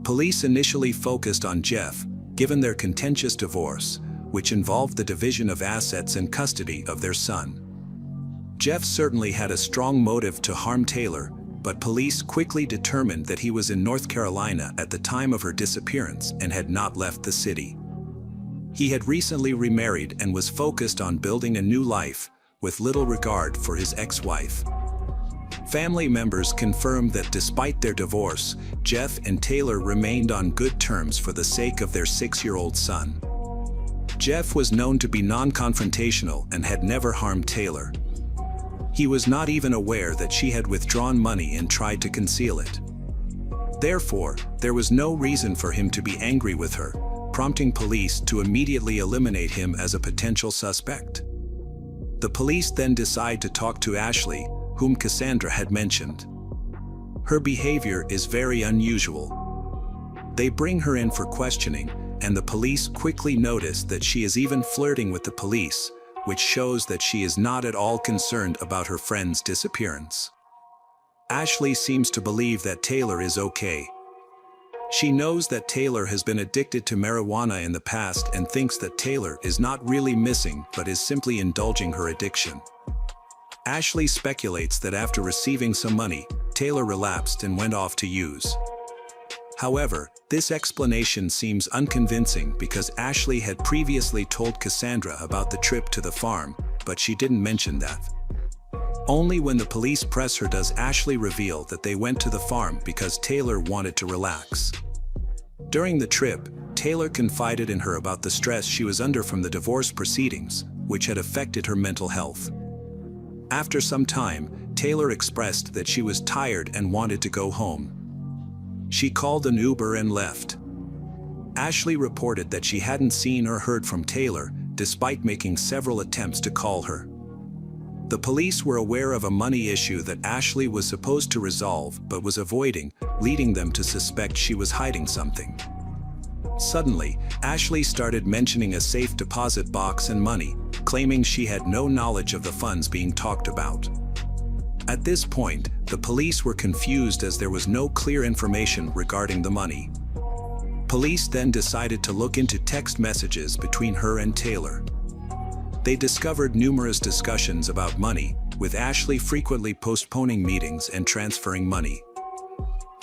Police initially focused on Jeff, given their contentious divorce, which involved the division of assets and custody of their son. Jeff certainly had a strong motive to harm Thaler, but police quickly determined that he was in North Carolina at the time of her disappearance and had not left the city. He had recently remarried and was focused on building a new life, with little regard for his ex-wife. Family members confirmed that despite their divorce, Jeff and Thaler remained on good terms for the sake of their 6-year-old son. Jeff was known to be non-confrontational and had never harmed Thaler. He was not even aware that she had withdrawn money and tried to conceal it. Therefore, there was no reason for him to be angry with her, prompting police to immediately eliminate him as a potential suspect. The police then decide to talk to Ashley, whom Cassandra had mentioned. Her behavior is very unusual. They bring her in for questioning, and the police quickly notice that she is even flirting with the police, which shows that she is not at all concerned about her friend's disappearance. Ashley seems to believe that Thaler is okay. She knows that Thaler has been addicted to marijuana in the past and thinks that Thaler is not really missing but is simply indulging her addiction. Ashley speculates that after receiving some money, Thaler relapsed and went off to use. However, this explanation seems unconvincing because Ashley had previously told Cassandra about the trip to the farm, but she didn't mention that. Only when the police press her does Ashley reveal that they went to the farm because Thaler wanted to relax. During the trip, Thaler confided in her about the stress she was under from the divorce proceedings, which had affected her mental health. After some time, Thaler expressed that she was tired and wanted to go home. She called an Uber and left. Ashley reported that she hadn't seen or heard from Thaler, despite making several attempts to call her. The police were aware of a money issue that Ashley was supposed to resolve but was avoiding, leading them to suspect she was hiding something. Suddenly, Ashley started mentioning a safe deposit box and money, claiming she had no knowledge of the funds being talked about. At this point, the police were confused as there was no clear information regarding the money. Police then decided to look into text messages between her and Thaler. They discovered numerous discussions about money, with Ashley frequently postponing meetings and transferring money.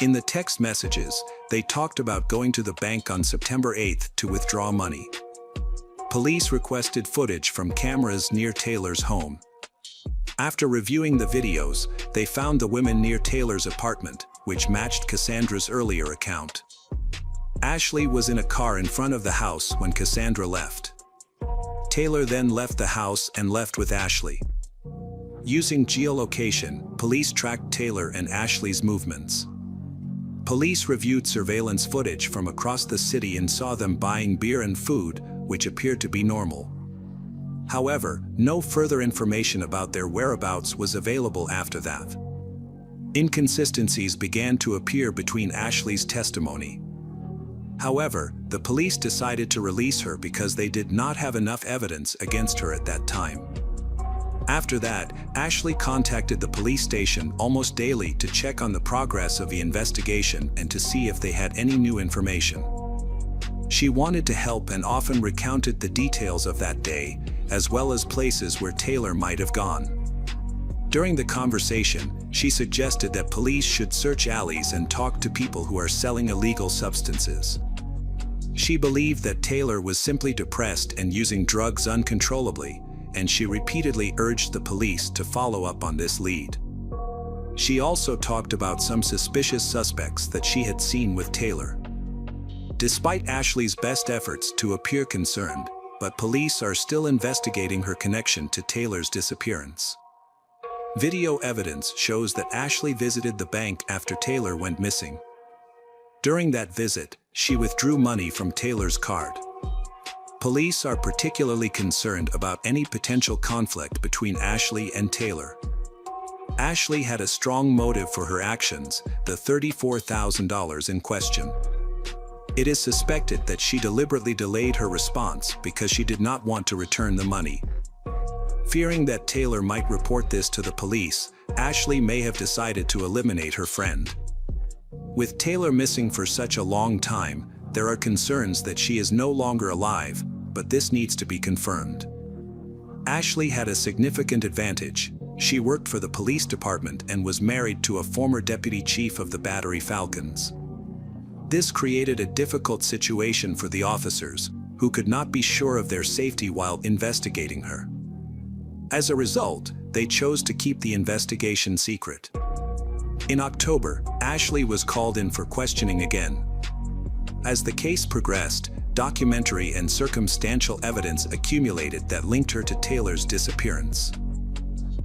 In the text messages, they talked about going to the bank on September 8th to withdraw money. Police requested footage from cameras near Thaler's home. After reviewing the videos, they found the women near Thaler's apartment, which matched Cassandra's earlier account. Ashley was in a car in front of the house when Cassandra left. Thaler then left the house and left with Ashley. Using geolocation, police tracked Thaler and Ashley's movements. Police reviewed surveillance footage from across the city and saw them buying beer and food, which appeared to be normal. However, no further information about their whereabouts was available after that. Inconsistencies began to appear between Ashley's testimony. However, the police decided to release her because they did not have enough evidence against her at that time. After that, Ashley contacted the police station almost daily to check on the progress of the investigation and to see if they had any new information. She wanted to help and often recounted the details of that day, as well as places where Thaler might have gone. During the conversation, she suggested that police should search alleys and talk to people who are selling illegal substances. She believed that Thaler was simply depressed and using drugs uncontrollably, and she repeatedly urged the police to follow up on this lead. She also talked about some suspicious suspects that she had seen with Thaler. Despite Ashley's best efforts to appear concerned, but police are still investigating her connection to Thaler's disappearance. Video evidence shows that Ashley visited the bank after Thaler went missing. During that visit, she withdrew money from Thaler's card. Police are particularly concerned about any potential conflict between Ashley and Thaler. Ashley had a strong motive for her actions, the $34,000 in question. It is suspected that she deliberately delayed her response because she did not want to return the money. Fearing that Thaler might report this to the police, Ashley may have decided to eliminate her friend. With Thaler missing for such a long time, there are concerns that she is no longer alive, but this needs to be confirmed. Ashley had a significant advantage. She worked for the police department and was married to a former deputy chief of the Battery Falcons. This created a difficult situation for the officers, who could not be sure of their safety while investigating her. As a result, they chose to keep the investigation secret. In October, Ashley was called in for questioning again. As the case progressed, documentary and circumstantial evidence accumulated that linked her to Thaler's disappearance.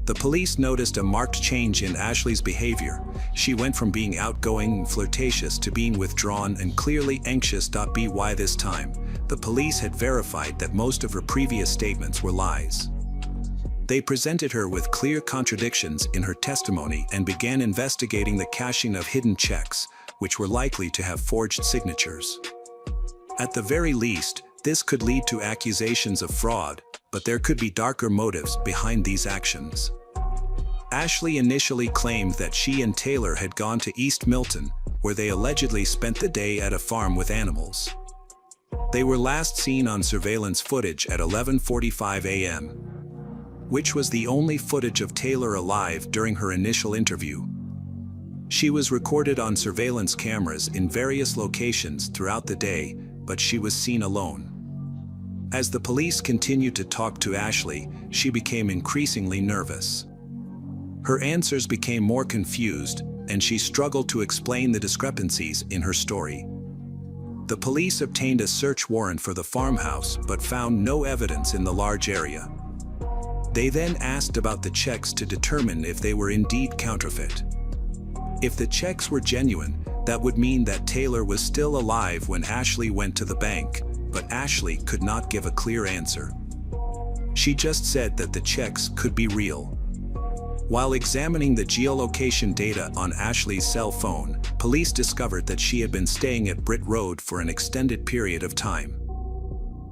The police noticed a marked change in Ashley's behavior. She went from being outgoing and flirtatious to being withdrawn and clearly anxious. By this time, the police had verified that most of her previous statements were lies. They presented her with clear contradictions in her testimony and began investigating the cashing of hidden checks, which were likely to have forged signatures. At the very least, this could lead to accusations of fraud, but there could be darker motives behind these actions. Ashley initially claimed that she and Thaler had gone to East Milton, where they allegedly spent the day at a farm with animals. They were last seen on surveillance footage at 11:45 a.m., which was the only footage of Thaler alive during her initial interview. She was recorded on surveillance cameras in various locations throughout the day, but she was seen alone. As the police continued to talk to Ashley, she became increasingly nervous. Her answers became more confused, and she struggled to explain the discrepancies in her story. The police obtained a search warrant for the farmhouse but found no evidence in the large area. They then asked about the checks to determine if they were indeed counterfeit. If the checks were genuine, that would mean that Thaler was still alive when Ashley went to the bank, but Ashley could not give a clear answer. She just said that the checks could be real. While examining the geolocation data on Ashley's cell phone, police discovered that she had been staying at Britt Road for an extended period of time.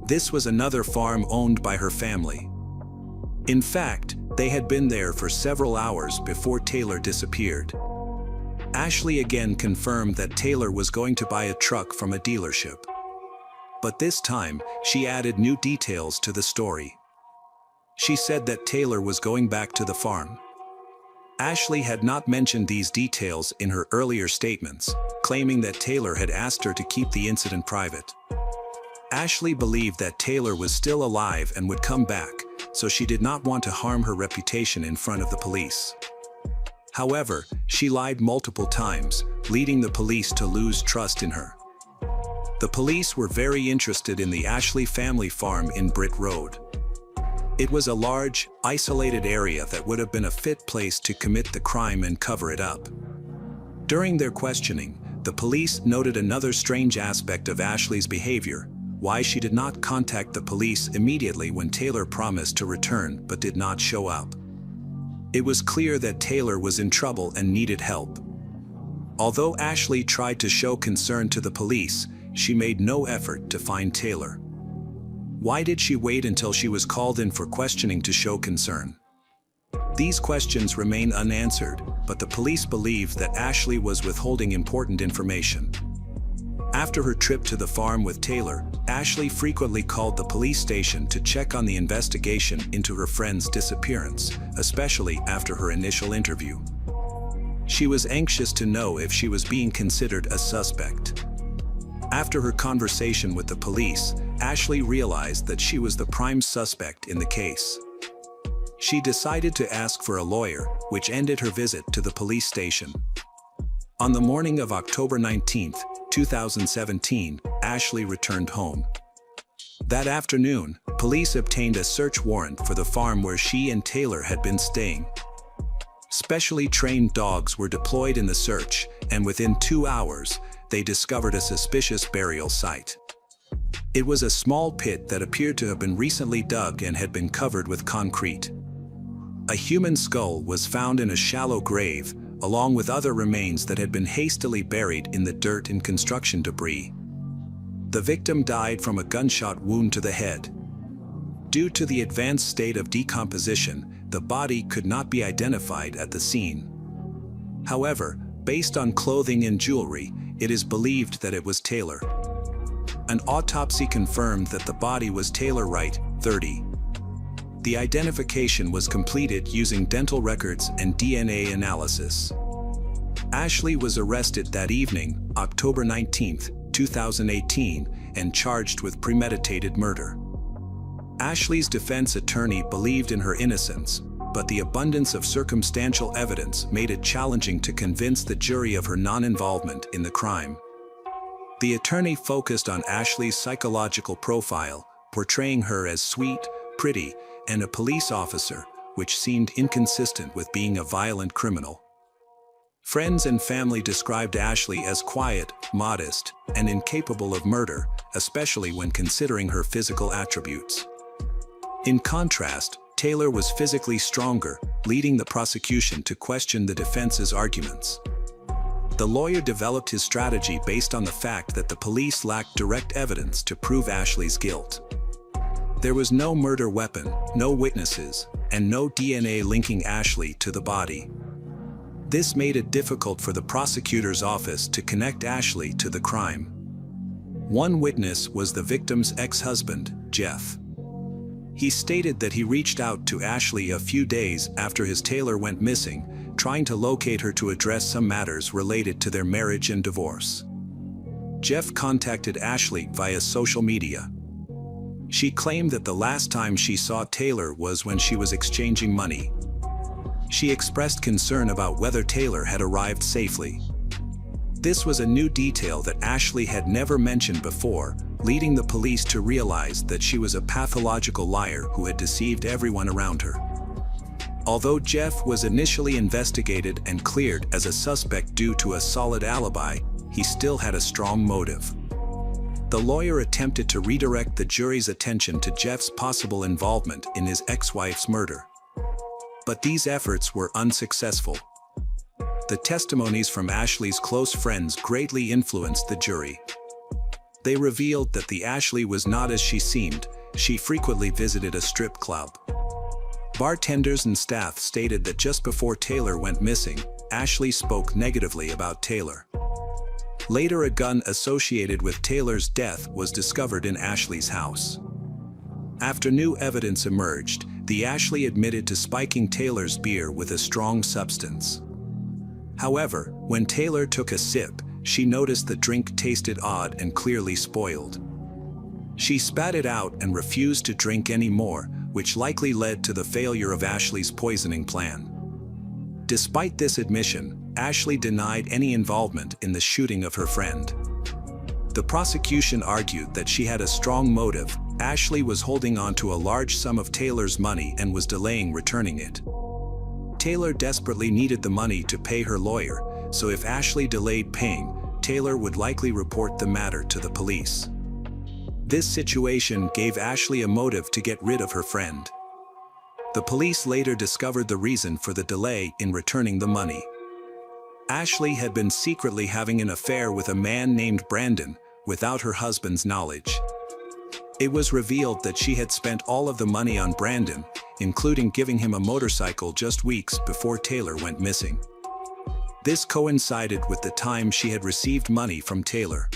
This was another farm owned by her family. In fact, they had been there for several hours before Thaler disappeared. Ashley again confirmed that Thaler was going to buy a truck from a dealership. But this time, she added new details to the story. She said that Thaler was going back to the farm. Ashley had not mentioned these details in her earlier statements, claiming that Thaler had asked her to keep the incident private. Ashley believed that Thaler was still alive and would come back, so she did not want to harm her reputation in front of the police. However, she lied multiple times, leading the police to lose trust in her. The police were very interested in the Ashley family farm in Britt Road. It was a large, isolated area that would have been a fit place to commit the crime and cover it up. During their questioning, the police noted another strange aspect of Ashley's behavior: why she did not contact the police immediately when Thaler promised to return but did not show up. It was clear that Thaler was in trouble and needed help. Although Ashley tried to show concern to the police, she made no effort to find Thaler. Why did she wait until she was called in for questioning to show concern? These questions remain unanswered, but the police believe that Ashley was withholding important information. After her trip to the farm with Thaler, Ashley frequently called the police station to check on the investigation into her friend's disappearance, especially after her initial interview. She was anxious to know if she was being considered a suspect. After her conversation with the police, Ashley realized that she was the prime suspect in the case. She decided to ask for a lawyer, which ended her visit to the police station. On the morning of October 19, 2017, Ashley returned home. That afternoon, police obtained a search warrant for the farm where she and Thaler had been staying. Specially trained dogs were deployed in the search, and within 2 hours, they discovered a suspicious burial site. It was a small pit that appeared to have been recently dug and had been covered with concrete. A human skull was found in a shallow grave, along with other remains that had been hastily buried in the dirt and construction debris. The victim died from a gunshot wound to the head. Due to the advanced state of decomposition, the body could not be identified at the scene. However, based on clothing and jewelry, it is believed that it was Thaler. An autopsy confirmed that the body was Thaler Wright, 30. The identification was completed using dental records and DNA analysis. Ashley was arrested that evening, October 19, 2018, and charged with premeditated murder. Ashley's defense attorney believed in her innocence, but the abundance of circumstantial evidence made it challenging to convince the jury of her non-involvement in the crime. The attorney focused on Ashley's psychological profile, portraying her as sweet, pretty, and a police officer, which seemed inconsistent with being a violent criminal. Friends and family described Ashley as quiet, modest, and incapable of murder, especially when considering her physical attributes. In contrast, Thaler was physically stronger, leading the prosecution to question the defense's arguments. The lawyer developed his strategy based on the fact that the police lacked direct evidence to prove Ashley's guilt. There was no murder weapon, no witnesses, and no DNA linking Ashley to the body. This made it difficult for the prosecutor's office to connect Ashley to the crime. One witness was the victim's ex-husband, Jeff. He stated that he reached out to Ashley a few days after his Thaler went missing, trying to locate her to address some matters related to their marriage and divorce. Jeff contacted Ashley via social media. She claimed that the last time she saw Thaler was when she was exchanging money. She expressed concern about whether Thaler had arrived safely. This was a new detail that Ashley had never mentioned before, leading the police to realize that she was a pathological liar who had deceived everyone around her. Although Jeff was initially investigated and cleared as a suspect due to a solid alibi, he still had a strong motive. The lawyer attempted to redirect the jury's attention to Jeff's possible involvement in his ex-wife's murder. But these efforts were unsuccessful. The testimonies from Ashley's close friends greatly influenced the jury. They revealed that the Ashley was not as she seemed. She frequently visited a strip club. Bartenders and staff stated that just before Thaler went missing, Ashley spoke negatively about Thaler. Later, a gun associated with Thaler's death was discovered in Ashley's house. After new evidence emerged, the Ashley admitted to spiking Thaler's beer with a strong substance. However, when Thaler took a sip, she noticed the drink tasted odd and clearly spoiled. She spat it out and refused to drink any more, which likely led to the failure of Ashley's poisoning plan. Despite this admission, Ashley denied any involvement in the shooting of her friend. The prosecution argued that she had a strong motive. Ashley was holding on to a large sum of Thaler's money and was delaying returning it. Thaler desperately needed the money to pay her lawyer, so if Ashley delayed paying, Thaler would likely report the matter to the police. This situation gave Ashley a motive to get rid of her friend. The police later discovered the reason for the delay in returning the money. Ashley had been secretly having an affair with a man named Brandon, without her husband's knowledge. It was revealed that she had spent all of the money on Brandon, including giving him a motorcycle just weeks before Thaler went missing. This coincided with the time she had received money from Thaler.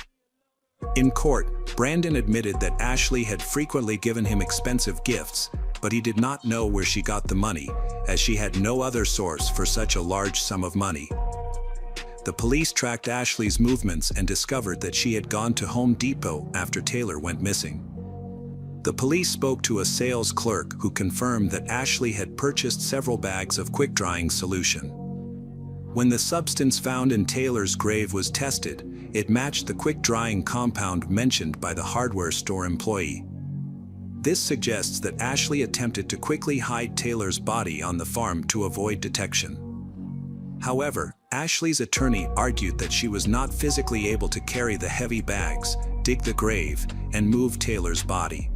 In court, Brandon admitted that Ashley had frequently given him expensive gifts, but he did not know where she got the money, as she had no other source for such a large sum of money. The police tracked Ashley's movements and discovered that she had gone to Home Depot after Thaler went missing. The police spoke to a sales clerk who confirmed that Ashley had purchased several bags of quick-drying solution. When the substance found in Thaler's grave was tested, it matched the quick-drying compound mentioned by the hardware store employee. This suggests that Ashley attempted to quickly hide Thaler's body on the farm to avoid detection. However, Ashley's attorney argued that she was not physically able to carry the heavy bags, dig the grave, and move Thaler's body.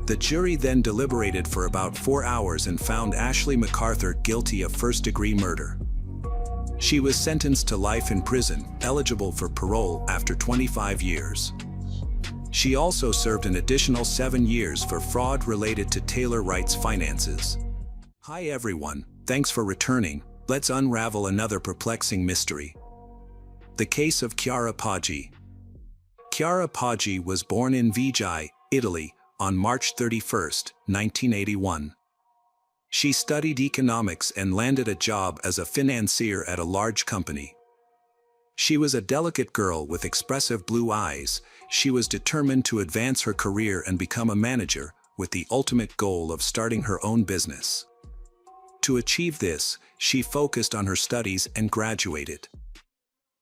The jury then deliberated for about 4 hours and found Ashley MacArthur guilty of first-degree murder. She was sentenced to life in prison, eligible for parole after 25 years. She also served an additional 7 years for fraud related to Thaler Wright's finances. Hi everyone, thanks for returning. Let's unravel another perplexing mystery. The case of Chiara Poggi. Chiara Poggi was born in Vigai, Italy, on March 31, 1981. She studied economics and landed a job as a financier at a large company. She was a delicate girl with expressive blue eyes. She was determined to advance her career and become a manager, with the ultimate goal of starting her own business. To achieve this, she focused on her studies and graduated.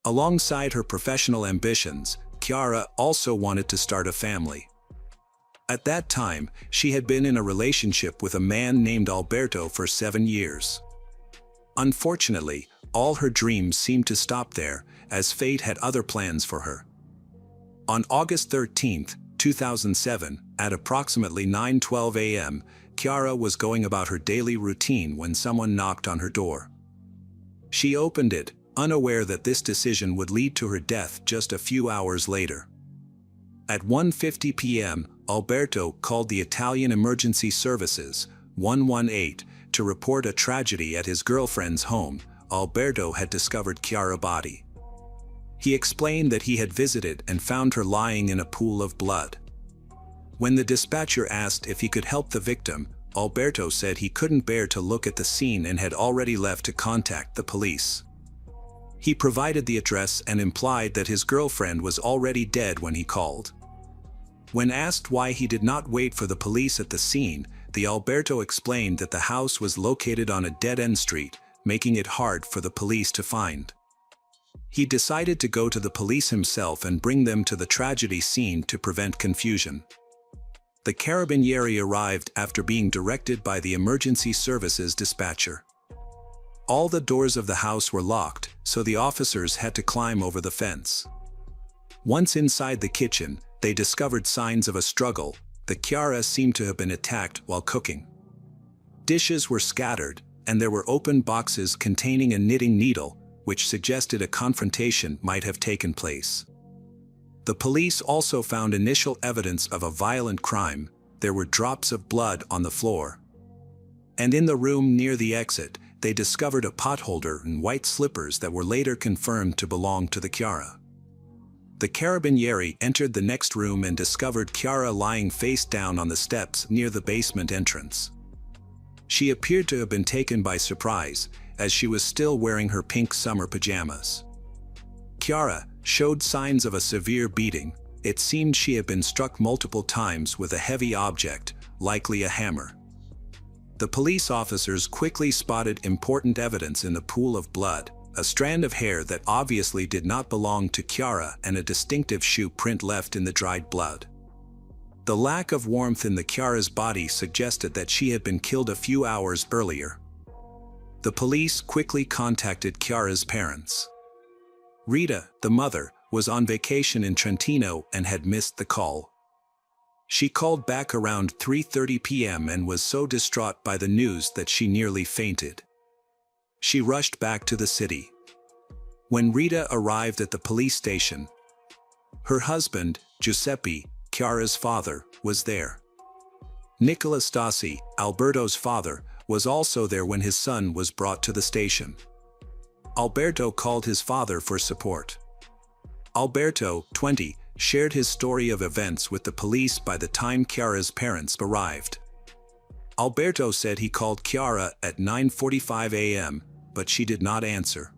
Alongside her professional ambitions, Chiara also wanted to start a family. At that time, she had been in a relationship with a man named Alberto for 7 years. Unfortunately, all her dreams seemed to stop there, as fate had other plans for her. On August 13, 2007, at approximately 9:12 a.m., Chiara was going about her daily routine when someone knocked on her door. She opened it, unaware that this decision would lead to her death just a few hours later. At 1:50 p.m., Alberto called the Italian Emergency Services, 118, to report a tragedy at his girlfriend's home. Alberto had discovered Chiara's body. He explained that he had visited and found her lying in a pool of blood. When the dispatcher asked if he could help the victim, Alberto said he couldn't bear to look at the scene and had already left to contact the police. He provided the address and implied that his girlfriend was already dead when he called. When asked why he did not wait for the police at the scene, the Alberto explained that the house was located on a dead-end street, making it hard for the police to find. He decided to go to the police himself and bring them to the tragedy scene to prevent confusion. The Carabinieri arrived after being directed by the emergency services dispatcher. All the doors of the house were locked, so the officers had to climb over the fence. Once inside the kitchen, they discovered signs of a struggle. The Chiara seemed to have been attacked while cooking. Dishes were scattered, and there were open boxes containing a knitting needle, which suggested a confrontation might have taken place. The police also found initial evidence of a violent crime. There were drops of blood on the floor. And in the room near the exit, they discovered a potholder and white slippers that were later confirmed to belong to the Chiara. The Carabinieri entered the next room and discovered Chiara lying face down on the steps near the basement entrance. She appeared to have been taken by surprise, as she was still wearing her pink summer pajamas. Chiara showed signs of a severe beating. It seemed she had been struck multiple times with a heavy object, likely a hammer. The police officers quickly spotted important evidence in the pool of blood, a strand of hair that obviously did not belong to Chiara and a distinctive shoe print left in the dried blood. The lack of warmth in the Chiara's body suggested that she had been killed a few hours earlier. The police quickly contacted Chiara's parents. Rita, the mother, was on vacation in Trentino and had missed the call. She called back around 3:30 p.m. and was so distraught by the news that she nearly fainted. She rushed back to the city. When Rita arrived at the police station, her husband, Giuseppe, Chiara's father, was there. Nicola Stassi, Alberto's father, was also there when his son was brought to the station. Alberto called his father for support. Alberto, 20, shared his story of events with the police by the time Chiara's parents arrived. Alberto said he called Chiara at 9:45 a.m., but she did not answer.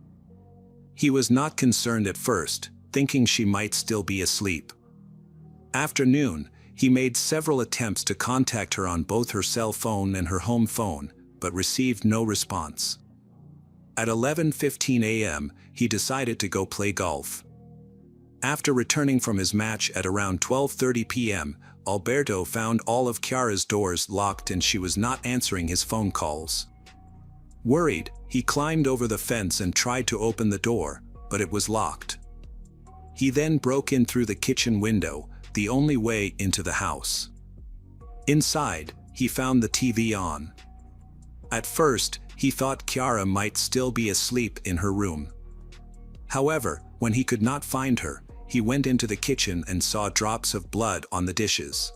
He was not concerned at first, thinking she might still be asleep. After noon, he made several attempts to contact her on both her cell phone and her home phone, but received no response. At 11:15 a.m., he decided to go play golf. After returning from his match at around 12:30 p.m., Alberto found all of Chiara's doors locked and she was not answering his phone calls. Worried, he climbed over the fence and tried to open the door, but it was locked. He then broke in through the kitchen window, the only way into the house. Inside, he found the TV on. At first, he thought Chiara might still be asleep in her room. However, when he could not find her, he went into the kitchen and saw drops of blood on the dishes.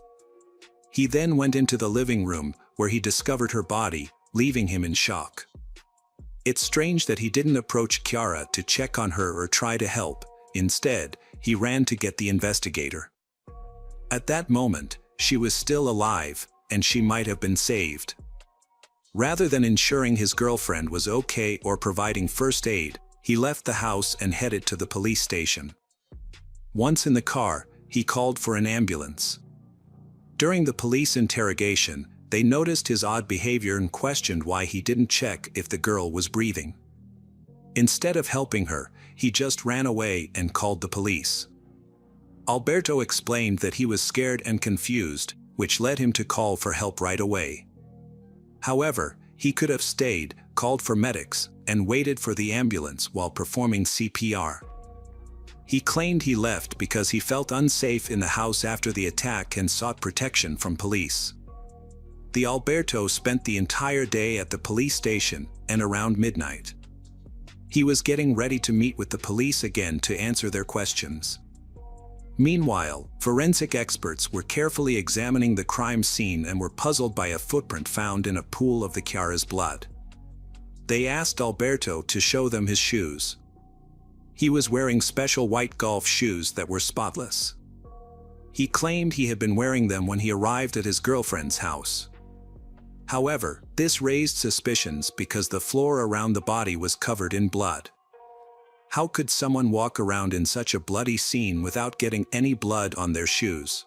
He then went into the living room, where he discovered her body, leaving him in shock. It's strange that he didn't approach Chiara to check on her or try to help. Instead, he ran to get the investigator. At that moment, she was still alive, and she might have been saved. Rather than ensuring his girlfriend was okay or providing first aid, he left the house and headed to the police station. Once in the car, he called for an ambulance. During the police interrogation, they noticed his odd behavior and questioned why he didn't check if the girl was breathing. Instead of helping her, he just ran away and called the police. Alberto explained that he was scared and confused, which led him to call for help right away. However, he could have stayed, called for medics, and waited for the ambulance while performing CPR. He claimed he left because he felt unsafe in the house after the attack and sought protection from police. The Alberto spent the entire day at the police station, and around midnight, he was getting ready to meet with the police again to answer their questions. Meanwhile, forensic experts were carefully examining the crime scene and were puzzled by a footprint found in a pool of the Chiara's blood. They asked Alberto to show them his shoes. He was wearing special white golf shoes that were spotless. He claimed he had been wearing them when he arrived at his girlfriend's house. However, this raised suspicions because the floor around the body was covered in blood. How could someone walk around in such a bloody scene without getting any blood on their shoes?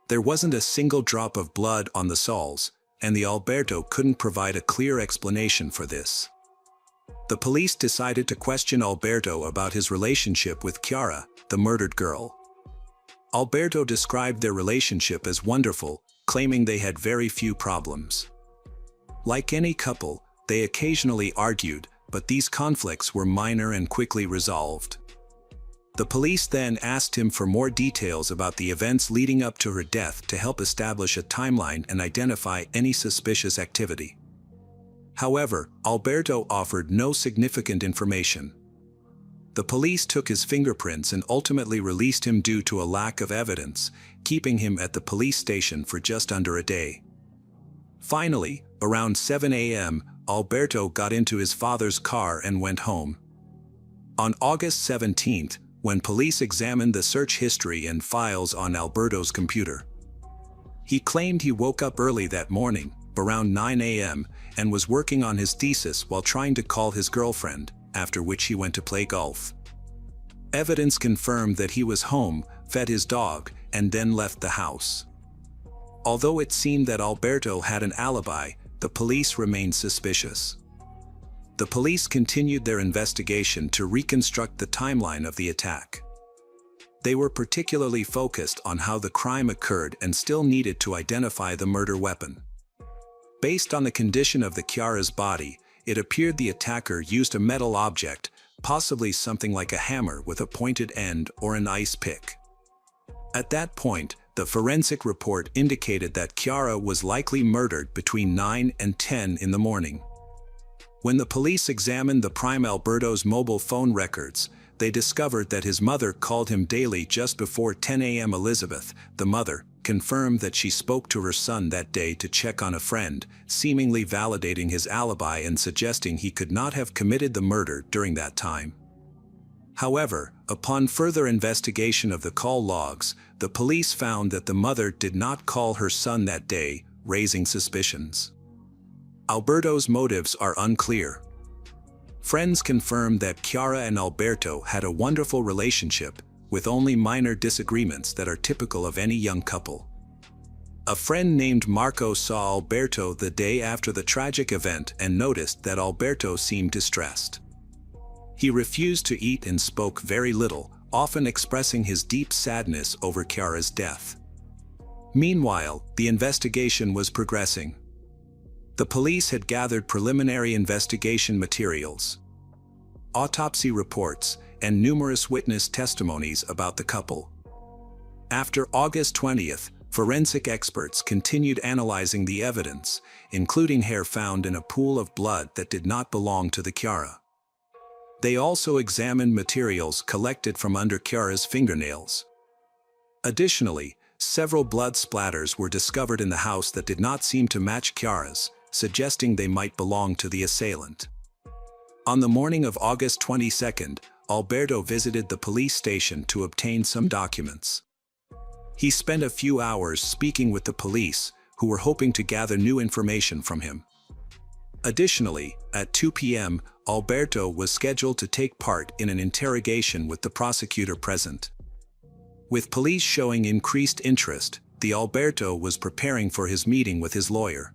There wasn't a single drop of blood on the soles, and the Alberto couldn't provide a clear explanation for this. The police decided to question Alberto about his relationship with Chiara, the murdered girl. Alberto described their relationship as wonderful, claiming they had very few problems. Like any couple, they occasionally argued, but these conflicts were minor and quickly resolved. The police then asked him for more details about the events leading up to her death to help establish a timeline and identify any suspicious activity. However, Alberto offered no significant information. The police took his fingerprints and ultimately released him due to a lack of evidence, keeping him at the police station for just under a day. Finally, around 7 a.m., Alberto got into his father's car and went home. On August 17th, when police examined the search history and files on Alberto's computer, he claimed he woke up early that morning, around 9 a.m., and was working on his thesis while trying to call his girlfriend, after which he went to play golf. Evidence confirmed that he was home, fed his dog, and then left the house. Although it seemed that Alberto had an alibi, the police remained suspicious. The police continued their investigation to reconstruct the timeline of the attack. They were particularly focused on how the crime occurred and still needed to identify the murder weapon. Based on the condition of the Chiara's body, it appeared the attacker used a metal object, possibly something like a hammer with a pointed end or an ice pick. At that point, the forensic report indicated that Chiara was likely murdered between 9 and 10 in the morning. When the police examined the prime Alberto's mobile phone records, they discovered that his mother called him daily just before 10 a.m. Elizabeth, the mother, confirmed that she spoke to her son that day to check on a friend, seemingly validating his alibi and suggesting he could not have committed the murder during that time. However, upon further investigation of the call logs, the police found that the mother did not call her son that day, raising suspicions. Alberto's motives are unclear. Friends confirmed that Chiara and Alberto had a wonderful relationship, with only minor disagreements that are typical of any young couple. A friend named Marco saw Alberto the day after the tragic event and noticed that Alberto seemed distressed. He refused to eat and spoke very little, often expressing his deep sadness over Chiara's death. Meanwhile, the investigation was progressing. The police had gathered preliminary investigation materials, autopsy reports, and numerous witness testimonies about the couple. After August 20th, forensic experts continued analyzing the evidence, including hair found in a pool of blood that did not belong to the Chiara. They also examined materials collected from under Chiara's fingernails. Additionally, several blood splatters were discovered in the house that did not seem to match Chiara's, suggesting they might belong to the assailant. On the morning of August 22nd, Alberto visited the police station to obtain some documents. He spent a few hours speaking with the police, who were hoping to gather new information from him. Additionally, at 2 p.m., Alberto was scheduled to take part in an interrogation with the prosecutor present. With police showing increased interest, the Alberto was preparing for his meeting with his lawyer.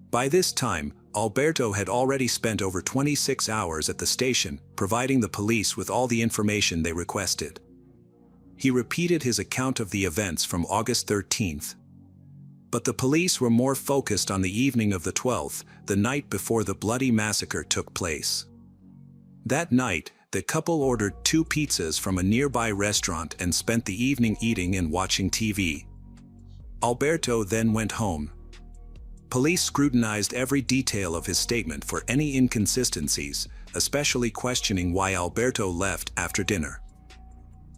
By this time, Alberto had already spent over 26 hours at the station, providing the police with all the information they requested. He repeated his account of the events from August 13th. But the police were more focused on the evening of the 12th, the night before the bloody massacre took place. That night, the couple ordered 2 pizzas from a nearby restaurant and spent the evening eating and watching TV. Alberto then went home. Police scrutinized every detail of his statement for any inconsistencies, especially questioning why Alberto left after dinner.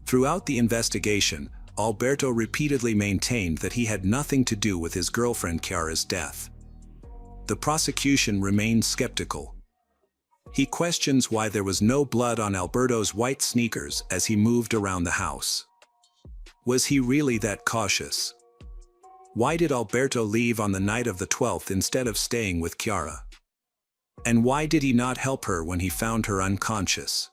Throughout the investigation, Alberto repeatedly maintained that he had nothing to do with his girlfriend Chiara's death. The prosecution remained skeptical. He questions why there was no blood on Alberto's white sneakers as he moved around the house. Was he really that cautious? Why did Alberto leave on the night of the 12th instead of staying with Chiara? And why did he not help her when he found her unconscious?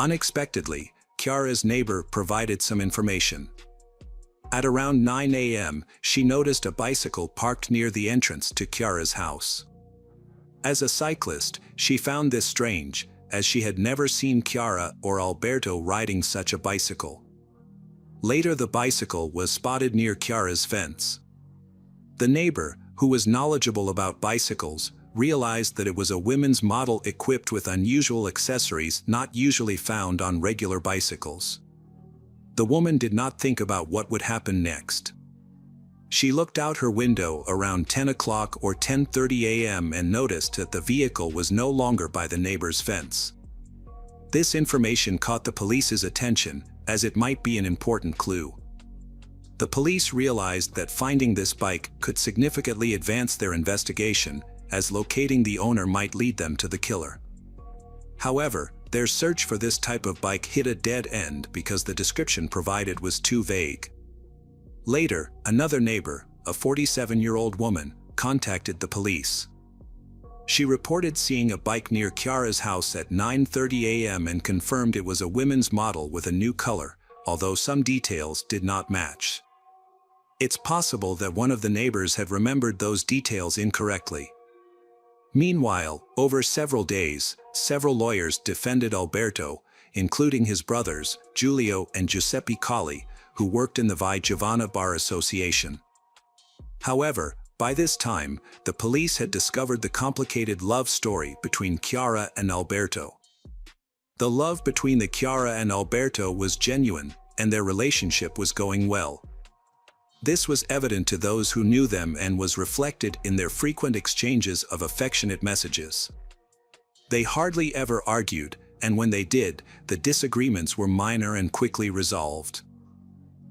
Unexpectedly, Chiara's neighbor provided some information. At around 9 a.m., she noticed a bicycle parked near the entrance to Chiara's house. As a cyclist, she found this strange, as she had never seen Chiara or Alberto riding such a bicycle. Later, the bicycle was spotted near Chiara's fence. The neighbor, who was knowledgeable about bicycles, realized that it was a women's model equipped with unusual accessories not usually found on regular bicycles. The woman did not think about what would happen next. She looked out her window around 10 o'clock or 10:30 a.m. and noticed that the vehicle was no longer by the neighbor's fence. This information caught the police's attention, as it might be an important clue. The police realized that finding this bike could significantly advance their investigation, as locating the owner might lead them to the killer. However, their search for this type of bike hit a dead end because the description provided was too vague. Later, another neighbor, a 47-year-old woman, contacted the police. She reported seeing a bike near Chiara's house at 9:30 a.m. and confirmed it was a women's model with a new color, although some details did not match. It's possible that one of the neighbors had remembered those details incorrectly. Meanwhile, over several days, several lawyers defended Alberto, including his brothers, Giulio and Giuseppe Colli, who worked in the Vi Giovanna Bar Association. However, by this time, the police had discovered the complicated love story between Chiara and Alberto. The love between the Chiara and Alberto was genuine, and their relationship was going well. This was evident to those who knew them and was reflected in their frequent exchanges of affectionate messages. They hardly ever argued, and when they did, the disagreements were minor and quickly resolved.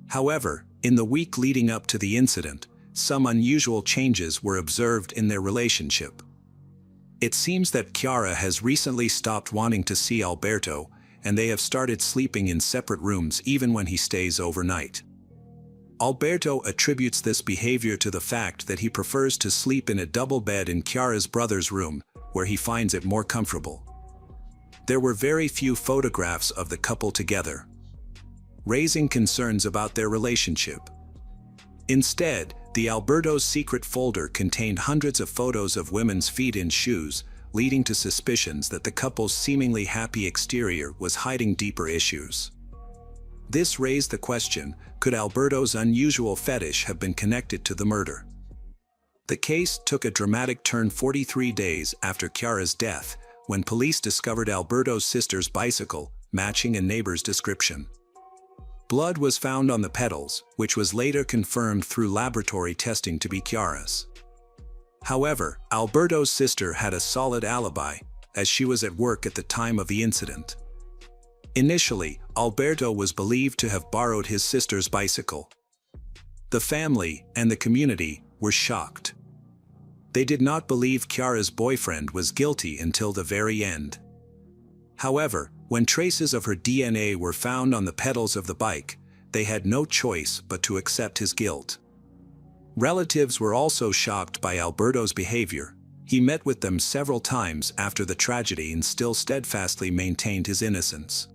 However, in the week leading up to the incident, some unusual changes were observed in their relationship. It seems that Chiara has recently stopped wanting to see Alberto, and they have started sleeping in separate rooms even when he stays overnight. Alberto attributes this behavior to the fact that he prefers to sleep in a double bed in Chiara's brother's room, where he finds it more comfortable. There were very few photographs of the couple together, raising concerns about their relationship. Instead, the Alberto's secret folder contained hundreds of photos of women's feet in shoes, leading to suspicions that the couple's seemingly happy exterior was hiding deeper issues. This raised the question, could Alberto's unusual fetish have been connected to the murder? The case took a dramatic turn 43 days after Chiara's death, when police discovered Alberto's sister's bicycle, matching a neighbor's description. Blood was found on the pedals, which was later confirmed through laboratory testing to be Chiara's. However, Alberto's sister had a solid alibi, as she was at work at the time of the incident. Initially, Alberto was believed to have borrowed his sister's bicycle. The family and the community were shocked. They did not believe Chiara's boyfriend was guilty until the very end. However, when traces of her DNA were found on the pedals of the bike, they had no choice but to accept his guilt. Relatives were also shocked by Alberto's behavior. He met with them several times after the tragedy and still steadfastly maintained his innocence.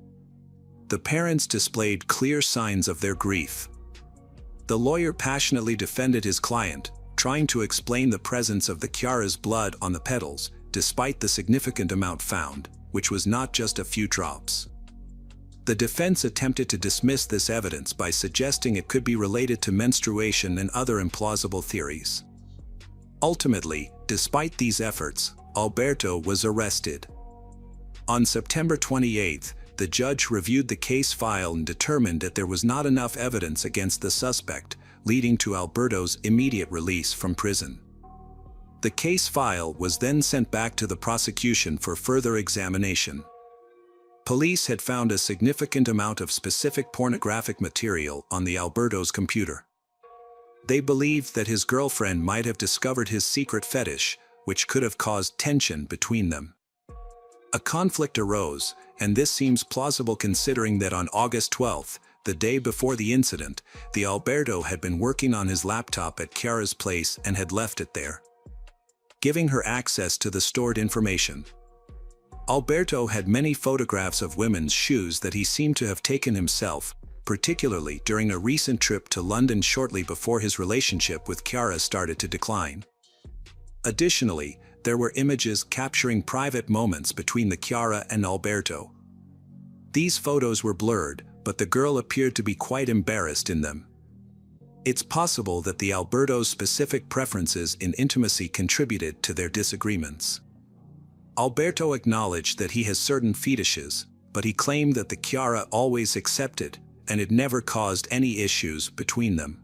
The parents displayed clear signs of their grief. The lawyer passionately defended his client, trying to explain the presence of the Chiara's blood on the pedals, despite the significant amount found, which was not just a few drops. The defense attempted to dismiss this evidence by suggesting it could be related to menstruation and other implausible theories. Ultimately, despite these efforts, Alberto was arrested. On September 28, the judge reviewed the case file and determined that there was not enough evidence against the suspect, leading to Alberto's immediate release from prison. The case file was then sent back to the prosecution for further examination. Police had found a significant amount of specific pornographic material on the Alberto's computer. They believed that his girlfriend might have discovered his secret fetish, which could have caused tension between them. A conflict arose, and this seems plausible considering that on August 12, the day before the incident, the Alberto had been working on his laptop at Chiara's place and had left it there, giving her access to the stored information. Alberto had many photographs of women's shoes that he seemed to have taken himself, particularly during a recent trip to London shortly before his relationship with Chiara started to decline. Additionally, there were images capturing private moments between the Chiara and Alberto. These photos were blurred, but the girl appeared to be quite embarrassed in them. It's possible that the Alberto's specific preferences in intimacy contributed to their disagreements. Alberto acknowledged that he has certain fetishes, but he claimed that the Chiara always accepted, and it never caused any issues between them.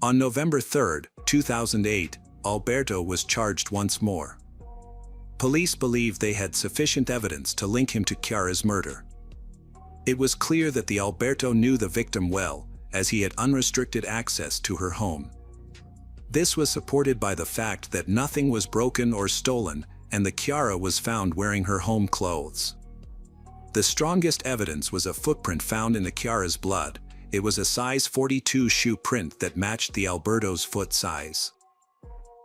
On November 3, 2008, Alberto was charged once more. Police believed they had sufficient evidence to link him to Chiara's murder. It was clear that the Alberto knew the victim well, as he had unrestricted access to her home. This was supported by the fact that nothing was broken or stolen, and the Chiara was found wearing her home clothes. The strongest evidence was a footprint found in the Chiara's blood. It was a size 42 shoe print that matched the Alberto's foot size.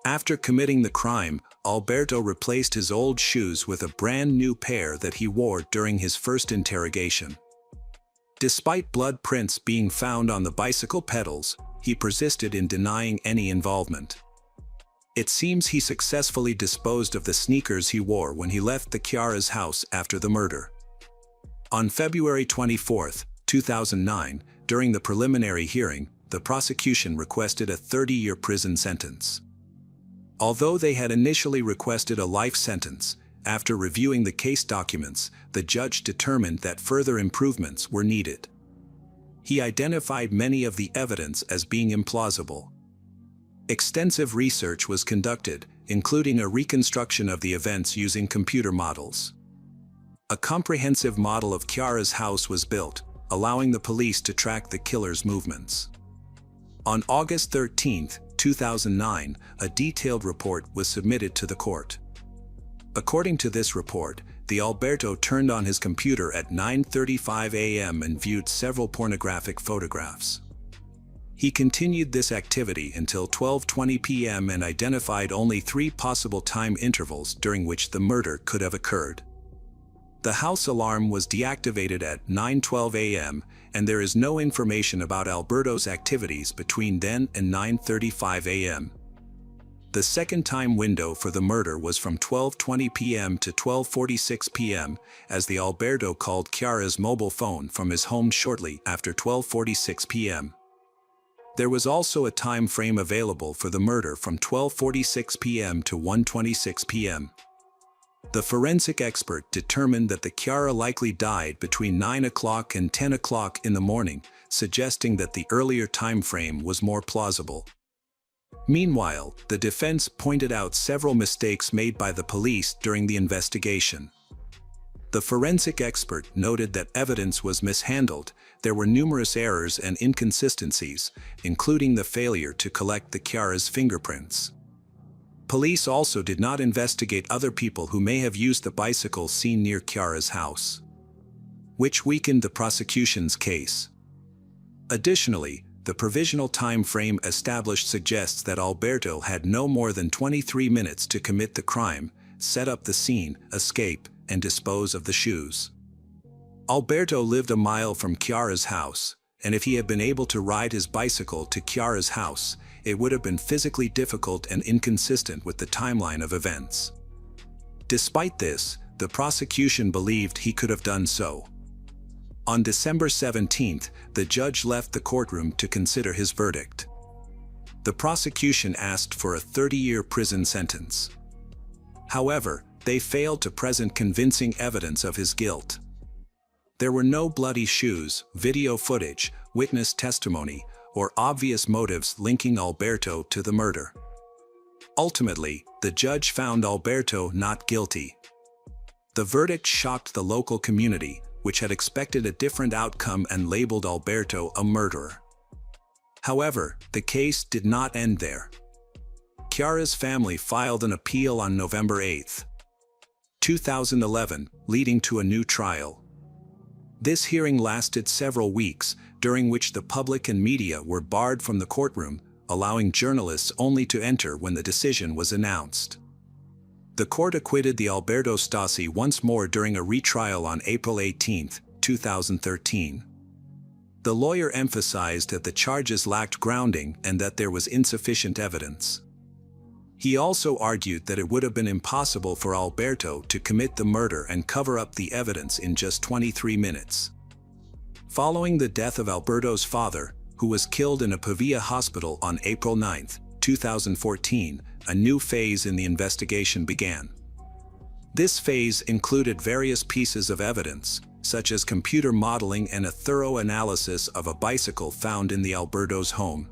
After committing the crime, Alberto replaced his old shoes with a brand new pair that he wore during his first interrogation. Despite blood prints being found on the bicycle pedals, he persisted in denying any involvement. It seems he successfully disposed of the sneakers he wore when he left the Chiara's house after the murder. On February 24, 2009, during the preliminary hearing, the prosecution requested a 30-year prison sentence. Although they had initially requested a life sentence, after reviewing the case documents, the judge determined that further improvements were needed. He identified many of the evidence as being implausible. Extensive research was conducted, including a reconstruction of the events using computer models. A comprehensive model of Chiara's house was built, allowing the police to track the killer's movements. On August 13, 2009, a detailed report was submitted to the court. According to this report, the Alberto turned on his computer at 9:35 a.m. and viewed several pornographic photographs. He continued this activity until 12:20 p.m. and identified only 3 possible time intervals during which the murder could have occurred. The house alarm was deactivated at 9:12 a.m., and there is no information about Alberto's activities between then and 9:35 a.m. The second time window for the murder was from 12:20 p.m. to 12:46 p.m., as the Alberto called Chiara's mobile phone from his home shortly after 12:46 p.m. There was also a time frame available for the murder from 12:46 p.m. to 1:26 p.m. The forensic expert determined that the Chiara likely died between 9 o'clock and 10 o'clock in the morning, suggesting that the earlier time frame was more plausible. Meanwhile, the defense pointed out several mistakes made by the police during the investigation. The forensic expert noted that evidence was mishandled. There were numerous errors and inconsistencies, including the failure to collect the Chiara's fingerprints. Police also did not investigate other people who may have used the bicycle seen near Chiara's house, which weakened the prosecution's case. Additionally, the provisional time frame established suggests that Alberto had no more than 23 minutes to commit the crime, set up the scene, escape, and dispose of the shoes. Alberto lived a mile from Chiara's house, and if he had been able to ride his bicycle to Chiara's house, it would have been physically difficult and inconsistent with the timeline of events. Despite this, the prosecution believed he could have done so. On December 17th, the judge left the courtroom to consider his verdict. The prosecution asked for a 30-year prison sentence. However, they failed to present convincing evidence of his guilt. There were no bloody shoes, video footage, witness testimony, or obvious motives linking Alberto to the murder. Ultimately, the judge found Alberto not guilty. The verdict shocked the local community, which had expected a different outcome and labeled Alberto a murderer. However, the case did not end there. Chiara's family filed an appeal on November 8, 2011, leading to a new trial. This hearing lasted several weeks, during which the public and media were barred from the courtroom, allowing journalists only to enter when the decision was announced. The court acquitted the Alberto Stasi once more during a retrial on April 18, 2013. The lawyer emphasized that the charges lacked grounding and that there was insufficient evidence. He also argued that it would have been impossible for Alberto to commit the murder and cover up the evidence in just 23 minutes. Following the death of Alberto's father, who was killed in a Pavia hospital on April 9, 2014, a new phase in the investigation began. This phase included various pieces of evidence, such as computer modeling and a thorough analysis of a bicycle found in the Alberto's home.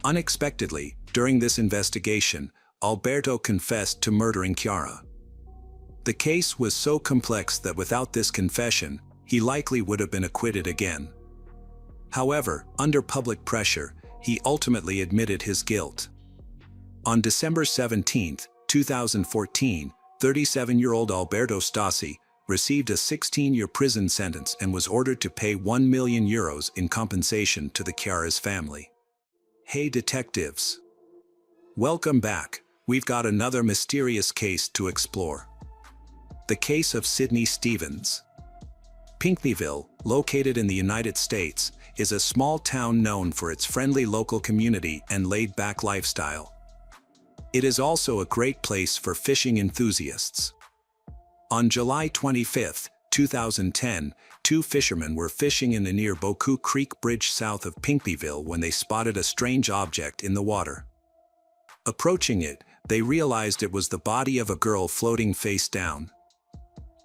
Unexpectedly, during this investigation, Alberto confessed to murdering Chiara. The case was so complex that without this confession, he likely would have been acquitted again. However, under public pressure, he ultimately admitted his guilt. On December 17, 2014, 37-year-old Alberto Stasi received a 16-year prison sentence and was ordered to pay €1 million in compensation to the Chiara's family. Hey detectives! Welcome back. We've got another mysterious case to explore. The case of Sydney Stevens. Pinckneyville, located in the United States, is a small town known for its friendly local community and laid-back lifestyle. It is also a great place for fishing enthusiasts. On July 25, 2010, two fishermen were fishing in the near Boku Creek Bridge south of Pinckneyville when they spotted a strange object in the water. Approaching it, they realized it was the body of a girl floating face down.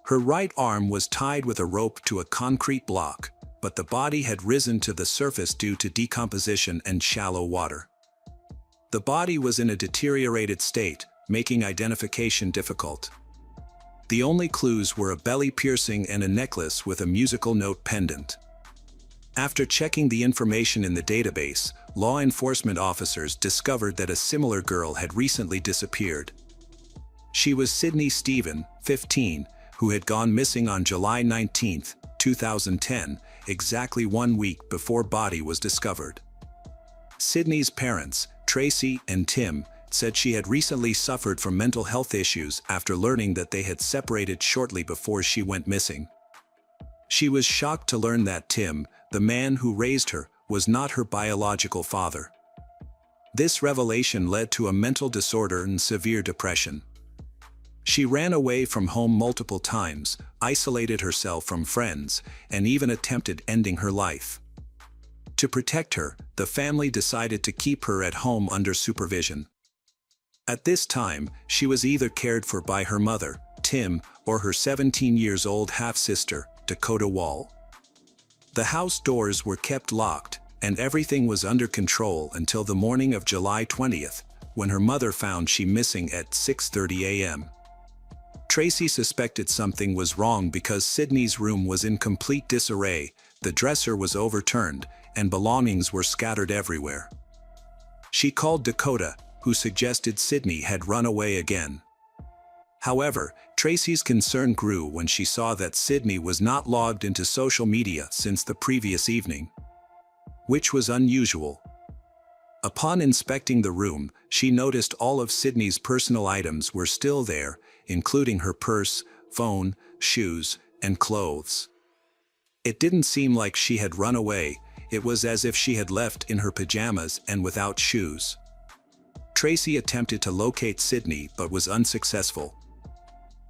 Her right arm was tied with a rope to a concrete block, but the body had risen to the surface due to decomposition and shallow water. The body was in a deteriorated state, making identification difficult. The only clues were a belly piercing and a necklace with a musical note pendant. After checking the information in the database, law enforcement officers discovered that a similar girl had recently disappeared. She was Sydney Stevens, 15, who had gone missing on July 19, 2010, exactly 1 week before body was discovered. Sydney's parents, Tracy and Tim, said she had recently suffered from mental health issues after learning that they had separated shortly before she went missing. She was shocked to learn that Tim, the man who raised her, was not her biological father. This revelation led to a mental disorder and severe depression. She ran away from home multiple times, isolated herself from friends, and even attempted ending her life. To protect her, the family decided to keep her at home under supervision. At this time, she was either cared for by her mother, Tim, or her 17-year-old half-sister, Dakota Wall. The house doors were kept locked, and everything was under control until the morning of July 20th, when her mother found she missing at 6:30 a.m. Tracy suspected something was wrong because Sydney's room was in complete disarray, the dresser was overturned, and belongings were scattered everywhere. She called Dakota, who suggested Sydney had run away again. However, Tracy's concern grew when she saw that Sydney was not logged into social media since the previous evening, which was unusual. Upon inspecting the room, she noticed all of Sydney's personal items were still there, including her purse, phone, shoes, and clothes. It didn't seem like she had run away, it was as if she had left in her pajamas and without shoes. Tracy attempted to locate Sydney but was unsuccessful.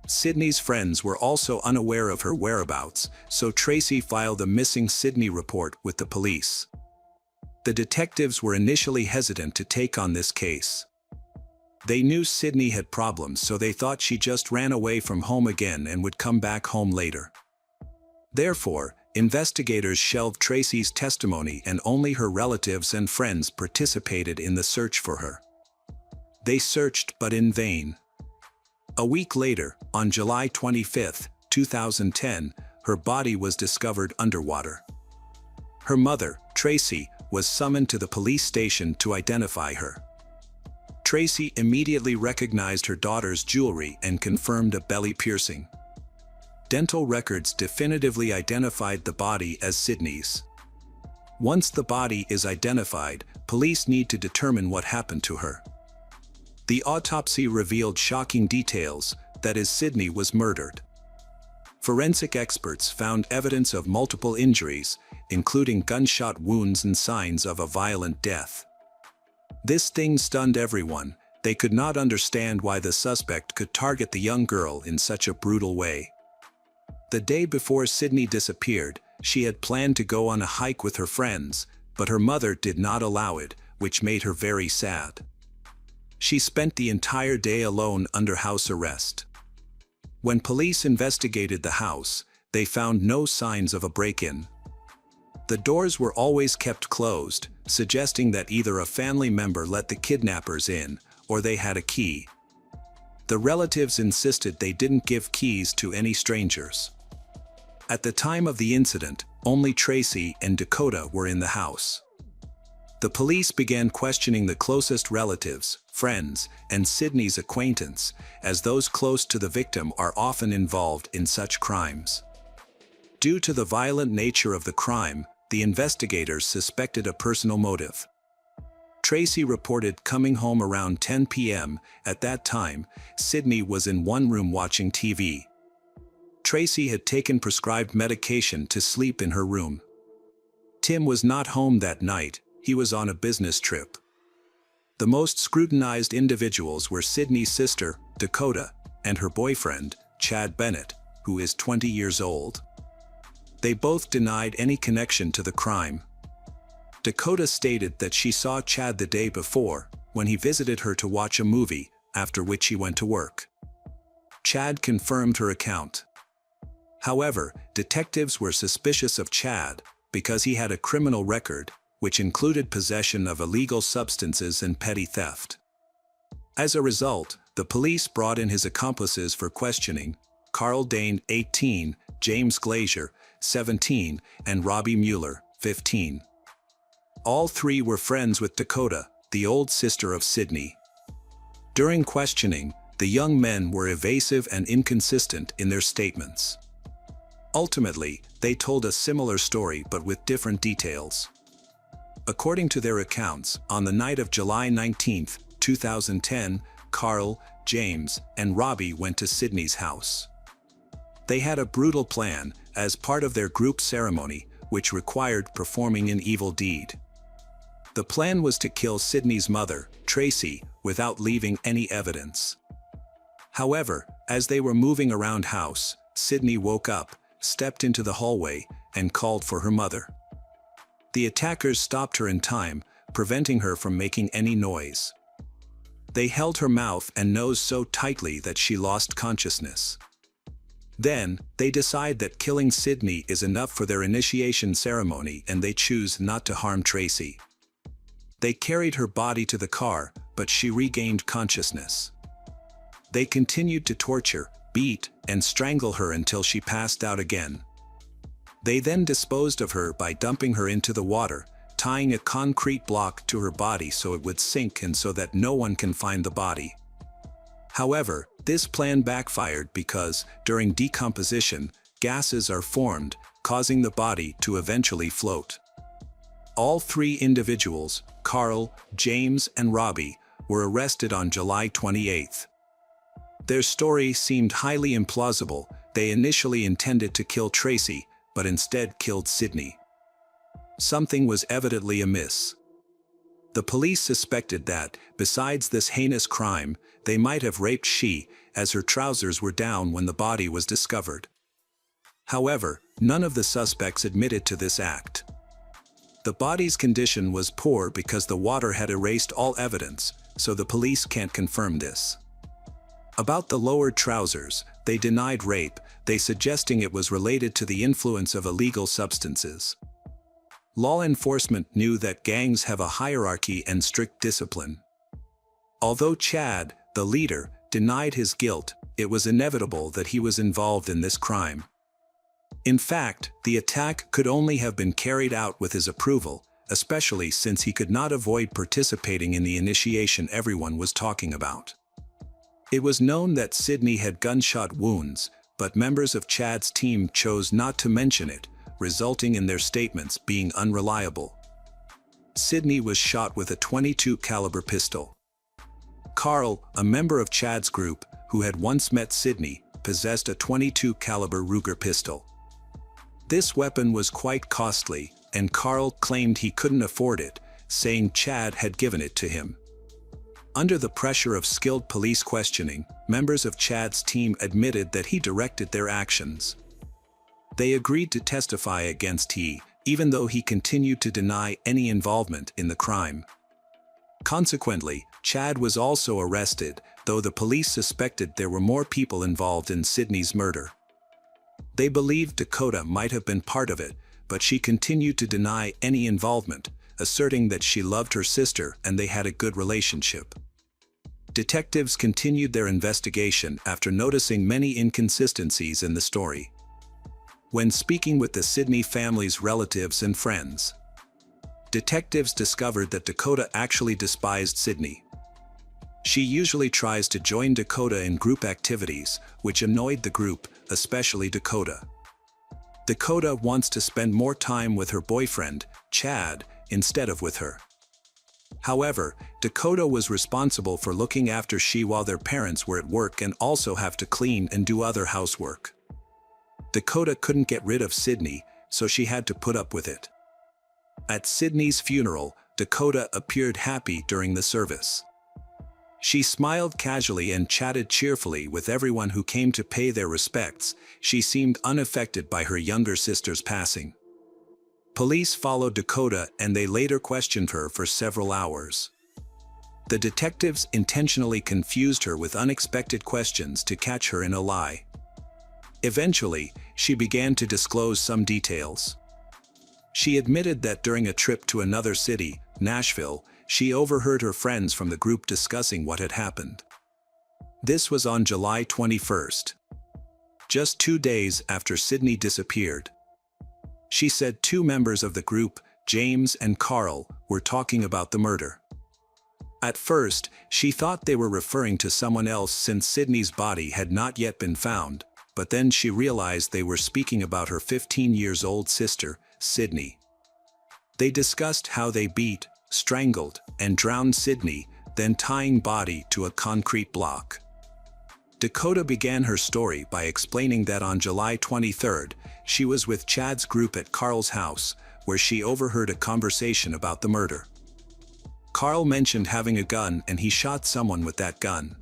Sydney's friends were also unaware of her whereabouts, so Tracy filed a missing Sydney report with the police. The detectives were initially hesitant to take on this case. They knew Sydney had problems, so they thought she just ran away from home again and would come back home later. Therefore, investigators shelved Tracy's testimony and only her relatives and friends participated in the search for her. They searched but in vain. A week later, on July 25, 2010, her body was discovered underwater. Her mother, Tracy, was summoned to the police station to identify her. Tracy immediately recognized her daughter's jewelry and confirmed a belly piercing. Dental records definitively identified the body as Sydney's. Once the body is identified, police need to determine what happened to her. The autopsy revealed shocking details, that is, Sydney was murdered. Forensic experts found evidence of multiple injuries, including gunshot wounds and signs of a violent death. This thing stunned everyone. They could not understand why the suspect could target the young girl in such a brutal way. The day before Sydney disappeared, she had planned to go on a hike with her friends, but her mother did not allow it, which made her very sad. She spent the entire day alone under house arrest. When police investigated the house, they found no signs of a break-in. The doors were always kept closed, suggesting that either a family member let the kidnappers in, or they had a key. The relatives insisted they didn't give keys to any strangers. At the time of the incident, only Tracy and Dakota were in the house. The police began questioning the closest relatives, friends, and Sydney's acquaintance, as those close to the victim are often involved in such crimes. Due to the violent nature of the crime, the investigators suspected a personal motive. Tracy reported coming home around 10 p.m. At that time, Sydney was in one room watching TV. Tracy had taken prescribed medication to sleep in her room. Tim was not home that night, he was on a business trip. The most scrutinized individuals were Sydney's sister, Dakota, and her boyfriend, Chad Bennett, who is 20 years old. They both denied any connection to the crime. Dakota stated that she saw Chad the day before, when he visited her to watch a movie, after which he went to work. Chad confirmed her account. However, detectives were suspicious of Chad because he had a criminal record, which included possession of illegal substances and petty theft. As a result, the police brought in his accomplices for questioning: Carl Dane, 18, James Glazier, 17, and Robbie Mueller, 15. All three were friends with Dakota, the old sister of Sydney. During questioning, the young men were evasive and inconsistent in their statements. Ultimately, they told a similar story but with different details. According to their accounts, on the night of July 19, 2010, Carl, James, and Robbie went to Sydney's house. They had a brutal plan as part of their group ceremony, which required performing an evil deed. The plan was to kill Sydney's mother, Tracy, without leaving any evidence. However, as they were moving around house, Sydney woke up, stepped into the hallway, and called for her mother. The attackers stopped her in time, preventing her from making any noise. They held her mouth and nose so tightly that she lost consciousness. Then, they decide that killing Sydney is enough for their initiation ceremony and they choose not to harm Tracy. They carried her body to the car, but she regained consciousness. They continued to torture, beat, and strangle her until she passed out again. They then disposed of her by dumping her into the water, tying a concrete block to her body so it would sink and so that no one can find the body. However, this plan backfired because, during decomposition, gases are formed, causing the body to eventually float. All three individuals, Carl, James, and Robbie, were arrested on July 28. Their story seemed highly implausible. They initially intended to kill Tracy, but instead killed Sydney. Something was evidently amiss. The police suspected that, besides this heinous crime, they might have raped she, as her trousers were down when the body was discovered. However, none of the suspects admitted to this act. The body's condition was poor because the water had erased all evidence, so the police can't confirm this. About the lowered trousers, they denied rape, they suggesting it was related to the influence of illegal substances. Law enforcement knew that gangs have a hierarchy and strict discipline. Although Chad, the leader, denied his guilt. It was inevitable that he was involved in this crime. In fact, the attack could only have been carried out with his approval, especially since he could not avoid participating in the initiation everyone was talking about. It was known that Sydney had gunshot wounds, but members of Chad's team chose not to mention it, resulting in their statements being unreliable. Sydney was shot with a .22 caliber pistol. Carl, a member of Chad's group, who had once met Sydney, possessed a .22 caliber Ruger pistol. This weapon was quite costly, and Carl claimed he couldn't afford it, saying Chad had given it to him. Under the pressure of skilled police questioning, members of Chad's team admitted that he directed their actions. They agreed to testify against he, even though he continued to deny any involvement in the crime. Consequently, Chad was also arrested, though the police suspected there were more people involved in Sydney's murder. They believed Dakota might have been part of it, but she continued to deny any involvement, asserting that she loved her sister and they had a good relationship. Detectives continued their investigation after noticing many inconsistencies in the story. When speaking with the Sydney family's relatives and friends, detectives discovered that Dakota actually despised Sydney. She usually tries to join Dakota in group activities, which annoyed the group, especially Dakota. Dakota wants to spend more time with her boyfriend, Chad, instead of with her. However, Dakota was responsible for looking after she while their parents were at work and also have to clean and do other housework. Dakota couldn't get rid of Sydney, so she had to put up with it. At Sydney's funeral, Dakota appeared happy during the service. She smiled casually and chatted cheerfully with everyone who came to pay their respects. She seemed unaffected by her younger sister's passing. Police followed Dakota and they later questioned her for several hours. The detectives intentionally confused her with unexpected questions to catch her in a lie. Eventually, she began to disclose some details. She admitted that during a trip to another city, Nashville, she overheard her friends from the group discussing what had happened. This was on July 21st. Just 2 days after Sydney disappeared. She said 2 members of the group, James and Carl, were talking about the murder. At first, she thought they were referring to someone else since Sydney's body had not yet been found, but then she realized they were speaking about her 15-year-old sister, Sydney. They discussed how they beat, strangled, and drowned Sydney, then tying body to a concrete block. Dakota began her story by explaining that on July 23rd, she was with Chad's group at Carl's house, where she overheard a conversation about the murder. Carl mentioned having a gun and he shot someone with that gun.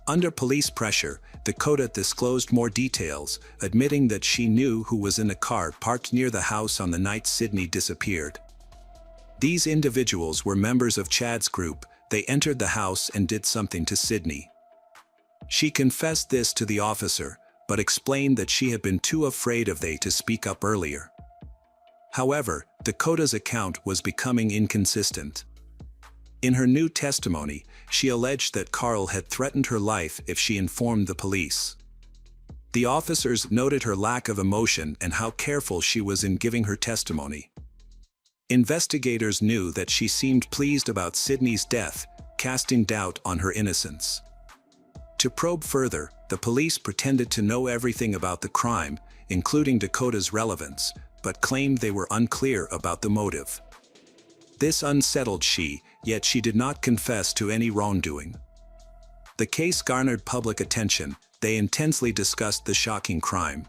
Under police pressure, Dakota disclosed more details, admitting that she knew who was in a car parked near the house on the night Sydney disappeared. These individuals were members of Chad's group. They entered the house and did something to Sydney. She confessed this to the officer, but explained that she had been too afraid of they to speak up earlier. However, Dakota's account was becoming inconsistent. In her new testimony, she alleged that Carl had threatened her life if she informed the police. The officers noted her lack of emotion and how careful she was in giving her testimony. Investigators knew that she seemed pleased about Sydney's death, casting doubt on her innocence. To probe further, the police pretended to know everything about the crime, including Dakota's relevance, but claimed they were unclear about the motive. This unsettled she, yet she did not confess to any wrongdoing. The case garnered public attention. They intensely discussed the shocking crime.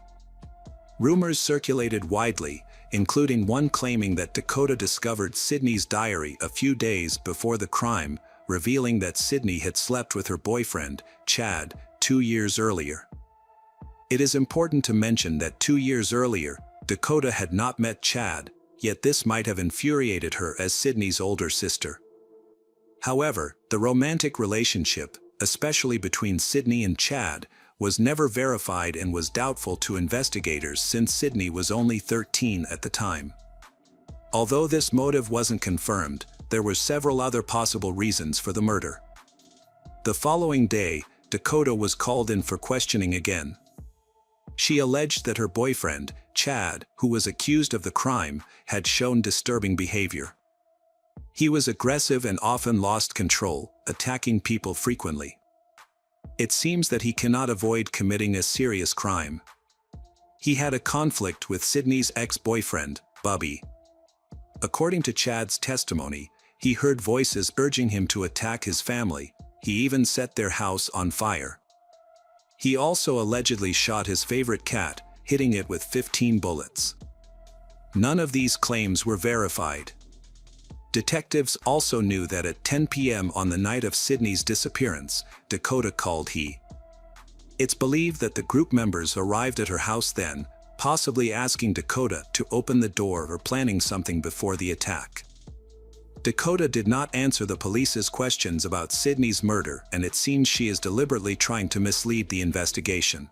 Rumors circulated widely, including one claiming that Dakota discovered Sydney's diary a few days before the crime, revealing that Sydney had slept with her boyfriend, Chad, 2 years earlier. It is important to mention that 2 years earlier, Dakota had not met Chad, yet this might have infuriated her as Sydney's older sister. However, the romantic relationship, especially between Sydney and Chad, was never verified and was doubtful to investigators since Sydney was only 13 at the time. Although this motive wasn't confirmed, there were several other possible reasons for the murder. The following day, Dakota was called in for questioning again. She alleged that her boyfriend, Chad, who was accused of the crime, had shown disturbing behavior. He was aggressive and often lost control, attacking people frequently. It seems that he cannot avoid committing a serious crime. He had a conflict with Sydney's ex-boyfriend, Bubby. According to Chad's testimony, he heard voices urging him to attack his family. He even set their house on fire. He also allegedly shot his favorite cat, hitting it with 15 bullets. None of these claims were verified. Detectives also knew that at 10 p.m. on the night of Sydney's disappearance, Dakota called he. It's believed that the group members arrived at her house then, possibly asking Dakota to open the door or planning something before the attack. Dakota did not answer the police's questions about Sydney's murder, and it seems she is deliberately trying to mislead the investigation.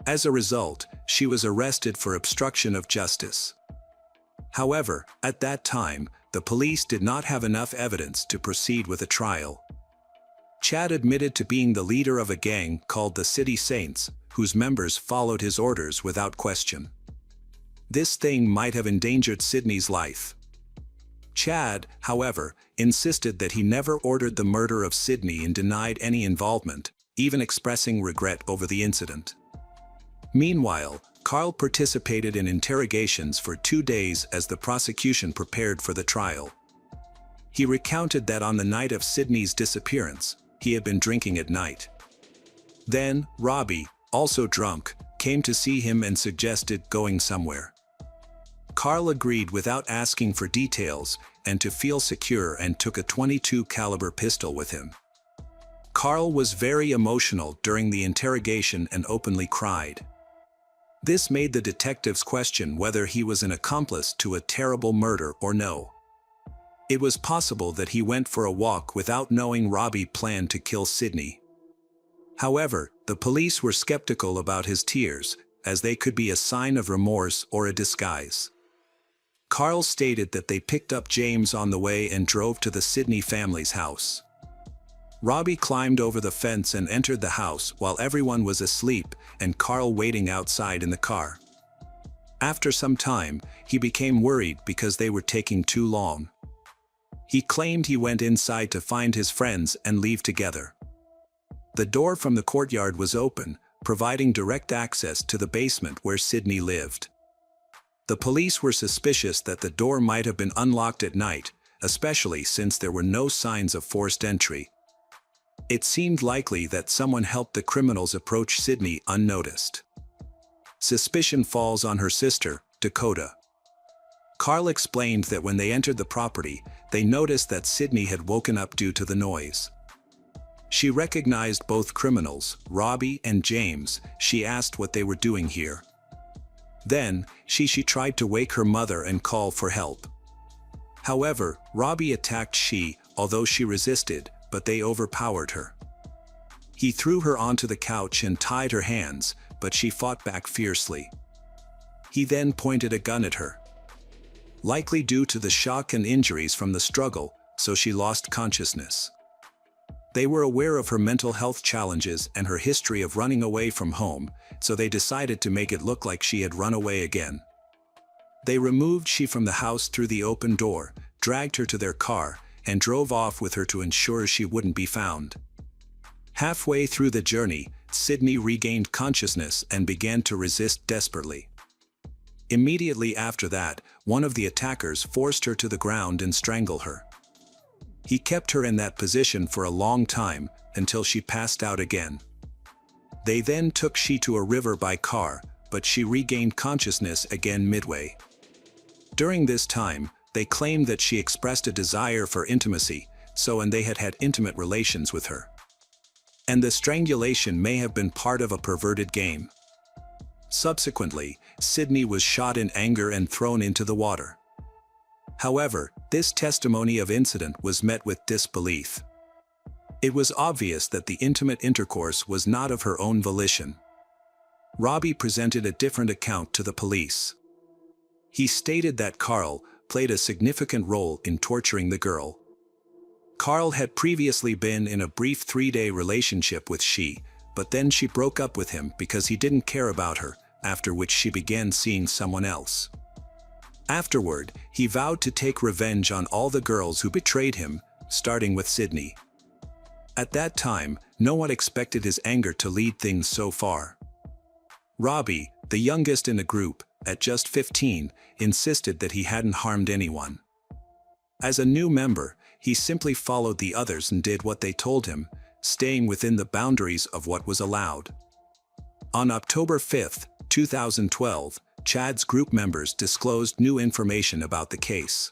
As a result, she was arrested for obstruction of justice. However, at that time, the police did not have enough evidence to proceed with a trial. Chad admitted to being the leader of a gang called the City Saints, whose members followed his orders without question. This thing might have endangered Sydney's life. Chad, however, insisted that he never ordered the murder of Sydney and denied any involvement, even expressing regret over the incident. Meanwhile, Carl participated in interrogations for 2 days as the prosecution prepared for the trial. He recounted that on the night of Sydney's disappearance, he had been drinking at night. Then, Robbie, also drunk, came to see him and suggested going somewhere. Carl agreed without asking for details and to feel secure and took a .22 caliber pistol with him. Carl was very emotional during the interrogation and openly cried. This made the detectives question whether he was an accomplice to a terrible murder or no. It was possible that he went for a walk without knowing Robbie planned to kill Sydney. However, the police were skeptical about his tears, as they could be a sign of remorse or a disguise. Carl stated that they picked up James on the way and drove to the Sydney family's house. Robbie climbed over the fence and entered the house while everyone was asleep and Carl waiting outside in the car. After some time, he became worried because they were taking too long. He claimed he went inside to find his friends and leave together. The door from the courtyard was open, providing direct access to the basement where Sydney lived. The police were suspicious that the door might have been unlocked at night, especially since there were no signs of forced entry. It seemed likely that someone helped the criminals approach Sydney unnoticed. Suspicion falls on her sister, Dakota. Carl explained that when they entered the property, they noticed that Sydney had woken up due to the noise. She recognized both criminals, Robbie and James. She asked what they were doing here. Then, she tried to wake her mother and call for help. However, Robbie attacked although she resisted, but they overpowered her. He threw her onto the couch and tied her hands, but she fought back fiercely. He then pointed a gun at her. Likely due to the shock and injuries from the struggle, so she lost consciousness. They were aware of her mental health challenges and her history of running away from home, so they decided to make it look like she had run away again. They removed she from the house through the open door, dragged her to their car, and drove off with her to ensure she wouldn't be found. Halfway through the journey, Sydney regained consciousness and began to resist desperately. Immediately after that, one of the attackers forced her to the ground and strangled her. He kept her in that position for a long time, until she passed out again. They then took she to a river by car, but she regained consciousness again midway. During this time, they claimed that she expressed a desire for intimacy, and they had had intimate relations with her. And the strangulation may have been part of a perverted game. Subsequently, Sydney was shot in anger and thrown into the water. However, this testimony of incident was met with disbelief. It was obvious that the intimate intercourse was not of her own volition. Robbie presented a different account to the police. He stated that Carl played a significant role in torturing the girl. Carl had previously been in a brief 3-day relationship with she, but then she broke up with him because he didn't care about her, after which she began seeing someone else. Afterward, he vowed to take revenge on all the girls who betrayed him, starting with Sydney. At that time, no one expected his anger to lead things so far. Robbie, the youngest in the group, at just 15, insisted that he hadn't harmed anyone. As a new member, he simply followed the others and did what they told him, staying within the boundaries of what was allowed. On October 5, 2012, Chad's group members disclosed new information about the case.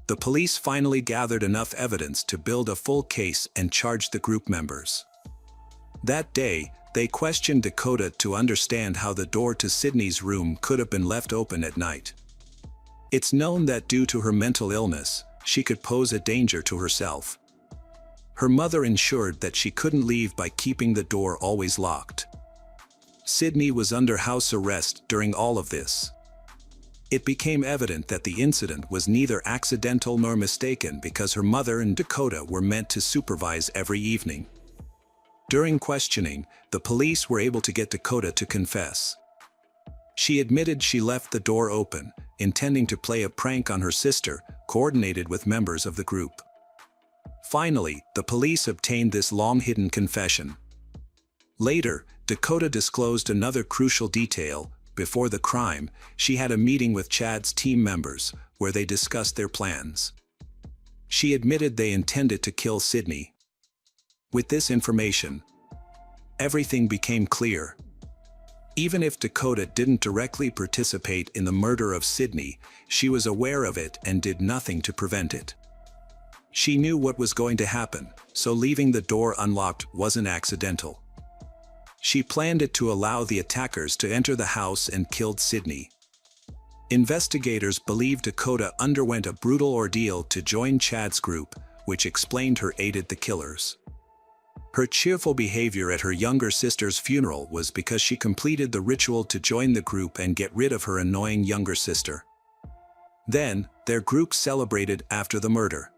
The police finally gathered enough evidence to build a full case and charge the group members. That day, they questioned Dakota to understand how the door to Sydney's room could have been left open at night. It's known that due to her mental illness, she could pose a danger to herself. Her mother ensured that she couldn't leave by keeping the door always locked. Sydney was under house arrest during all of this. It became evident that the incident was neither accidental nor mistaken because her mother and Dakota were meant to supervise every evening. During questioning, the police were able to get Dakota to confess. She admitted she left the door open, intending to play a prank on her sister, coordinated with members of the group. Finally, the police obtained this long-hidden confession. Later, Dakota disclosed another crucial detail. Before the crime, she had a meeting with Chad's team members, where they discussed their plans. She admitted they intended to kill Sydney. With this information, everything became clear. Even if Dakota didn't directly participate in the murder of Sydney, she was aware of it and did nothing to prevent it. She knew what was going to happen, so leaving the door unlocked wasn't accidental. She planned it to allow the attackers to enter the house and killed Sydney. Investigators believe Dakota underwent a brutal ordeal to join Chad's group, which explained her aided the killers. Her cheerful behavior at her younger sister's funeral was because she completed the ritual to join the group and get rid of her annoying younger sister. Then, their group celebrated after the murder.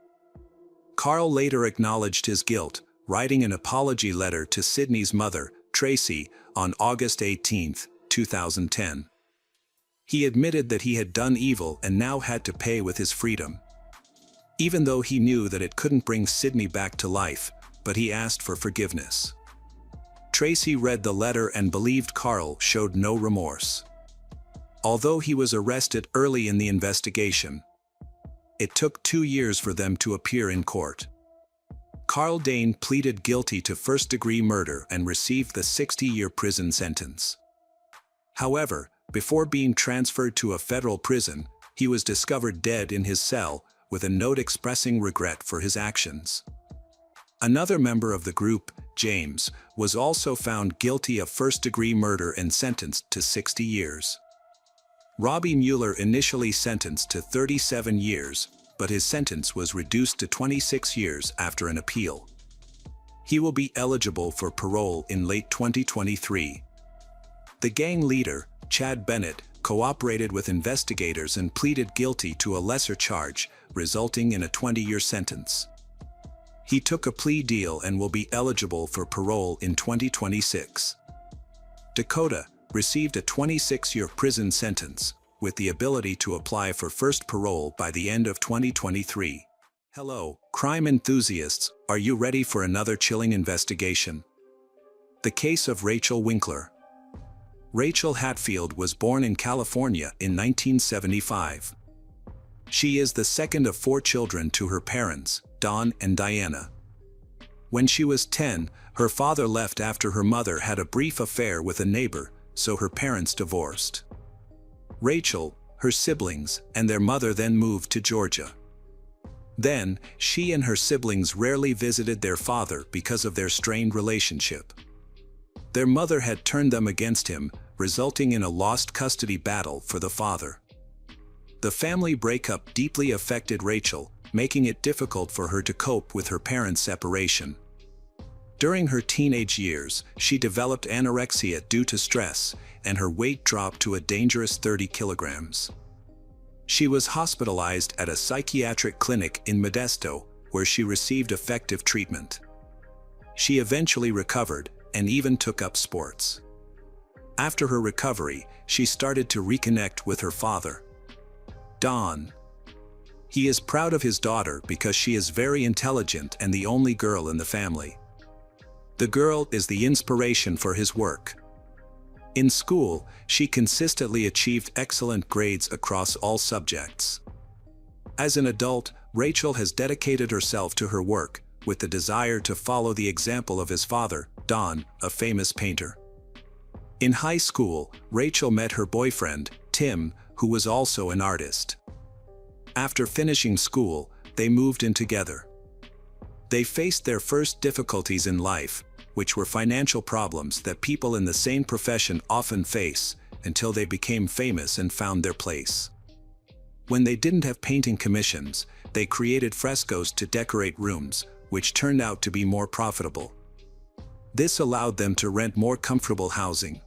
Carl later acknowledged his guilt, writing an apology letter to Sydney's mother, Tracy, on August 18, 2010. He admitted that he had done evil and now had to pay with his freedom. Even though he knew that it couldn't bring Sydney back to life, but he asked for forgiveness. Tracy read the letter and believed Carl showed no remorse. Although he was arrested early in the investigation, it took 2 years for them to appear in court. Carl Dane pleaded guilty to first-degree murder and received the 60-year prison sentence. However, before being transferred to a federal prison, he was discovered dead in his cell, with a note expressing regret for his actions. Another member of the group, James, was also found guilty of first-degree murder and sentenced to 60 years. Robbie Mueller initially sentenced to 37 years, but his sentence was reduced to 26 years after an appeal. He will be eligible for parole in late 2023. The gang leader, Chad Bennett, cooperated with investigators and pleaded guilty to a lesser charge, resulting in a 20-year sentence. He took a plea deal and will be eligible for parole in 2026. Dakota received a 26-year prison sentence, with the ability to apply for first parole by the end of 2023. Hello, crime enthusiasts, are you ready for another chilling investigation? The case of Rachel Winkler. Rachel Hatfield was born in California in 1975. She is the second of 4 children to her parents, Don and Diana. When she was 10, her father left after her mother had a brief affair with a neighbor, so her parents divorced. Rachel, her siblings, and their mother then moved to Georgia. Then, she and her siblings rarely visited their father because of their strained relationship. Their mother had turned them against him, resulting in a lost custody battle for the father. The family breakup deeply affected Rachel, making it difficult for her to cope with her parents' separation. During her teenage years, she developed anorexia due to stress, and her weight dropped to a dangerous 30 kilograms. She was hospitalized at a psychiatric clinic in Modesto, where she received effective treatment. She eventually recovered and even took up sports. After her recovery, she started to reconnect with her father, Don. He is proud of his daughter because she is very intelligent and the only girl in the family. The girl is the inspiration for his work. In school, she consistently achieved excellent grades across all subjects. As an adult, Rachel has dedicated herself to her work, with the desire to follow the example of his father, Don, a famous painter. In high school, Rachel met her boyfriend, Tim, who was also an artist. After finishing school, they moved in together. They faced their first difficulties in life, which were financial problems that people in the same profession often face, until they became famous and found their place. When they didn't have painting commissions, they created frescoes to decorate rooms, which turned out to be more profitable. This allowed them to rent more comfortable housing.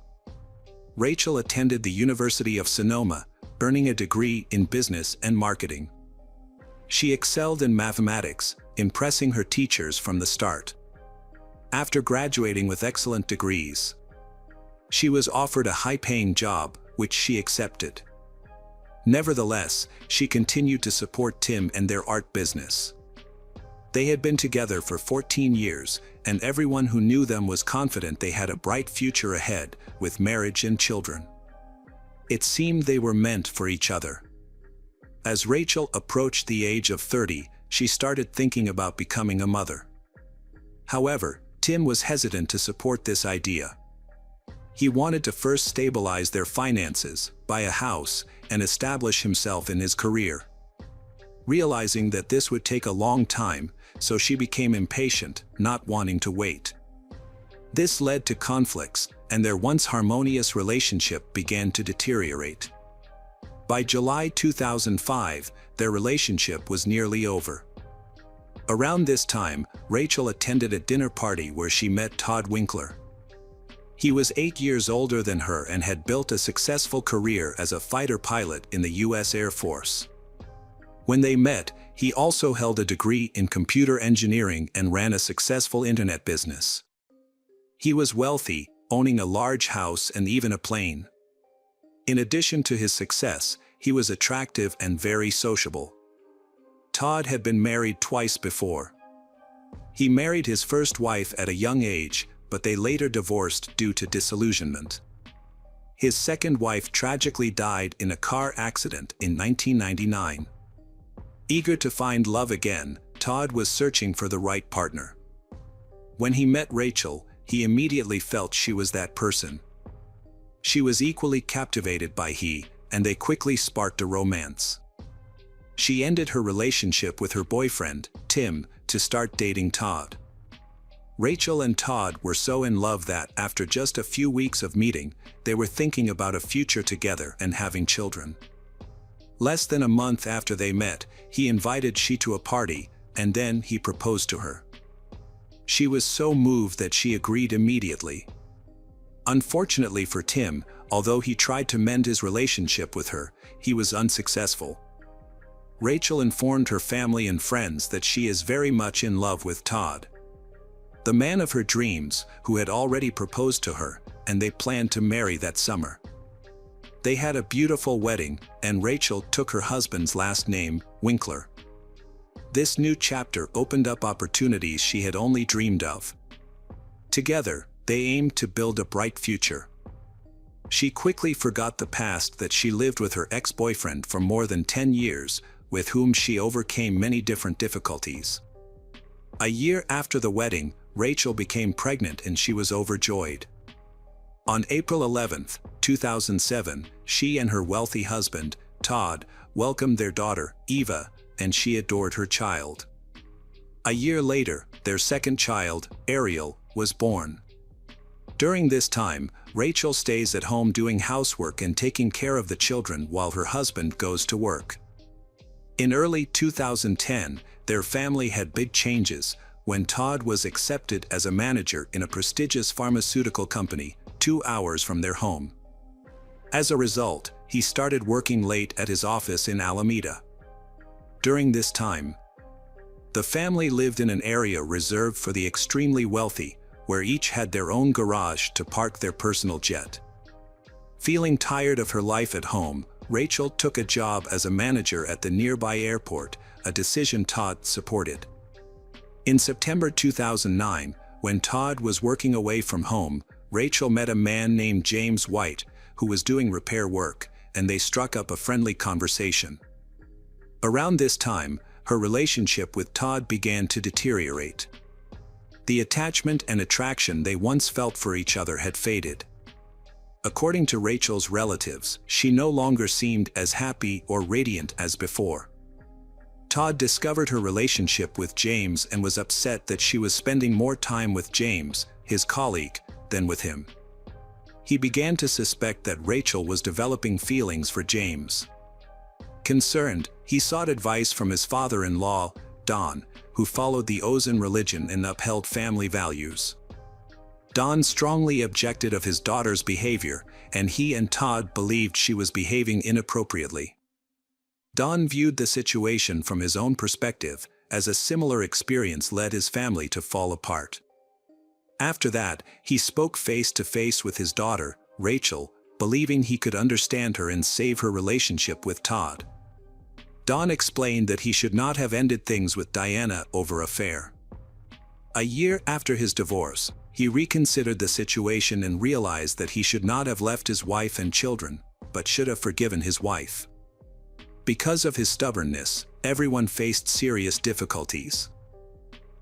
Rachel attended the University of Sonoma, earning a degree in business and marketing. She excelled in mathematics, impressing her teachers from the start. After graduating with excellent degrees, she was offered a high-paying job, which she accepted. Nevertheless, she continued to support Tim and their art business. They had been together for 14 years, and everyone who knew them was confident they had a bright future ahead, with marriage and children. It seemed they were meant for each other. As Rachel approached the age of 30, she started thinking about becoming a mother. However, Tim was hesitant to support this idea. He wanted to first stabilize their finances, buy a house, and establish himself in his career. Realizing that this would take a long time, so she became impatient, not wanting to wait. This led to conflicts, and their once harmonious relationship began to deteriorate. By July 2005, their relationship was nearly over. Around this time, Rachel attended a dinner party where she met Todd Winkler. He was 8 years older than her and had built a successful career as a fighter pilot in the U.S. Air Force. When they met, he also held a degree in computer engineering and ran a successful internet business. He was wealthy, owning a large house and even a plane. In addition to his success, he was attractive and very sociable. Todd had been married twice before. He married his first wife at a young age, but they later divorced due to disillusionment. His second wife tragically died in a car accident in 1999. Eager to find love again, Todd was searching for the right partner. When he met Rachel, he immediately felt she was that person. She was equally captivated by he, and they quickly sparked a romance. She ended her relationship with her boyfriend, Tim, to start dating Todd. Rachel and Todd were so in love that after just a few weeks of meeting, they were thinking about a future together and having children. Less than a month after they met, he invited she to a party, and then he proposed to her. She was so moved that she agreed immediately. Unfortunately for Tim, although he tried to mend his relationship with her, he was unsuccessful. Rachel informed her family and friends that she is very much in love with Todd, the man of her dreams, who had already proposed to her, and they planned to marry that summer. They had a beautiful wedding, and Rachel took her husband's last name, Winkler. This new chapter opened up opportunities she had only dreamed of. Together, they aimed to build a bright future. She quickly forgot the past that she lived with her ex-boyfriend for more than 10 years, with whom she overcame many different difficulties. A year after the wedding, Rachel became pregnant and she was overjoyed. On April 11, 2007, she and her wealthy husband, Todd, welcomed their daughter, Eva, and she adored her child. A year later, their second child, Ariel, was born. During this time, Rachel stays at home doing housework and taking care of the children while her husband goes to work. In early 2010, their family had big changes when Todd was accepted as a manager in a prestigious pharmaceutical company, 2 hours from their home. As a result, he started working late at his office in Alameda. During this time, The family lived in an area reserved for the extremely wealthy, where each had their own garage to park their personal jet. Feeling tired of her life at home, Rachel took a job as a manager at the nearby airport, a decision Todd supported. In September 2009, when Todd was working away from home, Rachel met a man named James White, who was doing repair work, and they struck up a friendly conversation. Around this time, her relationship with Todd began to deteriorate. The attachment and attraction they once felt for each other had faded. According to Rachel's relatives, she no longer seemed as happy or radiant as before. Todd discovered her relationship with James and was upset that she was spending more time with James, his colleague, than with him. He began to suspect that Rachel was developing feelings for James. Concerned, he sought advice from his father-in-law, Don, who followed the Ozan religion and upheld family values. Don strongly objected of his daughter's behavior, and he and Todd believed she was behaving inappropriately. Don viewed the situation from his own perspective, as a similar experience led his family to fall apart. After that, he spoke face-to-face with his daughter, Rachel, believing he could understand her and save her relationship with Todd. Don explained that he should not have ended things with Diana over an affair. A year after his divorce, he reconsidered the situation and realized that he should not have left his wife and children, but should have forgiven his wife. Because of his stubbornness, everyone faced serious difficulties.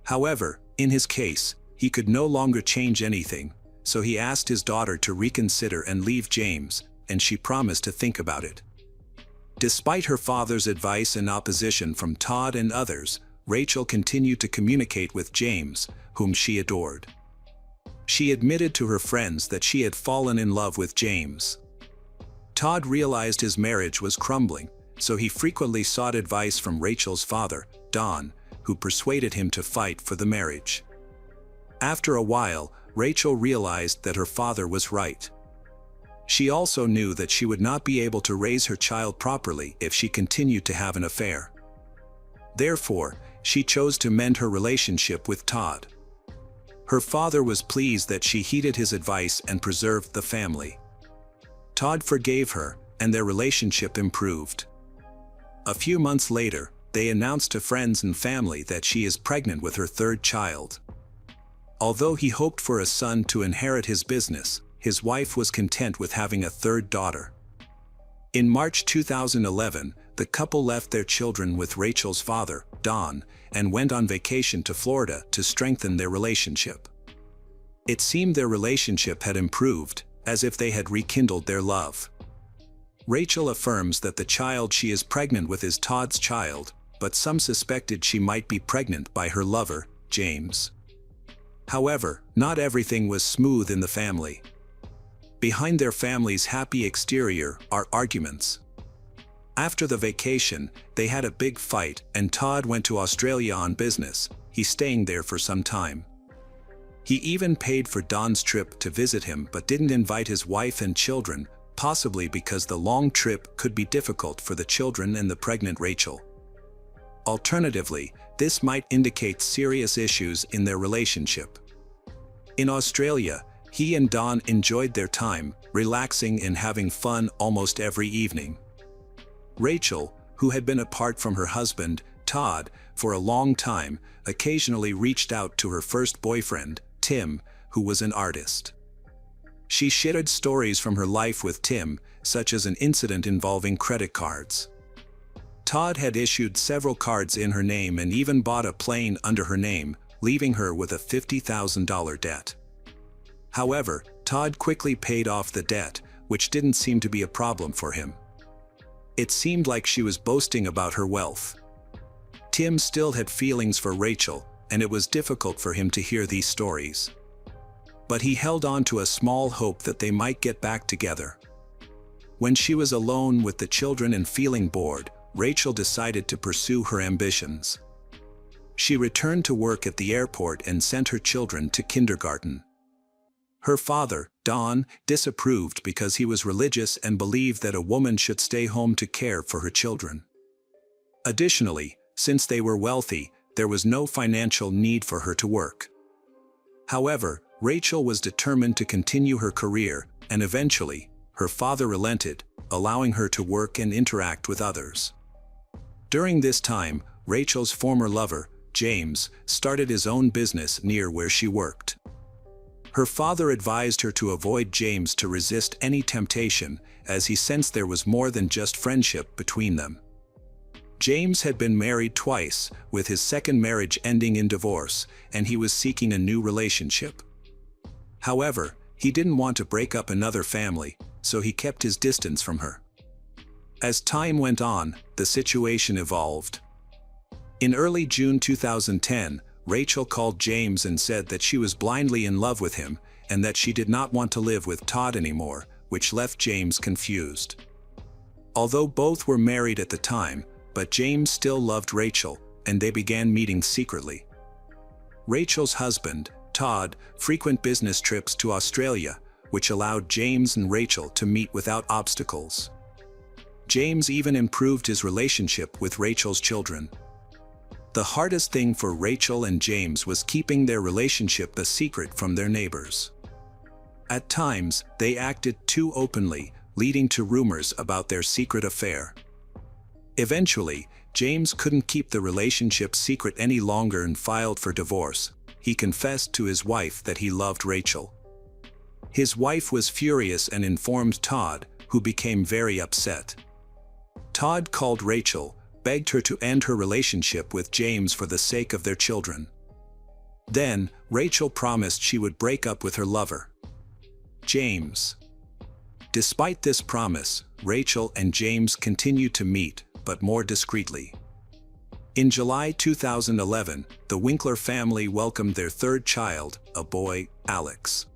However, in his case, he could no longer change anything, so he asked his daughter to reconsider and leave James, and she promised to think about it. Despite her father's advice and opposition from Todd and others, Rachel continued to communicate with James, whom she adored. She admitted to her friends that she had fallen in love with James. Todd realized his marriage was crumbling, so he frequently sought advice from Rachel's father, Don, who persuaded him to fight for the marriage. After a while, Rachel realized that her father was right. She also knew that she would not be able to raise her child properly if she continued to have an affair. Therefore, she chose to mend her relationship with Todd. Her father was pleased that she heeded his advice and preserved the family. Todd forgave her, and their relationship improved. A few months later, they announced to friends and family that she is pregnant with her third child. Although he hoped for a son to inherit his business, his wife was content with having a third daughter. In March 2011, the couple left their children with Rachel's father, Don, and went on vacation to Florida to strengthen their relationship. It seemed their relationship had improved, as if they had rekindled their love. Rachel affirms that the child she is pregnant with is Todd's child, but some suspected she might be pregnant by her lover, James. However, not everything was smooth in the family. Behind their family's happy exterior are arguments. After the vacation, they had a big fight, and Todd went to Australia on business, he staying there for some time. He even paid for Don's trip to visit him but didn't invite his wife and children, possibly because the long trip could be difficult for the children and the pregnant Rachel. Alternatively, this might indicate serious issues in their relationship. In Australia, he and Don enjoyed their time, relaxing and having fun almost every evening. Rachel, who had been apart from her husband, Todd, for a long time, occasionally reached out to her first boyfriend, Tim, who was an artist. She shared stories from her life with Tim, such as an incident involving credit cards. Todd had issued several cards in her name and even bought a plane under her name, leaving her with a $50,000 debt. However, Todd quickly paid off the debt, which didn't seem to be a problem for him. It seemed like she was boasting about her wealth. Tim still had feelings for Rachel, and it was difficult for him to hear these stories. But he held on to a small hope that they might get back together. When she was alone with the children and feeling bored, Rachel decided to pursue her ambitions. She returned to work at the airport and sent her children to kindergarten. Her father, Don, disapproved because he was religious and believed that a woman should stay home to care for her children. Additionally, since they were wealthy, there was no financial need for her to work. However, Rachel was determined to continue her career, and eventually, her father relented, allowing her to work and interact with others. During this time, Rachel's former lover, James, started his own business near where she worked. Her father advised her to avoid James to resist any temptation, as he sensed there was more than just friendship between them. James had been married twice, with his second marriage ending in divorce, and he was seeking a new relationship. However, he didn't want to break up another family, so he kept his distance from her. As time went on, the situation evolved. In early June 2010, Rachel called James and said that she was blindly in love with him and that she did not want to live with Todd anymore, which left James confused. Although both were married at the time, but James still loved Rachel, and they began meeting secretly. Rachel's husband, Todd, frequent business trips to Australia, which allowed James and Rachel to meet without obstacles. James even improved his relationship with Rachel's children. The hardest thing for Rachel and James was keeping their relationship a secret from their neighbors. At times, they acted too openly, leading to rumors about their secret affair. Eventually, James couldn't keep the relationship secret any longer and filed for divorce. He confessed to his wife that he loved Rachel. His wife was furious and informed Todd, who became very upset. Todd called Rachel, begged her to end her relationship with James for the sake of their children. Then, Rachel promised she would break up with her lover, James. Despite this promise, Rachel and James continued to meet, but more discreetly. In July 2011, the Winkler family welcomed their third child, a boy, Alex.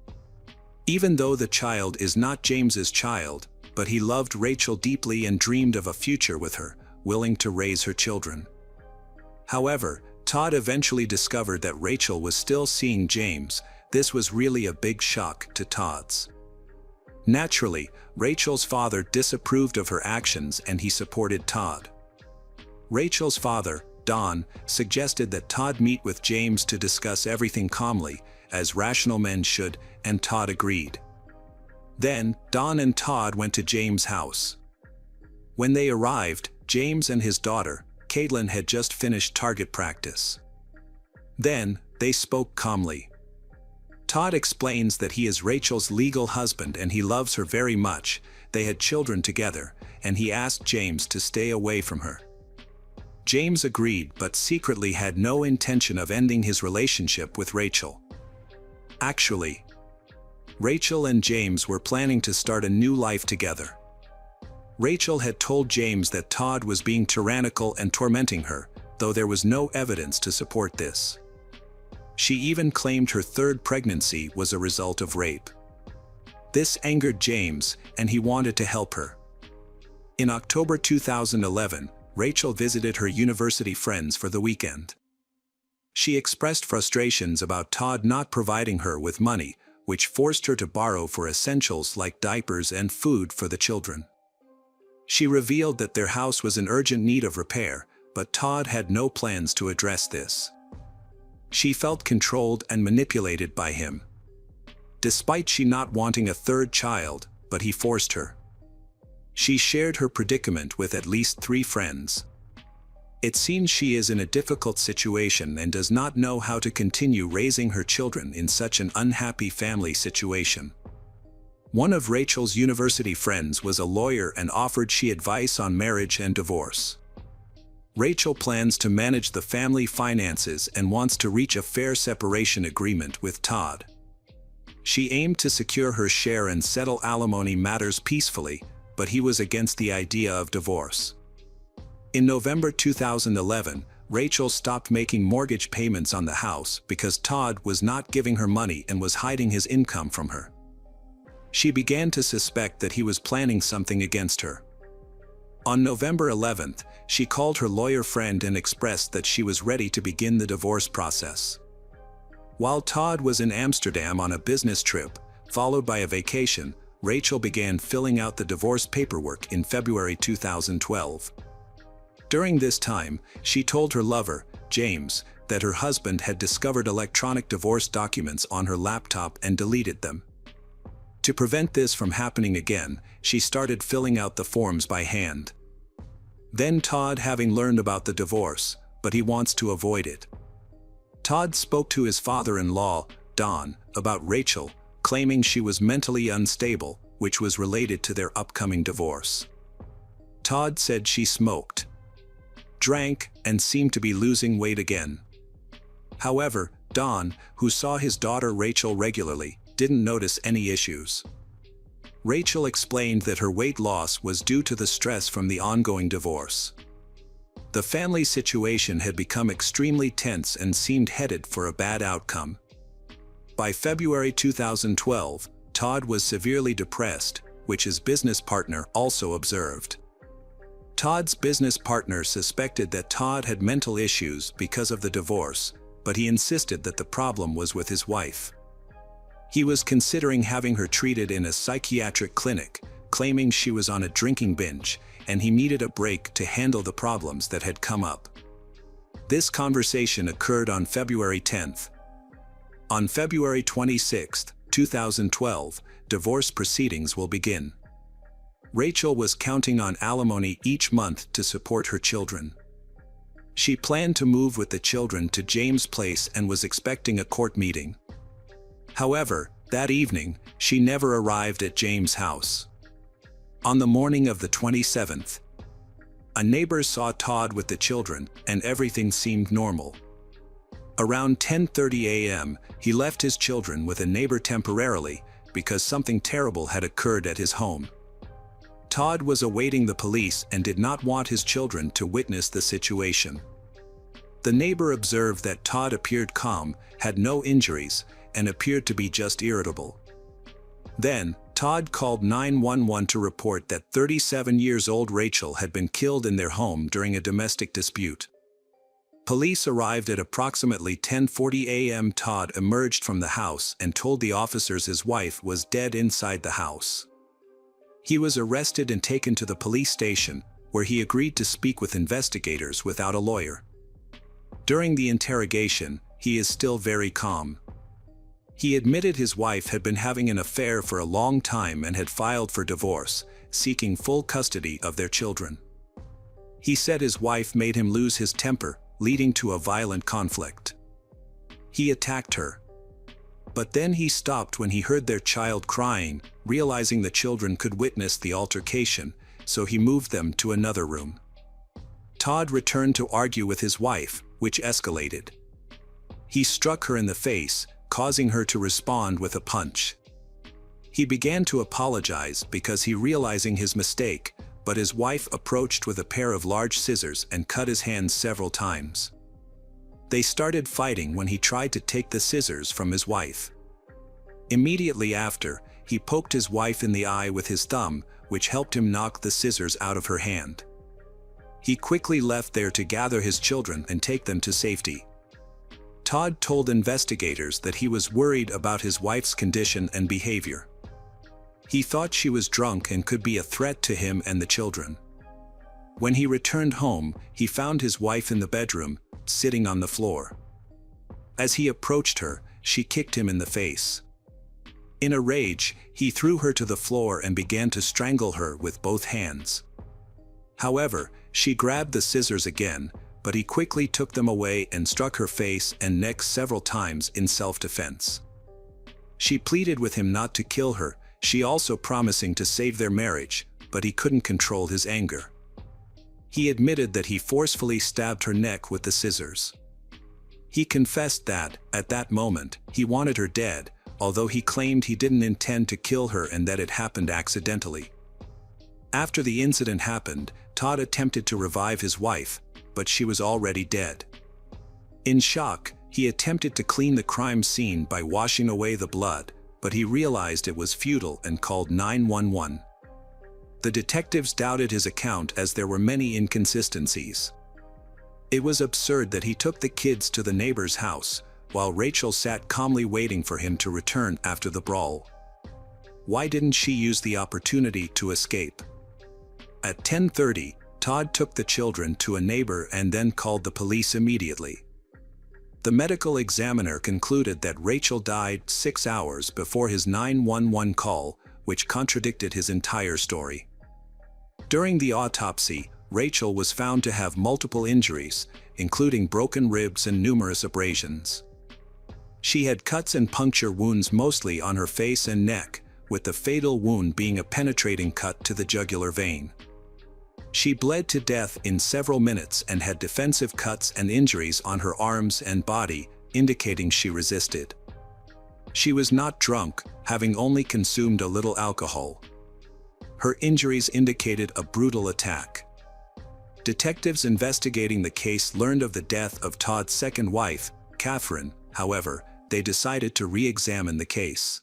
Even though the child is not James's child, but he loved Rachel deeply and dreamed of a future with her, willing to raise her children. However, Todd eventually discovered that Rachel was still seeing James. This was really a big shock to Todd's. Naturally, Rachel's father disapproved of her actions and he supported Todd. Rachel's father, Don, suggested that Todd meet with James to discuss everything calmly, as rational men should, and Todd agreed. Then, Don and Todd went to James' house. When they arrived, James and his daughter, Caitlin, had just finished target practice. Then, they spoke calmly. Todd explains that he is Rachel's legal husband and he loves her very much. They had children together, and he asked James to stay away from her. James agreed but secretly had no intention of ending his relationship with Rachel. Actually, Rachel and James were planning to start a new life together. Rachel had told James that Todd was being tyrannical and tormenting her, though there was no evidence to support this. She even claimed her third pregnancy was a result of rape. This angered James, and he wanted to help her. In October 2011, Rachel visited her university friends for the weekend. She expressed frustrations about Todd not providing her with money, which forced her to borrow for essentials like diapers and food for the children. She revealed that their house was in urgent need of repair, but Todd had no plans to address this. She felt controlled and manipulated by him. Despite she not wanting a third child, but he forced her. She shared her predicament with at least 3 friends. It seems she is in a difficult situation and does not know how to continue raising her children in such an unhappy family situation. One of Rachel's university friends was a lawyer and offered she advice on marriage and divorce. Rachel plans to manage the family finances and wants to reach a fair separation agreement with Todd. She aimed to secure her share and settle alimony matters peacefully, but he was against the idea of divorce. In November 2011, Rachel stopped making mortgage payments on the house because Todd was not giving her money and was hiding his income from her. She began to suspect that he was planning something against her. On November 11th, she called her lawyer friend and expressed that she was ready to begin the divorce process. While Todd was in Amsterdam on a business trip, followed by a vacation, Rachel began filling out the divorce paperwork in February 2012. During this time, she told her lover, James, that her husband had discovered electronic divorce documents on her laptop and deleted them. To prevent this from happening again, she started filling out the forms by hand. Then Todd, having learned about the divorce, but he wants to avoid it. Todd spoke to his father-in-law, Don, about Rachel, claiming she was mentally unstable, which was related to their upcoming divorce. Todd said she smoked, drank, and seemed to be losing weight again. However, Don, who saw his daughter Rachel regularly, didn't notice any issues. Rachel explained that her weight loss was due to the stress from the ongoing divorce. The family situation had become extremely tense and seemed headed for a bad outcome. By February 2012, Todd was severely depressed, which his business partner also observed. Todd's business partner suspected that Todd had mental issues because of the divorce, but he insisted that the problem was with his wife. He was considering having her treated in a psychiatric clinic, claiming she was on a drinking binge, and he needed a break to handle the problems that had come up. This conversation occurred on February 10th. On February 26, 2012, divorce proceedings will begin. Rachel was counting on alimony each month to support her children. She planned to move with the children to James' place and was expecting a court meeting. However, that evening, she never arrived at James' house. On the morning of the 27th, a neighbor saw Todd with the children, and everything seemed normal. Around 10:30 a.m., he left his children with a neighbor temporarily because something terrible had occurred at his home. Todd was awaiting the police and did not want his children to witness the situation. The neighbor observed that Todd appeared calm, had no injuries, and appeared to be just irritable. Then, Todd called 911 to report that 37-year-old Rachel had been killed in their home during a domestic dispute. Police arrived at approximately 10:40 a.m. Todd emerged from the house and told the officers his wife was dead inside the house. He was arrested and taken to the police station, where he agreed to speak with investigators without a lawyer. During the interrogation, he is still very calm. He admitted his wife had been having an affair for a long time and had filed for divorce, seeking full custody of their children. He said his wife made him lose his temper, leading to a violent conflict. He attacked her. But then he stopped when he heard their child crying, realizing the children could witness the altercation, so he moved them to another room. Todd returned to argue with his wife, which escalated. He struck her in the face, causing her to respond with a punch. He began to apologize because he realizing his mistake, but his wife approached with a pair of large scissors and cut his hands several times. They started fighting when he tried to take the scissors from his wife. Immediately after, he poked his wife in the eye with his thumb, which helped him knock the scissors out of her hand. He quickly left there to gather his children and take them to safety. Todd told investigators that he was worried about his wife's condition and behavior. He thought she was drunk and could be a threat to him and the children. When he returned home, he found his wife in the bedroom, sitting on the floor. As he approached her, she kicked him in the face. In a rage, he threw her to the floor and began to strangle her with both hands. However, she grabbed the scissors again, but he quickly took them away and struck her face and neck several times in self-defense. She pleaded with him not to kill her, she also promising to save their marriage, but he couldn't control his anger. He admitted that he forcefully stabbed her neck with the scissors. He confessed that, at that moment, he wanted her dead, although he claimed he didn't intend to kill her and that it happened accidentally. After the incident happened, Todd attempted to revive his wife, but she was already dead. In shock, he attempted to clean the crime scene by washing away the blood, but he realized it was futile and called 911. The detectives doubted his account as there were many inconsistencies. It was absurd that he took the kids to the neighbor's house, while Rachel sat calmly waiting for him to return after the brawl. Why didn't she use the opportunity to escape? At 10:30, Todd took the children to a neighbor and then called the police immediately. The medical examiner concluded that Rachel died 6 hours before his 911 call, which contradicted his entire story. During the autopsy, Rachel was found to have multiple injuries, including broken ribs and numerous abrasions. She had cuts and puncture wounds mostly on her face and neck, with the fatal wound being a penetrating cut to the jugular vein. She bled to death in several minutes and had defensive cuts and injuries on her arms and body, indicating she resisted. She was not drunk, having only consumed a little alcohol. Her injuries indicated a brutal attack. Detectives investigating the case learned of the death of Todd's second wife, Catherine. However, they decided to re-examine the case.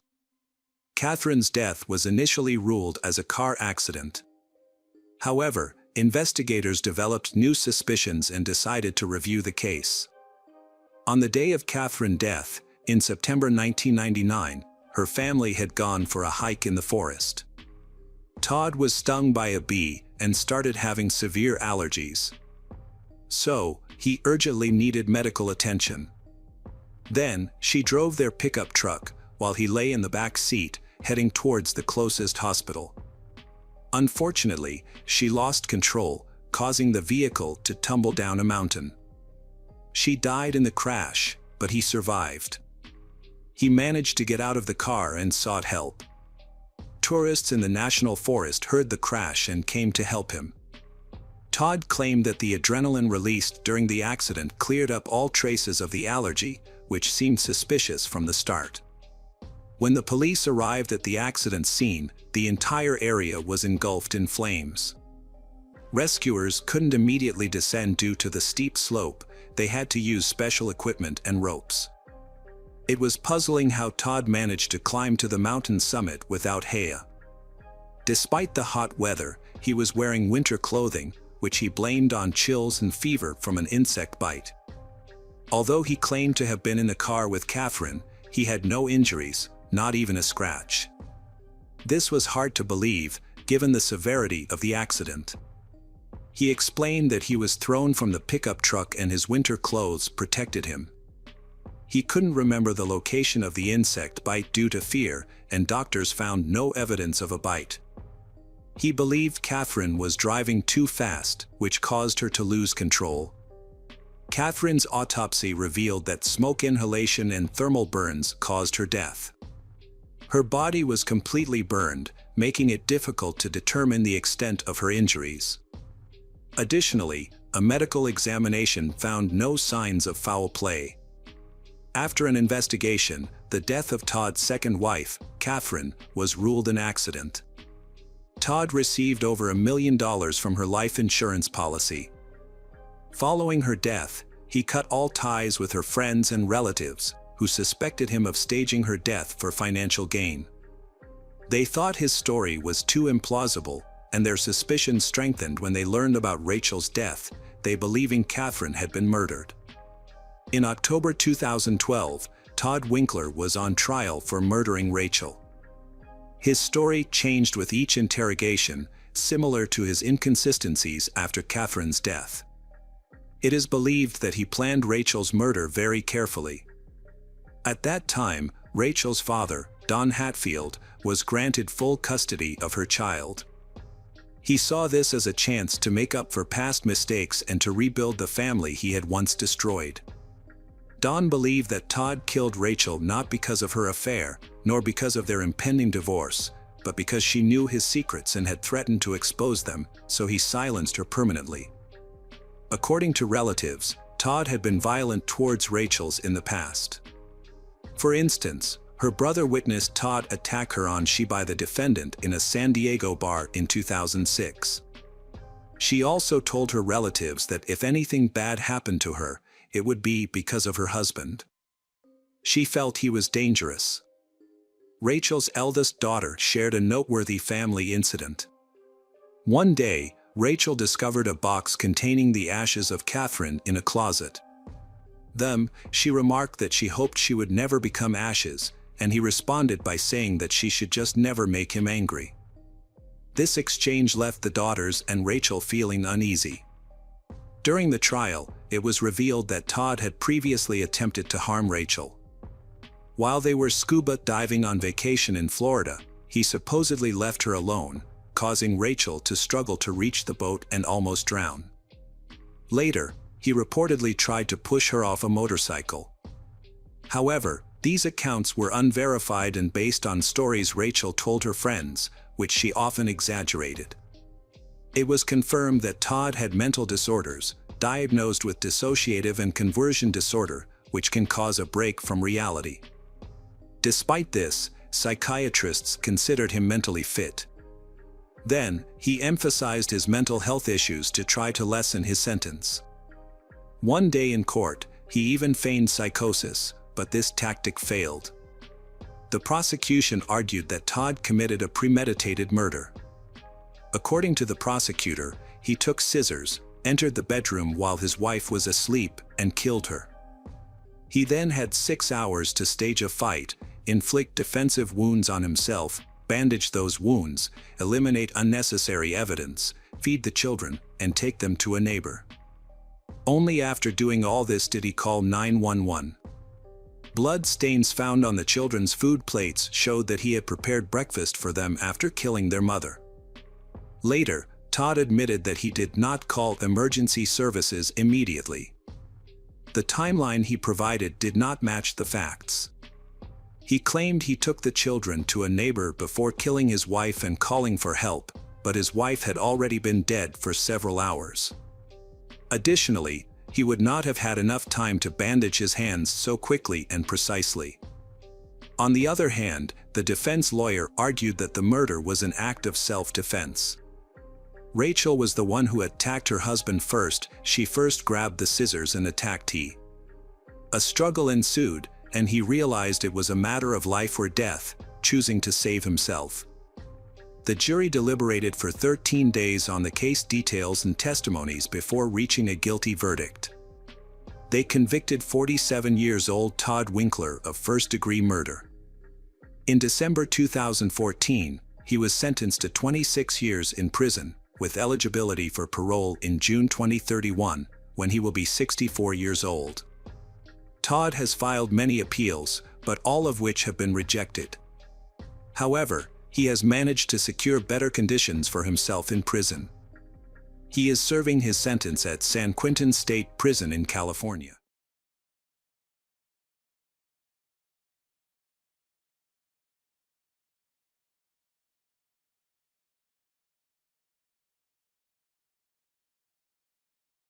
Catherine's death was initially ruled as a car accident. However, investigators developed new suspicions and decided to review the case. On the day of Catherine's death, in September 1999, her family had gone for a hike in the forest. Todd was stung by a bee and started having severe allergies. So, he urgently needed medical attention. Then, she drove their pickup truck, while he lay in the back seat, heading towards the closest hospital. Unfortunately, she lost control, causing the vehicle to tumble down a mountain. She died in the crash, but he survived. He managed to get out of the car and sought help. Tourists in the national forest heard the crash and came to help him. Todd claimed that the adrenaline released during the accident cleared up all traces of the allergy, which seemed suspicious from the start. When the police arrived at the accident scene, the entire area was engulfed in flames. Rescuers couldn't immediately descend due to the steep slope. They had to use special equipment and ropes. It was puzzling how Todd managed to climb to the mountain summit without Hea. Despite the hot weather, he was wearing winter clothing, which he blamed on chills and fever from an insect bite. Although he claimed to have been in the car with Catherine, he had no injuries, not even a scratch. This was hard to believe, given the severity of the accident. He explained that he was thrown from the pickup truck and his winter clothes protected him. He couldn't remember the location of the insect bite due to fear, and doctors found no evidence of a bite. He believed Catherine was driving too fast, which caused her to lose control. Catherine's autopsy revealed that smoke inhalation and thermal burns caused her death. Her body was completely burned, making it difficult to determine the extent of her injuries. Additionally, a medical examination found no signs of foul play. After an investigation, the death of Todd's second wife, Catherine, was ruled an accident. Todd received over $1 million from her life insurance policy. Following her death, he cut all ties with her friends and relatives, who suspected him of staging her death for financial gain. They thought his story was too implausible, and their suspicions strengthened when they learned about Rachel's death, they believing Catherine had been murdered. In October 2012, Todd Winkler was on trial for murdering Rachel. His story changed with each interrogation, similar to his inconsistencies after Catherine's death. It is believed that he planned Rachel's murder very carefully. At that time, Rachel's father, Don Hatfield, was granted full custody of her child. He saw this as a chance to make up for past mistakes and to rebuild the family he had once destroyed. Don believed that Todd killed Rachel not because of her affair, nor because of their impending divorce, but because she knew his secrets and had threatened to expose them, so he silenced her permanently. According to relatives, Todd had been violent towards Rachel's in the past. For instance, her brother witnessed Todd attack her on she by the defendant in a San Diego bar in 2006. She also told her relatives that if anything bad happened to her, it would be because of her husband. She felt he was dangerous. Rachel's eldest daughter shared a noteworthy family incident. One day, Rachel discovered a box containing the ashes of Catherine in a closet. She remarked that she hoped she would never become ashes, and he responded by saying that she should just never make him angry. This exchange left the daughters and Rachel feeling uneasy. During the trial, it was revealed that Todd had previously attempted to harm Rachel. While they were scuba diving on vacation in Florida, he supposedly left her alone, causing Rachel to struggle to reach the boat and almost drown. Later, he reportedly tried to push her off a motorcycle. However, these accounts were unverified and based on stories Rachel told her friends, which she often exaggerated. It was confirmed that Todd had mental disorders, diagnosed with dissociative and conversion disorder, which can cause a break from reality. Despite this, psychiatrists considered him mentally fit. Then, he emphasized his mental health issues to try to lessen his sentence. One day in court, he even feigned psychosis, but this tactic failed. The prosecution argued that Todd committed a premeditated murder. According to the prosecutor, he took scissors, entered the bedroom while his wife was asleep, and killed her. He then had 6 hours to stage a fight, inflict defensive wounds on himself, bandage those wounds, eliminate unnecessary evidence, feed the children, and take them to a neighbor. Only after doing all this did he call 911. Blood stains found on the children's food plates showed that he had prepared breakfast for them after killing their mother. Later, Todd admitted that he did not call emergency services immediately. The timeline he provided did not match the facts. He claimed he took the children to a neighbor before killing his wife and calling for help, but his wife had already been dead for several hours. Additionally, he would not have had enough time to bandage his hands so quickly and precisely. On the other hand, the defense lawyer argued that the murder was an act of self-defense. Rachel was the one who attacked her husband first. She first grabbed the scissors and attacked him. A struggle ensued, and he realized it was a matter of life or death, choosing to save himself. The jury deliberated for 13 days on the case details and testimonies before reaching a guilty verdict. They convicted 47-year-old Todd Winkler of first-degree murder. In December 2014, he was sentenced to 26 years in prison, with eligibility for parole in June 2031, when he will be 64 years old. Todd has filed many appeals, but all of which have been rejected. However, he has managed to secure better conditions for himself in prison. He is serving his sentence at San Quentin State Prison in California.